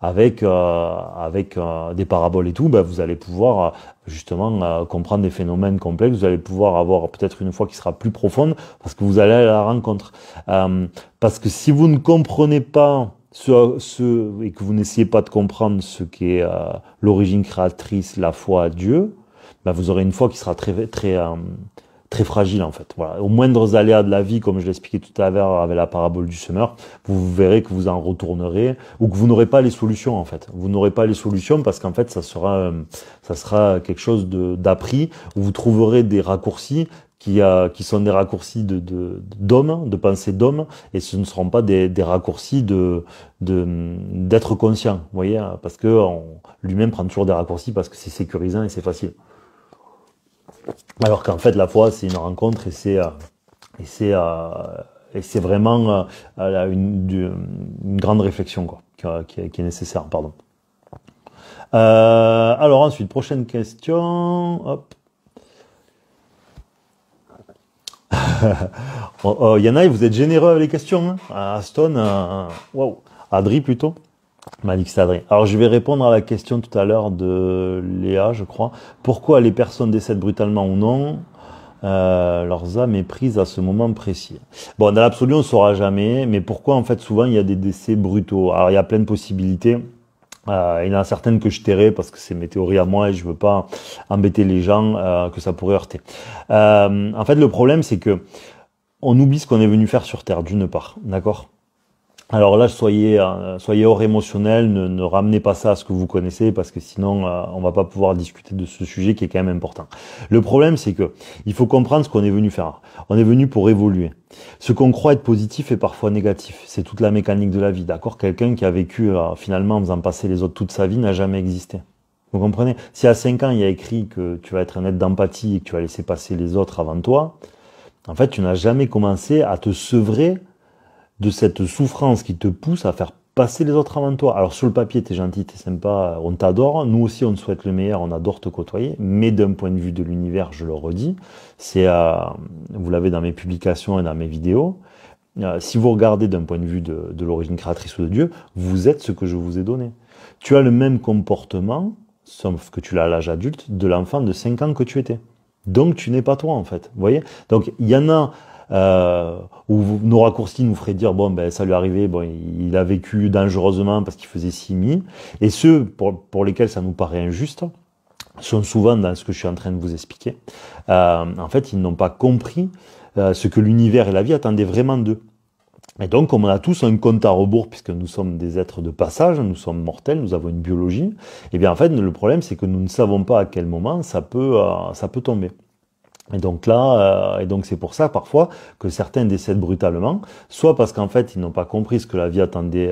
avec des paraboles et tout, ben vous allez pouvoir justement comprendre des phénomènes complexes, vous allez pouvoir avoir peut-être une foi qui sera plus profonde parce que vous allez à la rencontre. Parce que si vous ne comprenez pas et que vous n'essayez pas de comprendre ce qu'est l'origine créatrice, la foi à Dieu, ben vous aurez une foi qui sera très fragile en fait. Voilà. Aux moindres aléas de la vie, comme je l'expliquais tout à l'heure avec la parabole du semeur, vous verrez que vous en retournerez ou que vous n'aurez pas les solutions en fait. Vous n'aurez pas les solutions parce qu'en fait ça sera quelque chose d'appris où vous trouverez des raccourcis qui sont des raccourcis d'hommes, de pensée d'hommes, et ce ne seront pas des raccourcis d'être conscient. Vous voyez, parce que lui-même prend toujours des raccourcis parce que c'est sécurisant et c'est facile. Alors qu'en fait, la foi, c'est une rencontre et c'est vraiment une grande réflexion quoi, qui est nécessaire. Pardon. Alors ensuite, prochaine question. Hop. Il y en a, vous êtes généreux avec les questions. Hein. Aston, wow. Adri plutôt. M'a dit que c'est Adrien. Alors je vais répondre à la question tout à l'heure de Léa, je crois. Pourquoi les personnes décèdent brutalement ou non, leurs âmes est prise à ce moment précis. Bon, dans l'absolu, on ne saura jamais, mais pourquoi en fait souvent il y a des décès brutaux? Alors il y a plein de possibilités. Il y en a certaines que je tairai parce que c'est mes théories à moi et je veux pas embêter les gens que ça pourrait heurter. En fait, le problème c'est que on oublie ce qu'on est venu faire sur Terre d'une part, d'accord? Alors là, soyez hors émotionnel, ne ramenez pas ça à ce que vous connaissez parce que sinon, on va pas pouvoir discuter de ce sujet qui est quand même important. Le problème, c'est que il faut comprendre ce qu'on est venu faire. On est venu pour évoluer. Ce qu'on croit être positif est parfois négatif. C'est toute la mécanique de la vie, d'accord? Quelqu'un qui a vécu finalement en faisant passer les autres toute sa vie n'a jamais existé. Vous comprenez? Si à 5 ans, il y a écrit que tu vas être un être d'empathie et que tu vas laisser passer les autres avant toi, en fait, tu n'as jamais commencé à te sevrer de cette souffrance qui te pousse à faire passer les autres avant toi. Alors sur le papier, t'es gentil, t'es sympa, on t'adore, nous aussi on te souhaite le meilleur, on adore te côtoyer, mais d'un point de vue de l'univers, je le redis, vous l'avez dans mes publications et dans mes vidéos, si vous regardez d'un point de vue de l'origine créatrice ou de Dieu, vous êtes ce que je vous ai donné. Tu as le même comportement, sauf que tu l'as à l'âge adulte, de l'enfant de 5 ans que tu étais. Donc tu n'es pas toi en fait, vous voyez? Donc il y en a où nos raccourcis nous feraient dire bon ben ça lui est arrivé, bon il a vécu dangereusement parce qu'il faisait simi, et ceux pour lesquels ça nous paraît injuste sont souvent dans ce que je suis en train de vous expliquer. En fait, ils n'ont pas compris ce que l'univers et la vie attendaient vraiment d'eux. Et donc, comme on a tous un compte à rebours, puisque nous sommes des êtres de passage, nous sommes mortels, nous avons une biologie, et bien en fait, le problème, c'est que nous ne savons pas à quel moment ça peut tomber. Et donc là, et donc c'est pour ça parfois que certains décèdent brutalement, soit parce qu'en fait ils n'ont pas compris ce que la vie attendait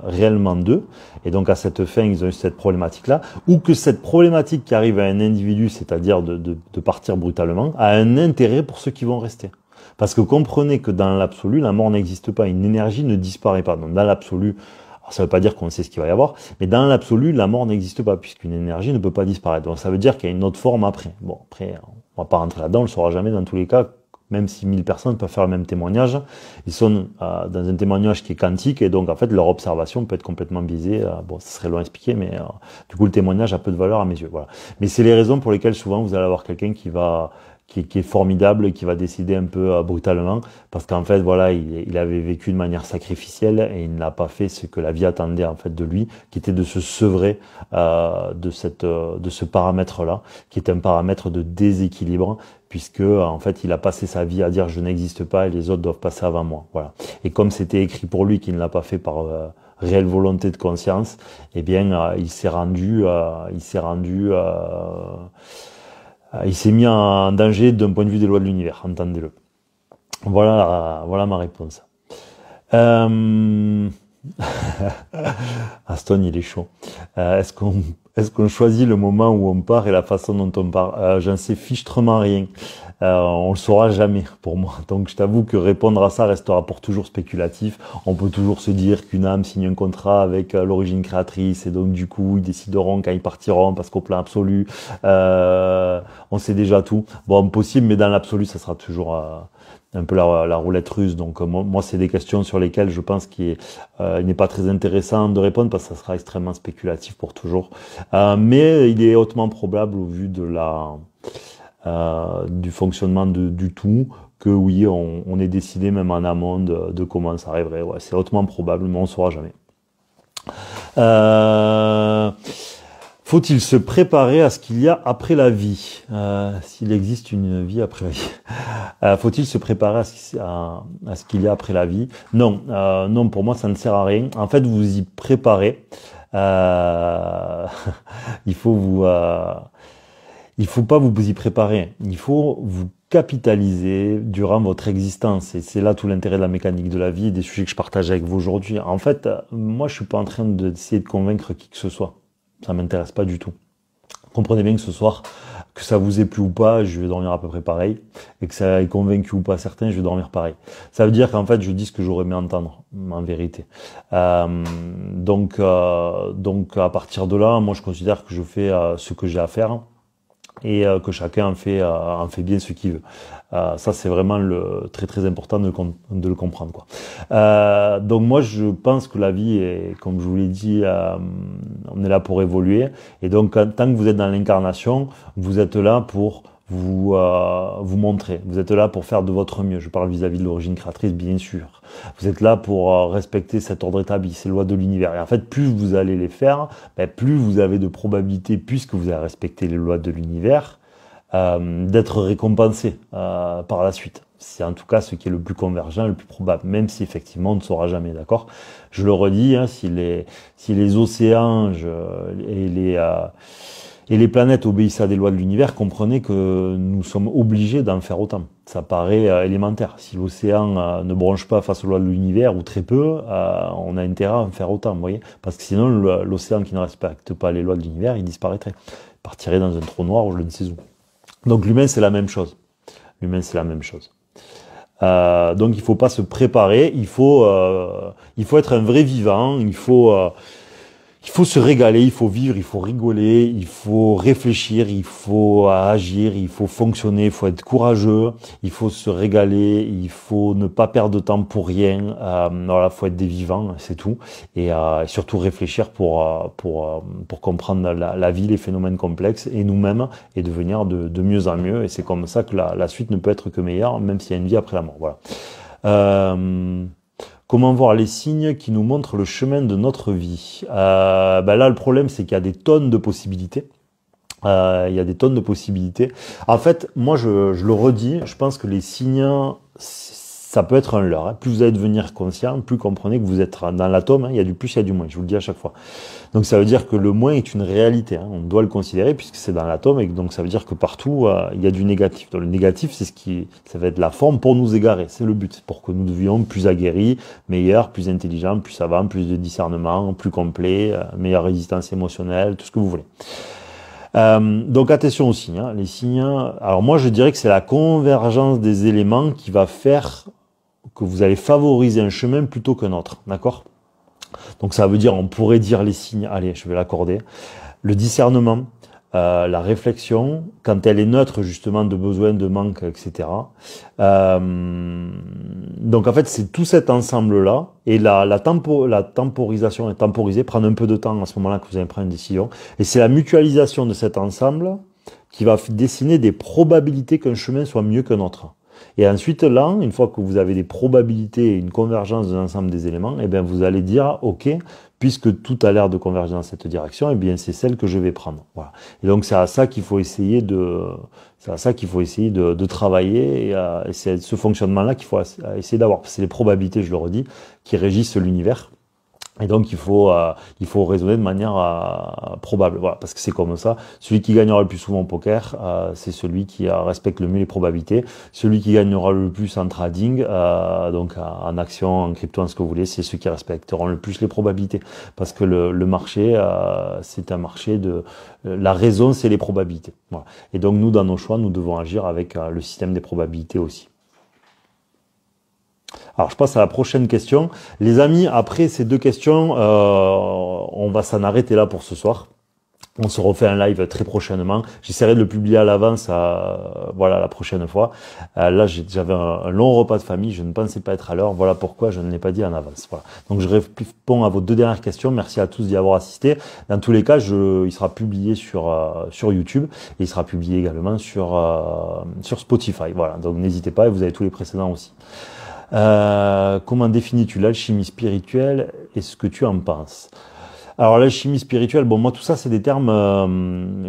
réellement d'eux, et donc à cette fin ils ont eu cette problématique-là, ou que cette problématique qui arrive à un individu, c'est-à-dire de partir brutalement, a un intérêt pour ceux qui vont rester. Parce que comprenez que dans l'absolu, la mort n'existe pas, une énergie ne disparaît pas. Donc dans l'absolu, ça ne veut pas dire qu'on sait ce qu'il va y avoir, mais dans l'absolu, la mort n'existe pas, puisqu'une énergie ne peut pas disparaître. Donc ça veut dire qu'il y a une autre forme après. Bon, après, on va pas rentrer là-dedans, on le saura jamais dans tous les cas, même si 1000 personnes peuvent faire le même témoignage. Ils sont dans un témoignage qui est quantique, et donc en fait, leur observation peut être complètement biaisée. Bon, ça serait long à expliquer, mais du coup, le témoignage a peu de valeur à mes yeux. Voilà. Mais c'est les raisons pour lesquelles souvent vous allez avoir quelqu'un qui est formidable et qui va décider un peu brutalement, parce qu'en fait voilà il avait vécu de manière sacrificielle et il n'a pas fait ce que la vie attendait en fait de lui, qui était de se sevrer de ce paramètre là, qui est un paramètre de déséquilibre, puisque en fait il a passé sa vie à dire je n'existe pas et les autres doivent passer avant moi, voilà. Et comme c'était écrit pour lui, qu'il ne l'a pas fait par réelle volonté de conscience, eh bien il s'est mis en danger d'un point de vue des lois de l'univers, entendez-le. Voilà ma réponse. Aston, il est chaud. Est-ce qu'on choisit le moment où on part et la façon dont on part? J'en sais fichtrement rien. On le saura jamais pour moi. Donc je t'avoue que répondre à ça restera pour toujours spéculatif. On peut toujours se dire qu'une âme signe un contrat avec l'origine créatrice et donc du coup ils décideront quand ils partiront, parce qu'au plan absolu, on sait déjà tout. Bon, possible, mais dans l'absolu, ça sera toujours un peu la roulette russe. Donc moi, c'est des questions sur lesquelles je pense qu'il n'est pas très intéressant de répondre, parce que ça sera extrêmement spéculatif pour toujours. Mais il est hautement probable, au vu de du fonctionnement du tout, que oui, on est décidé même en amont de comment ça arriverait. Ouais, c'est hautement probable, mais on ne saura jamais. Faut-il se préparer à ce qu'il y a après la vie, s'il existe une vie après la vie? Faut-il se préparer à ce qu'il y a après la vie? Non, non, pour moi ça ne sert à rien. En fait, vous y préparez. Il faut pas vous y préparer. Il faut vous capitaliser durant votre existence. Et c'est là tout l'intérêt de la mécanique de la vie et des sujets que je partage avec vous aujourd'hui. En fait, moi, je suis pas en train d'essayer de convaincre qui que ce soit. Ça m'intéresse pas du tout. Comprenez bien que ce soir, que ça vous ait plu ou pas, je vais dormir à peu près pareil. Et que ça ait convaincu ou pas certains, je vais dormir pareil. Ça veut dire qu'en fait, je dis ce que j'aurais aimé entendre, en vérité. Donc, à partir de là, moi, je considère que je fais ce que j'ai à faire, et que chacun en fait bien ce qu'il veut. Ça, c'est vraiment très très important de le comprendre, quoi. Donc moi, je pense que la vie est, comme je vous l'ai dit, on est là pour évoluer, et donc tant que vous êtes dans l'incarnation, vous êtes là pour vous montrer. Vous êtes là pour faire de votre mieux. Je parle vis-à-vis de l'origine créatrice, bien sûr. Vous êtes là pour respecter cet ordre établi, ces lois de l'univers. Et en fait, plus vous allez les faire, plus vous avez de probabilité, puisque vous avez respecté les lois de l'univers, d'être récompensé par la suite. C'est en tout cas ce qui est le plus convergent, le plus probable, même si effectivement on ne saura jamais, d'accord? Je le redis, hein, si les océans et les planètes obéissent à des lois de l'univers, comprenez que nous sommes obligés d'en faire autant. Ça paraît élémentaire. Si l'océan ne bronche pas face aux lois de l'univers, ou très peu, on a intérêt à en faire autant, vous voyez? Parce que sinon, l'océan qui ne respecte pas les lois de l'univers, il disparaîtrait. Il partirait dans un trou noir ou je ne sais où. Donc l'humain, c'est la même chose. L'humain, c'est la même chose. Donc il faut pas se préparer, il faut être un vrai vivant, il faut se régaler, il faut vivre, il faut rigoler, il faut réfléchir, il faut agir, il faut fonctionner, il faut être courageux, il faut se régaler, il faut ne pas perdre de temps pour rien. Voilà, faut être des vivants, c'est tout, et surtout réfléchir pour comprendre la vie, les phénomènes complexes et nous-mêmes, et devenir de mieux en mieux. Et c'est comme ça que la suite ne peut être que meilleure, même s'il y a une vie après la mort. Voilà. Comment voir les signes qui nous montrent le chemin de notre vie? Là, le problème, c'est qu'il y a des tonnes de possibilités. Il y a des tonnes de possibilités. En fait, moi, je le redis, je pense que les signes, ça peut être un leurre. Hein. Plus vous allez devenir conscient, plus comprenez que vous êtes dans l'atome, hein, il y a du plus, il y a du moins, je vous le dis à chaque fois. Donc ça veut dire que le moins est une réalité, hein, on doit le considérer puisque c'est dans l'atome, et donc ça veut dire que partout, il y a du négatif. Donc le négatif, c'est ça va être la forme pour nous égarer, c'est le but, pour que nous devions plus aguerris, meilleurs, plus intelligents, plus savants, plus de discernement, plus complets, meilleure résistance émotionnelle, tout ce que vous voulez. Donc attention aux signes. Hein. Les signes, alors moi je dirais que c'est la convergence des éléments qui va faire que vous allez favoriser un chemin plutôt qu'un autre, d'accord? Donc ça veut dire, on pourrait dire les signes, allez, je vais l'accorder, le discernement, la réflexion, quand elle est neutre justement de besoin, de manque, etc. Donc en fait c'est tout cet ensemble-là, et la temporisation est temporisée, prendre un peu de temps à ce moment-là que vous allez prendre une décision, et c'est la mutualisation de cet ensemble qui va dessiner des probabilités qu'un chemin soit mieux qu'un autre. Et ensuite, là, une fois que vous avez des probabilités et une convergence de l'ensemble des éléments, eh bien, vous allez dire, OK, puisque tout a l'air de converger dans cette direction, eh bien, c'est celle que je vais prendre. Voilà. Et donc, c'est à ça qu'il faut essayer de travailler, et c'est ce fonctionnement-là qu'il faut essayer d'avoir. C'est les probabilités, je le redis, qui régissent l'univers. Et donc il faut raisonner de manière probable, voilà, parce que c'est comme ça. Celui qui gagnera le plus souvent au poker, c'est celui qui respecte le mieux les probabilités. Celui qui gagnera le plus en trading, donc en action, en crypto, en ce que vous voulez, c'est ceux qui respecteront le plus les probabilités, parce que le marché, c'est un marché de la raison, c'est les probabilités. Voilà. Et donc nous, dans nos choix, nous devons agir avec le système des probabilités aussi. Alors, je passe à la prochaine question. Les amis, après ces deux questions, on va s'en arrêter là pour ce soir. On se refait un live très prochainement. J'essaierai de le publier à l'avance, voilà, la prochaine fois. Là, j'avais un long repas de famille. Je ne pensais pas être à l'heure. Voilà pourquoi je ne l'ai pas dit en avance. Voilà. Donc, je réponds à vos deux dernières questions. Merci à tous d'y avoir assisté. Dans tous les cas, il sera publié sur YouTube, et il sera publié également sur Spotify. Voilà. Donc, n'hésitez pas, et vous avez tous les précédents aussi. Comment définis-tu l'alchimie spirituelle et ce que tu en penses? Alors l'alchimie spirituelle, bon moi tout ça c'est des termes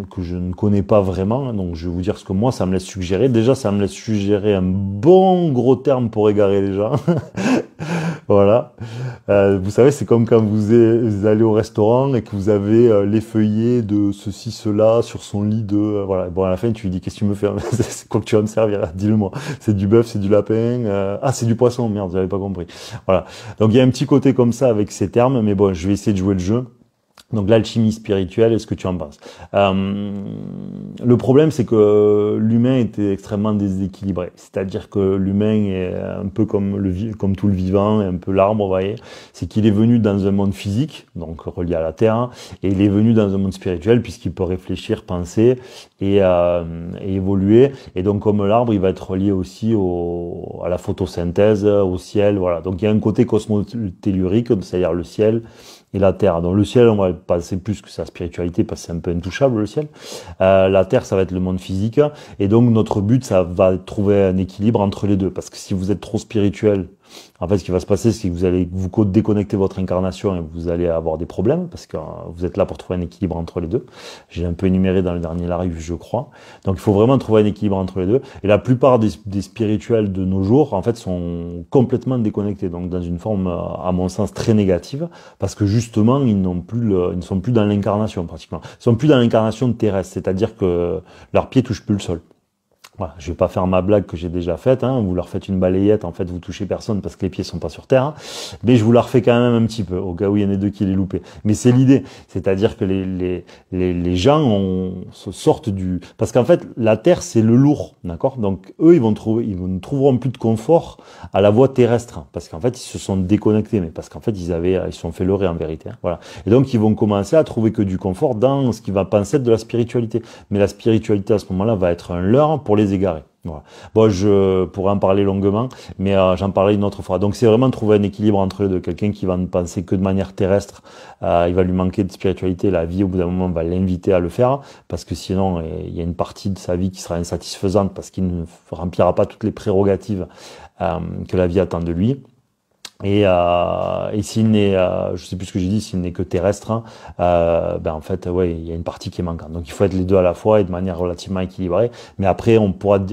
que je ne connais pas vraiment, donc je vais vous dire ce que moi ça me laisse suggérer. Déjà ça me laisse suggérer un bon gros terme pour égarer les gens. Voilà. Vous savez, c'est comme quand vous allez au restaurant et que vous avez les feuillets de ceci, cela sur son lit de... voilà. Bon, à la fin, tu lui dis, qu'est-ce que tu me fais? C'est quoi que tu vas me servir? Dis-le-moi. C'est du bœuf, c'est du lapin. Ah, c'est du poisson. Merde, j'avais pas compris. Voilà. Donc, il y a un petit côté comme ça avec ces termes, mais bon, je vais essayer de jouer le jeu. Donc l'alchimie spirituelle, est-ce que tu en penses? Le problème, c'est que l'humain était extrêmement déséquilibré. C'est-à-dire que l'humain est un peu comme tout le vivant, et un peu l'arbre, vous voyez. C'est qu'il est venu dans un monde physique, donc relié à la terre, et il est venu dans un monde spirituel puisqu'il peut réfléchir, penser et évoluer. Et donc comme l'arbre, il va être relié aussi à la photosynthèse, au ciel, voilà. Donc il y a un côté cosmotellurique, c'est-à-dire le ciel et la terre. Donc le ciel, on va passer plus que sa spiritualité parce que c'est un peu intouchable le ciel. La terre, ça va être le monde physique. Et donc notre but, ça va être trouver un équilibre entre les deux. Parce que si vous êtes trop spirituel, en fait, ce qui va se passer, c'est que vous allez vous déconnecter votre incarnation et vous allez avoir des problèmes parce que vous êtes là pour trouver un équilibre entre les deux. J'ai un peu énuméré dans le dernier live, je crois. Donc, il faut vraiment trouver un équilibre entre les deux. Et la plupart des spirituels de nos jours, en fait, sont complètement déconnectés. Donc, dans une forme, à mon sens, très négative parce que justement, ils ne sont plus dans l'incarnation pratiquement. Ils sont plus dans l'incarnation terrestre, c'est-à-dire que leurs pieds touchent plus le sol. Voilà, je vais pas faire ma blague que j'ai déjà faite, hein. Vous leur faites une balayette, en fait, vous touchez personne parce que les pieds sont pas sur terre, hein. Mais je vous la refais quand même un petit peu, au cas où il y en a deux qui les loupaient. Mais c'est l'idée. C'est-à-dire que les gens se sortent parce qu'en fait, la terre, c'est le lourd, d'accord? Donc, eux, ils ne trouveront plus de confort à la voie terrestre. Parce qu'en fait, ils se sont déconnectés, mais parce qu'en fait, ils se sont fait leurrer en vérité, hein. Voilà. Et donc, ils vont commencer à trouver que du confort dans ce qui va penser de la spiritualité. Mais la spiritualité, à ce moment-là, va être un leurre pour les égarés. Voilà. Bon, je pourrais en parler longuement, mais j'en parlerai une autre fois. Donc c'est vraiment trouver un équilibre entre les deux. Quelqu'un qui va ne penser que de manière terrestre, il va lui manquer de spiritualité. La vie, au bout d'un moment, va l'inviter à le faire, parce que sinon, il y a une partie de sa vie qui sera insatisfaisante, parce qu'il ne remplira pas toutes les prérogatives que la vie attend de lui. Et s'il n'est, je sais plus ce que j'ai dit, s'il n'est que terrestre, hein, ben en fait, ouais, il y a une partie qui est manquante. Donc il faut être les deux à la fois et de manière relativement équilibrée. Mais après, on pourra,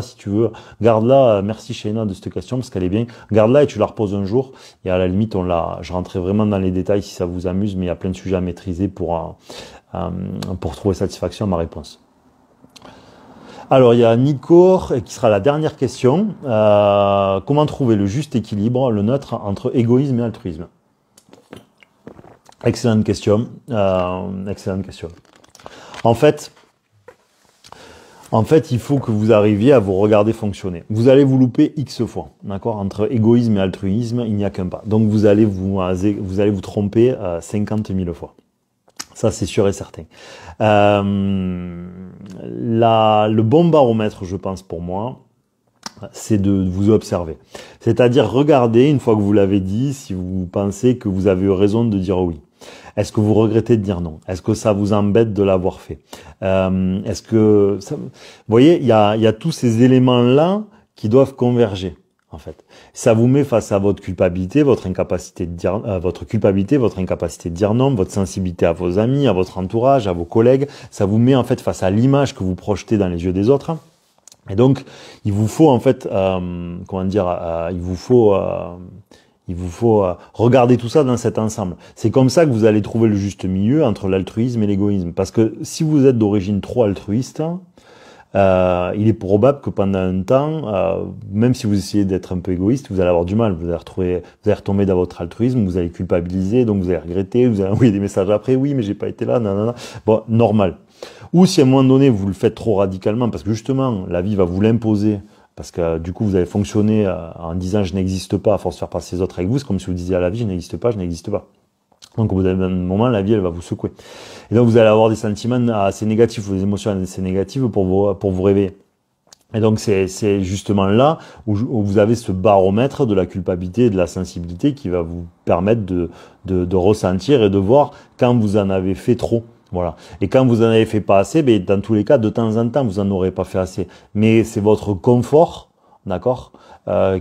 si tu veux, garde-la. Merci Shayna de cette question parce qu'elle est bien. Garde-la et tu la reposes un jour. Et à la limite, je rentrerai vraiment dans les détails si ça vous amuse, mais il y a plein de sujets à maîtriser pour trouver satisfaction à ma réponse. Alors, il y a Nico qui sera la dernière question. Comment trouver le juste équilibre, le neutre entre égoïsme et altruisme? Excellente question. Excellente question. En fait, il faut que vous arriviez à vous regarder fonctionner. Vous allez vous louper X fois, d'accord? Entre égoïsme et altruisme, il n'y a qu'un pas. Donc, vous allez vous tromper 50 000 fois. Ça, c'est sûr et certain. Le bon baromètre, je pense, pour moi, c'est de vous observer. C'est-à-dire, regardez, une fois que vous l'avez dit, si vous pensez que vous avez eu raison de dire oui. Est-ce que vous regrettez de dire non? Est-ce que ça vous embête de l'avoir fait? Vous voyez, il y a tous ces éléments-là qui doivent converger. En fait, ça vous met face à votre culpabilité, votre incapacité de dire, votre incapacité de dire non, votre sensibilité à vos amis, à votre entourage, à vos collègues. Ça vous met en fait face à l'image que vous projetez dans les yeux des autres. Et donc, il vous faut en fait, il vous faut regarder tout ça dans cet ensemble. C'est comme ça que vous allez trouver le juste milieu entre l'altruisme et l'égoïsme. Parce que si vous êtes d'origine trop altruiste, il est probable que pendant un temps, même si vous essayez d'être un peu égoïste, vous allez avoir du mal. Vous allez retomber dans votre altruisme, vous allez culpabiliser, donc vous allez regretter, vous allez envoyer des messages après, oui, mais j'ai pas été là, nanana. Bon, normal. Ou si à un moment donné, vous le faites trop radicalement, parce que justement, la vie va vous l'imposer, parce que du coup, vous allez fonctionner en disant je n'existe pas, à force de faire passer les autres avec vous, c'est comme si vous disiez à la vie je n'existe pas, je n'existe pas. Donc au bout d'un moment, la vie, elle va vous secouer. Et donc vous allez avoir des sentiments assez négatifs, ou des émotions assez négatives pour vous réveiller. Et donc c'est justement là où vous avez ce baromètre de la culpabilité et de la sensibilité qui va vous permettre de ressentir et de voir quand vous en avez fait trop. Voilà. Et quand vous en avez fait pas assez, ben, dans tous les cas, de temps en temps, vous en aurez pas fait assez. Mais c'est votre confort, d'accord,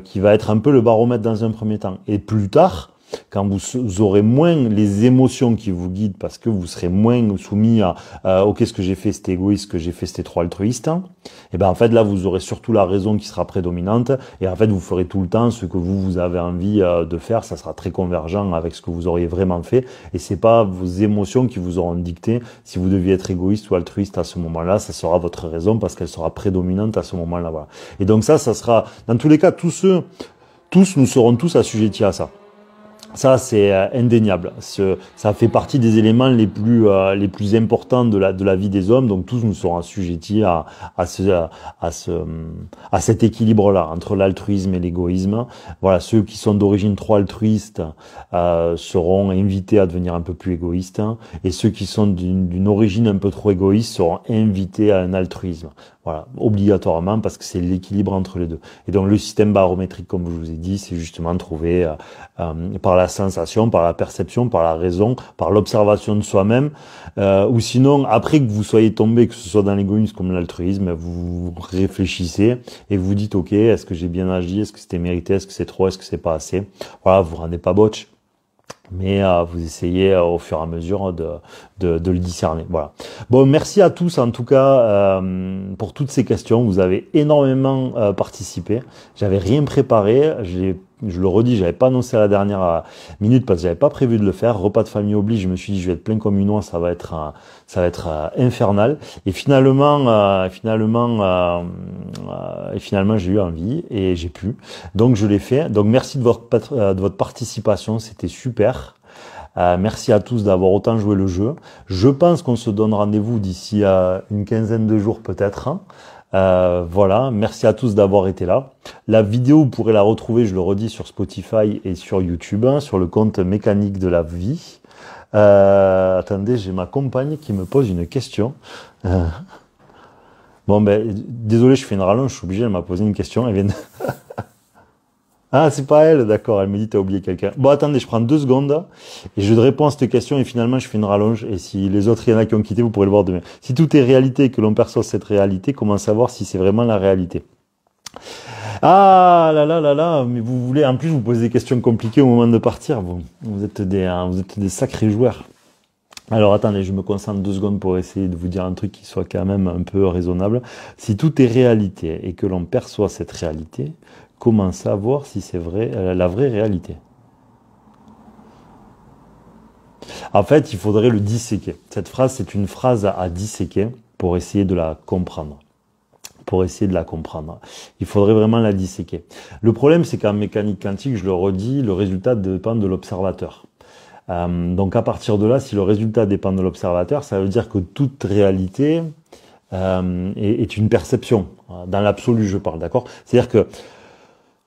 qui va être un peu le baromètre dans un premier temps. Et plus tard, quand vous aurez moins les émotions qui vous guident parce que vous serez moins soumis à ok, ce que j'ai fait c'était égoïste, ce que j'ai fait c'était trop altruiste, et ben en fait là vous aurez surtout la raison qui sera prédominante et en fait vous ferez tout le temps ce que vous avez envie de faire, ça sera très convergent avec ce que vous auriez vraiment fait et c'est pas vos émotions qui vous auront dicté si vous deviez être égoïste ou altruiste à ce moment-là, ça sera votre raison parce qu'elle sera prédominante à ce moment-là, voilà. Et donc ça sera dans tous les cas nous serons tous assujettis à ça. Ça, c'est indéniable. Ça fait partie des éléments les plus importants de la vie des hommes. Donc tous nous serons assujettis à cet équilibre-là entre l'altruisme et l'égoïsme. Voilà, ceux qui sont d'origine trop altruiste seront invités à devenir un peu plus égoïstes, et ceux qui sont d'une origine un peu trop égoïste seront invités à un altruisme. Voilà, obligatoirement parce que c'est l'équilibre entre les deux. Et donc le système barométrique, comme je vous ai dit, c'est justement trouvé par la sensation, par la perception, par la raison, par l'observation de soi-même, ou sinon après que vous soyez tombé, que ce soit dans l'égoïsme comme l'altruisme, vous réfléchissez et vous dites ok, est-ce que j'ai bien agi, est-ce que c'était mérité, est-ce que c'est trop, est-ce que c'est pas assez. Voilà, vous rendez pas botch. Mais vous essayez au fur et à mesure de le discerner. Voilà. Bon, merci à tous en tout cas pour toutes ces questions. Vous avez énormément participé. J'avais rien préparé. Je le redis, j'avais pas annoncé à la dernière minute parce que j'avais pas prévu de le faire. Repas de famille oblige. Je me suis dit, je vais être plein comme une oie, ça va être infernal. Et finalement, j'ai eu envie et j'ai pu. Donc je l'ai fait. Donc merci de votre participation, c'était super. Merci à tous d'avoir autant joué le jeu. Je pense qu'on se donne rendez-vous d'ici une quinzaine de jours peut-être. Voilà, merci à tous d'avoir été là. La vidéo, vous pourrez la retrouver, je le redis, sur Spotify et sur YouTube, sur le compte Mécanique de la vie. Attendez, j'ai ma compagne qui me pose une question. Bon, désolé, je fais une rallonge, je suis obligé, elle m'a posé une question. Elle vient de... Ah, c'est pas elle, d'accord, elle me dit t'as oublié quelqu'un. Bon, attendez, je prends 2 secondes et je réponds à cette question et finalement je fais une rallonge et si les autres, il y en a qui ont quitté, vous pourrez le voir demain. Si tout est réalité et que l'on perçoit cette réalité, comment savoir si c'est vraiment la réalité? Ah là là là là, mais vous voulez, en plus vous posez des questions compliquées au moment de partir, vous êtes des sacrés joueurs. Alors attendez, je me concentre 2 secondes pour essayer de vous dire un truc qui soit quand même un peu raisonnable. Si tout est réalité et que l'on perçoit cette réalité, comment savoir si c'est vrai, la vraie réalité? En fait, il faudrait le disséquer. Cette phrase, c'est une phrase à disséquer pour essayer de la comprendre. Il faudrait vraiment la disséquer. Le problème, c'est qu'en mécanique quantique, je le redis, le résultat dépend de l'observateur. Donc à partir de là, si le résultat dépend de l'observateur, ça veut dire que toute réalité est une perception. Dans l'absolu, je parle, d'accord? C'est-à-dire que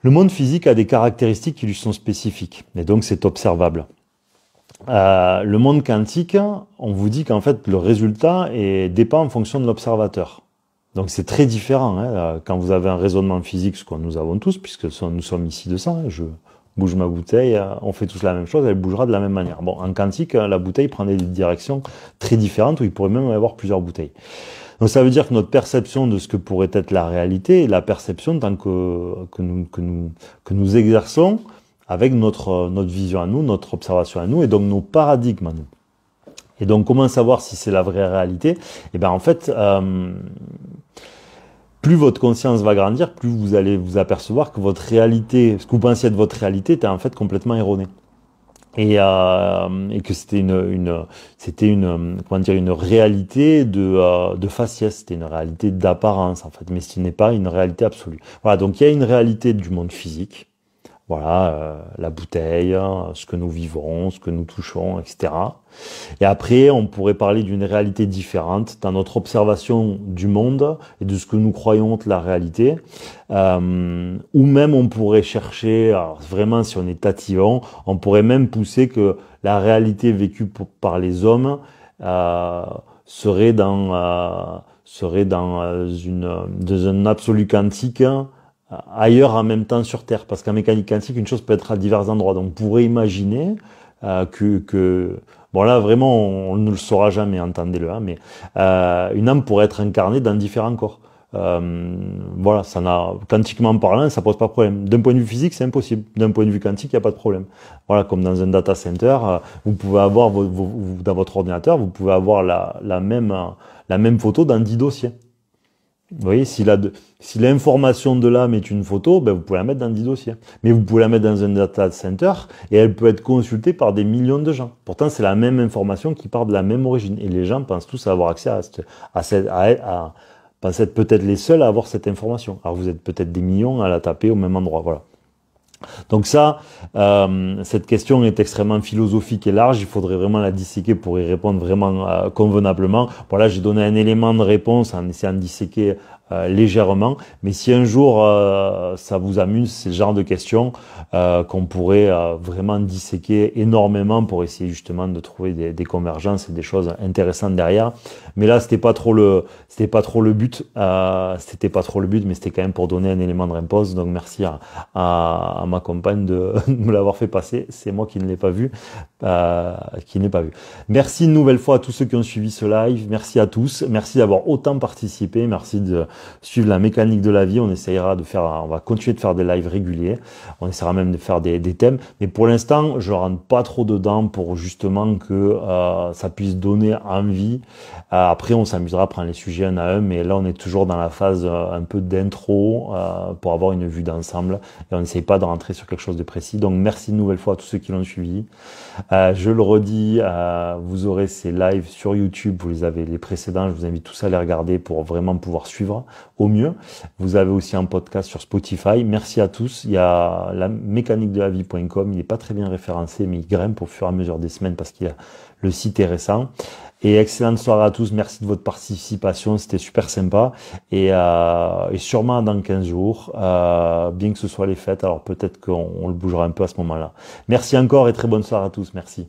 le monde physique a des caractéristiques qui lui sont spécifiques, et donc c'est observable. Le monde quantique, on vous dit qu'en fait, le résultat dépend en fonction de l'observateur. Donc c'est très différent. Quand vous avez un raisonnement physique, ce que nous avons tous, puisque nous sommes ici de ça, je bouge ma bouteille, on fait tous la même chose, elle bougera de la même manière. Bon, en quantique, la bouteille prend des directions très différentes, où il pourrait même y avoir plusieurs bouteilles. Donc ça veut dire que notre perception de ce que pourrait être la réalité est la perception tant que nous exerçons avec notre vision à nous, notre observation à nous, et donc nos paradigmes à nous. Et donc comment savoir si c'est la vraie réalité? Eh bien en fait, plus votre conscience va grandir, plus vous allez vous apercevoir que votre réalité, ce que vous pensiez être votre réalité, était en fait complètement erroné. Et que c'était une réalité de faciès, c'était une réalité d'apparence en fait, mais ce n'est pas une réalité absolue. Voilà, donc il y a une réalité du monde physique. Voilà, la bouteille, ce que nous vivons, ce que nous touchons, etc. Et après, on pourrait parler d'une réalité différente dans notre observation du monde et de ce que nous croyons être la réalité. Ou même on pourrait chercher, alors vraiment si on est tatillon, on pourrait même pousser que la réalité vécue par les hommes serait dans un absolu quantique ailleurs en même temps sur Terre, parce qu'en mécanique quantique, une chose peut être à divers endroits. Donc, on pourrait imaginer bon là vraiment, on ne le saura jamais, entendez-le, hein, mais une âme pourrait être incarnée dans différents corps. Voilà, quantiquement parlant, ça pose pas de problème. D'un point de vue physique, c'est impossible. D'un point de vue quantique, il n'y a pas de problème. Voilà, comme dans un data center, vous pouvez avoir dans votre ordinateur, vous pouvez avoir la même photo dans 10 dossiers. Vous voyez, si l'information de l'âme est une photo, ben vous pouvez la mettre dans 10 dossiers. Mais vous pouvez la mettre dans un data center et elle peut être consultée par des millions de gens. Pourtant, c'est la même information qui part de la même origine. Et les gens pensent tous avoir accès pensent être peut-être les seuls à avoir cette information. Alors vous êtes peut-être des millions à la taper au même endroit. Voilà. Donc ça, cette question est extrêmement philosophique et large, il faudrait vraiment la disséquer pour y répondre vraiment convenablement. Voilà, j'ai donné un élément de réponse en essayant de disséquer légèrement, mais si un jour ça vous amuse, c'est le genre de questions qu'on pourrait vraiment disséquer énormément pour essayer justement de trouver des convergences et des choses intéressantes derrière. Mais là, c'était pas trop le but, mais c'était quand même pour donner un élément de réponse. Donc merci à ma compagne de me l'avoir fait passer. C'est moi qui ne l'ai pas vu, Merci une nouvelle fois à tous ceux qui ont suivi ce live. Merci à tous. Merci d'avoir autant participé. Merci de suivre la mécanique de la vie. On va continuer de faire des lives réguliers. On essaiera même de faire des thèmes. Mais pour l'instant, je rentre pas trop dedans pour justement que ça puisse donner envie. Après, on s'amusera à prendre les sujets un à un. Mais là, on est toujours dans la phase un peu d'intro pour avoir une vue d'ensemble. Et on n'essaye pas de rentrer sur quelque chose de précis. Donc, merci une nouvelle fois à tous ceux qui l'ont suivi. Je le redis, vous aurez ces lives sur YouTube. Vous les avez les précédents. Je vous invite tous à les regarder pour vraiment pouvoir suivre au mieux. Vous avez aussi un podcast sur Spotify. Merci à tous. Il y a la mécanique de la vie.com. Il n'est pas très bien référencé, mais il grimpe au fur et à mesure des semaines parce que le site est récent. Et excellente soirée à tous. Merci de votre participation. C'était super sympa. Et sûrement dans 15 jours, bien que ce soit les fêtes, alors peut-être qu'on le bougera un peu à ce moment-là. Merci encore et très bonne soirée à tous. Merci.